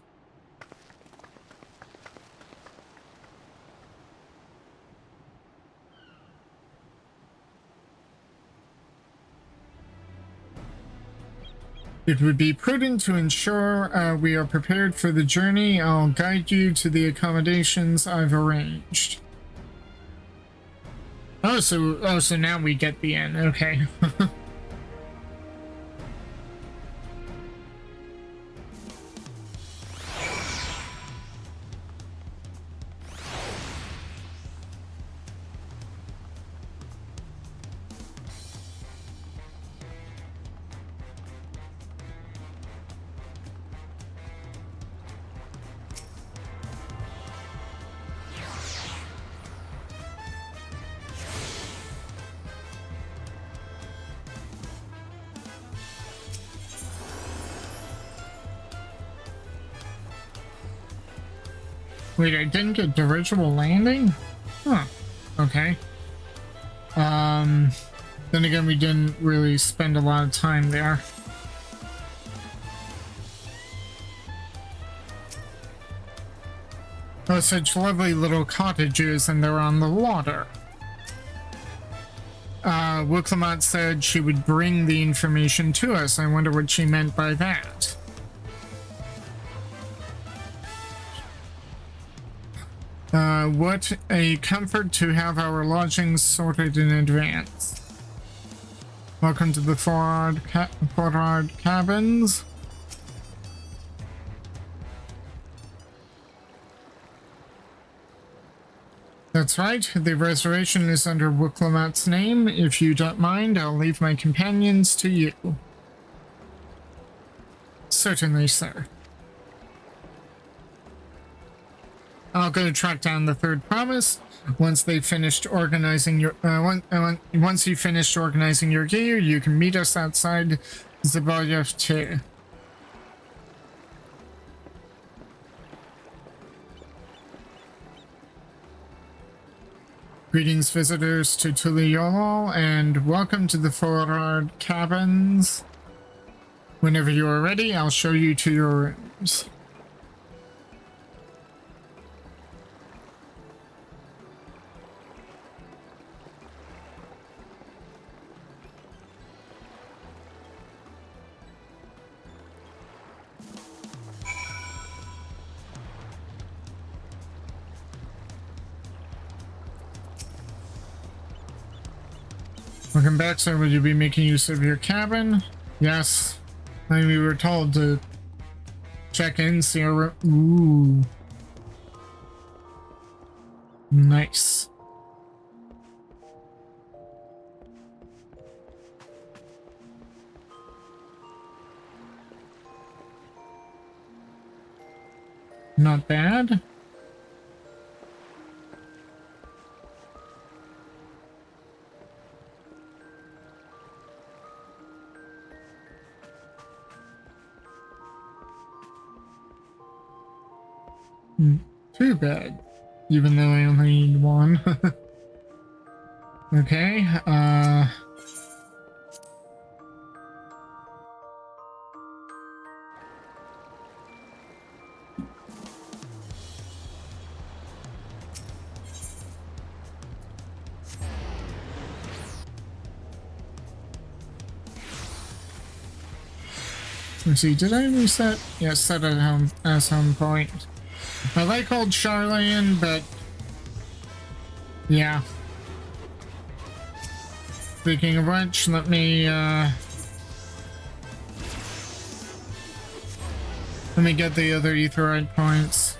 It would be prudent to ensure we are prepared for the journey. I'll guide you to the accommodations I've arranged. Oh, so now we get the end. Okay. Wait, I didn't get dirigible landing? Huh. Okay. Then again, we didn't really spend a lot of time there. Oh, such lovely little cottages, and they're on the water. Wuklamot said she would bring the information to us. I wonder what she meant by that. What a comfort to have our lodgings sorted in advance. Welcome to the Forard Cabins. That's right, the reservation is under Wuklamot's name. If you don't mind, I'll leave my companions to you. Certainly, sir. I'll go track down the third promise. Once they finished organizing your once you finished organizing your gear, you can meet us outside Zabaryevche. Greetings, visitors to TULIYOLLAL, and welcome to the Forard Cabins. Whenever you are ready, I'll show you to your rooms. Welcome back, sir. Will you be making use of your cabin? Yes. I mean, we were told to check in, see our room. Ooh. Nice. Not bad. Too bad. Even though I only need one. Okay, let's see, did I reset? Yes, set at home at some point. I like old Charlene, but yeah. Speaking of which, let me get the other Aetheryte points.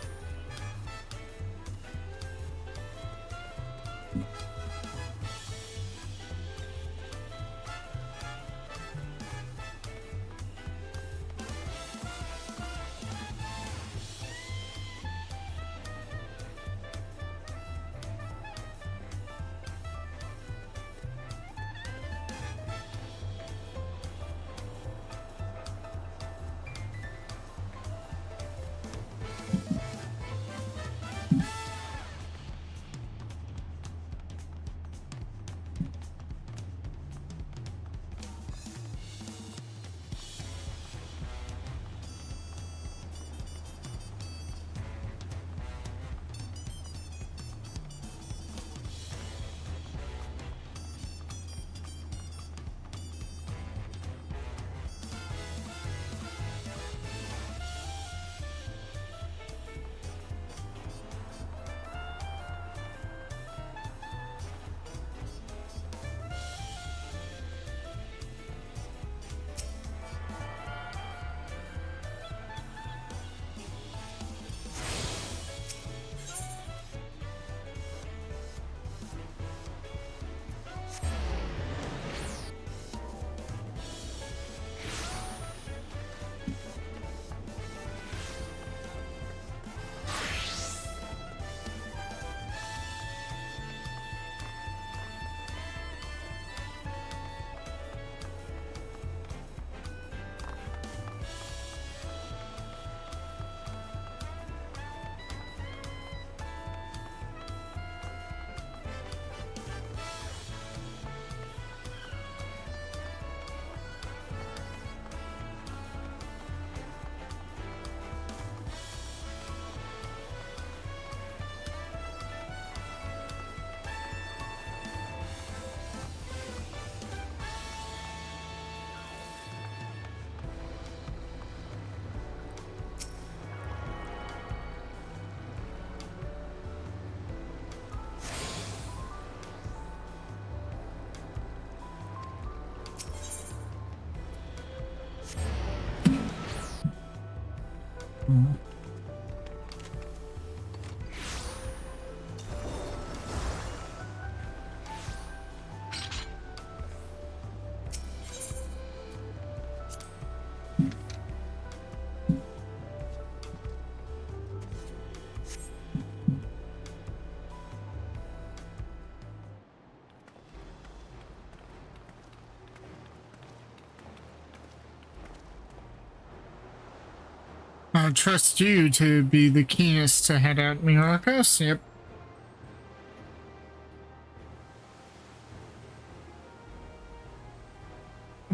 I trust you to be the keenest to head out, Myrokos. Yep.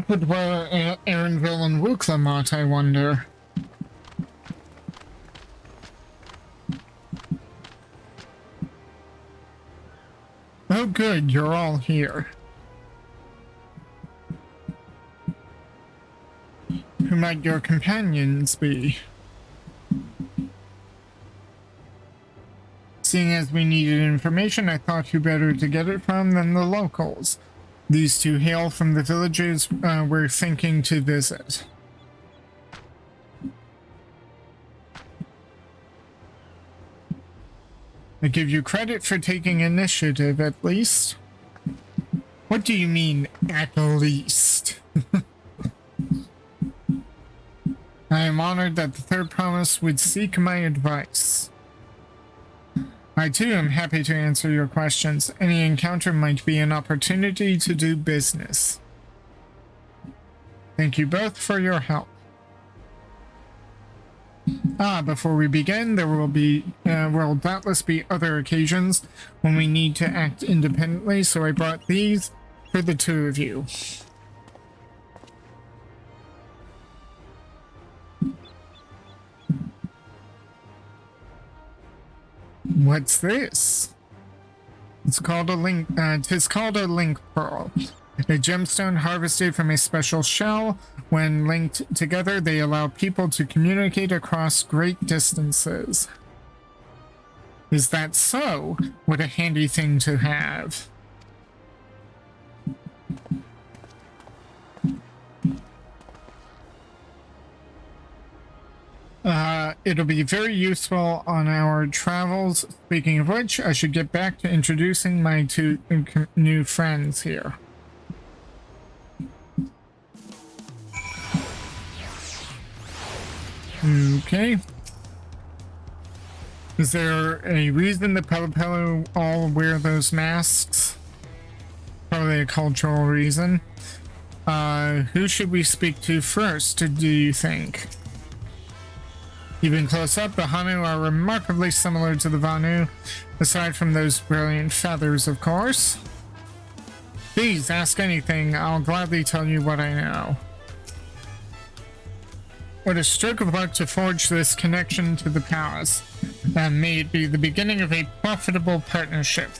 But where Aaronville and Wuklamot, I wonder? Oh good, you're all here. Who might your companions be? Seeing as we needed information, I thought who better to get it from than the locals. These two hail from the villages we're thinking to visit. I give you credit for taking initiative, at least. What do you mean, at least? I am honored that the third promise would seek my advice. I too am happy to answer your questions. Any encounter might be an opportunity to do business. Thank you both for your help. Before we begin, there will doubtless be other occasions when we need to act independently, so I brought these for the two of you. What's this? It's called a link. Tis called a link pearl. A gemstone harvested from a special shell. When linked together, they allow people to communicate across great distances. Is that so? What a handy thing to have. It'll be very useful on our travels. Speaking of which, I should get back to introducing my two new friends here. Okay. Is there a reason the Pelopello all wear those masks? Probably a cultural reason. Who should we speak to first, do you think? Even close up, the Hanu are remarkably similar to the Vanu, aside from those brilliant feathers, of course. Please, ask anything. I'll gladly tell you what I know. What a stroke of luck to forge this connection to the palace. May it be the beginning of a profitable partnership.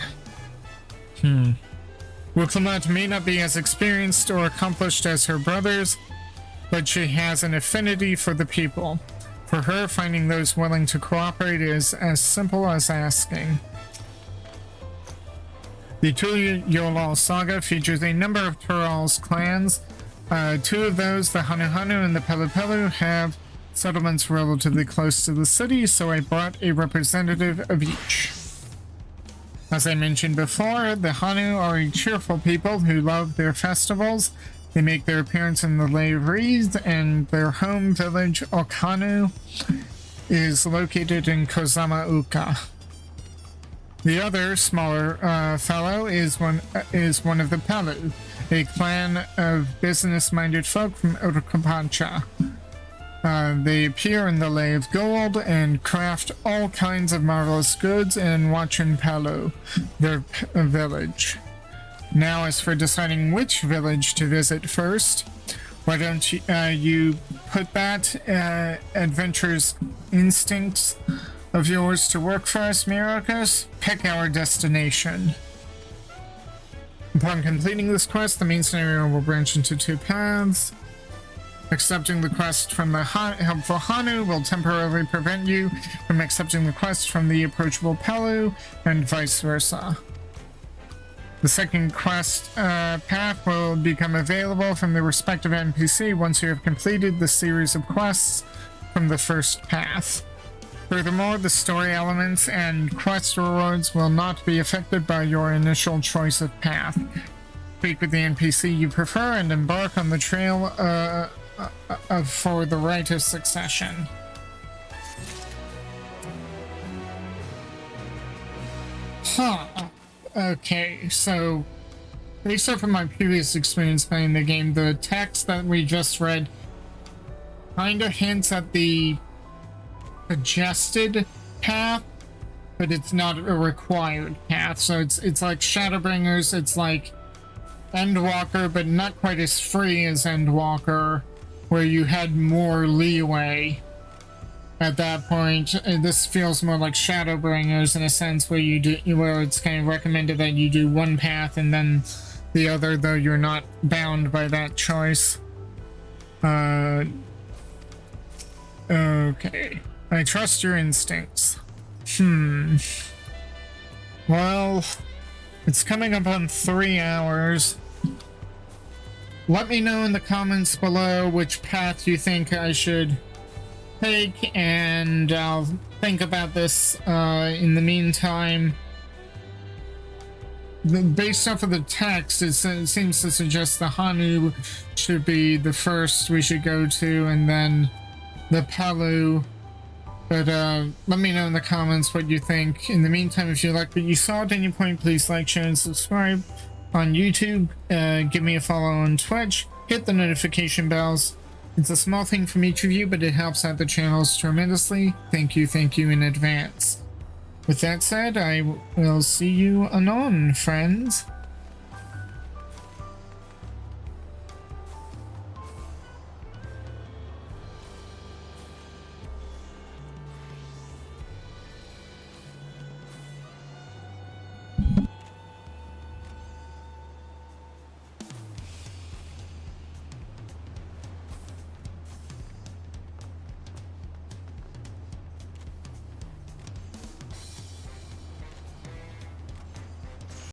Wuklamut may not be as experienced or accomplished as her brothers, but she has an affinity for the people. For her, finding those willing to cooperate is as simple as asking. The TULIYOLLAL saga features a number of Tural's clans. Two of those, the Hanu Hanu and the Pelopello, have settlements relatively close to the city, so I brought a representative of each. As I mentioned before, the Hanu are a cheerful people who love their festivals. They make their appearance in the Lay of Reeds, and their home village, Okanu, is located in Kozama Uka. The other, smaller fellow is one of the Pelu, a clan of business-minded folk from Otokapancha. They appear in the Lay of Gold and craft all kinds of marvelous goods in Wachin Pelu, their village. Now, as for deciding which village to visit first, why don't you put that adventurous instincts of yours to work for us, Myrokos? Pick our destination. Upon completing this quest, the main scenario will branch into two paths. Accepting the quest from the helpful Hanu will temporarily prevent you from accepting the quest from the approachable Pelu, and vice versa. The second quest path will become available from the respective NPC once you have completed the series of quests from the first path. Furthermore, the story elements and quest rewards will not be affected by your initial choice of path. Speak with the NPC you prefer and embark on the trail for the rite of succession. Okay, so based off of my previous experience playing the game, the text that we just read kinda hints at the suggested path, but it's not a required path. So it's like Shadowbringers, it's like Endwalker, but not quite as free as Endwalker, where you had more leeway at that point. And this feels more like Shadowbringers in a sense, where where it's kind of recommended that you do one path and then the other, though you're not bound by that choice. Okay. I trust your instincts. Well, it's coming up on 3 hours. Let me know in the comments below which path you think I should take, and I'll think about this in the meantime. Based off of the text, it seems to suggest the Hanu should be the first we should go to, and then the Palu. But let me know in the comments what you think. In the meantime, if you like what you saw at any point, please like, share, and subscribe on YouTube. Give me a follow on Twitch. Hit the notification bells. It's a small thing from each of you, but it helps out the channels tremendously. Thank you in advance. With that said, I will see you anon, friends.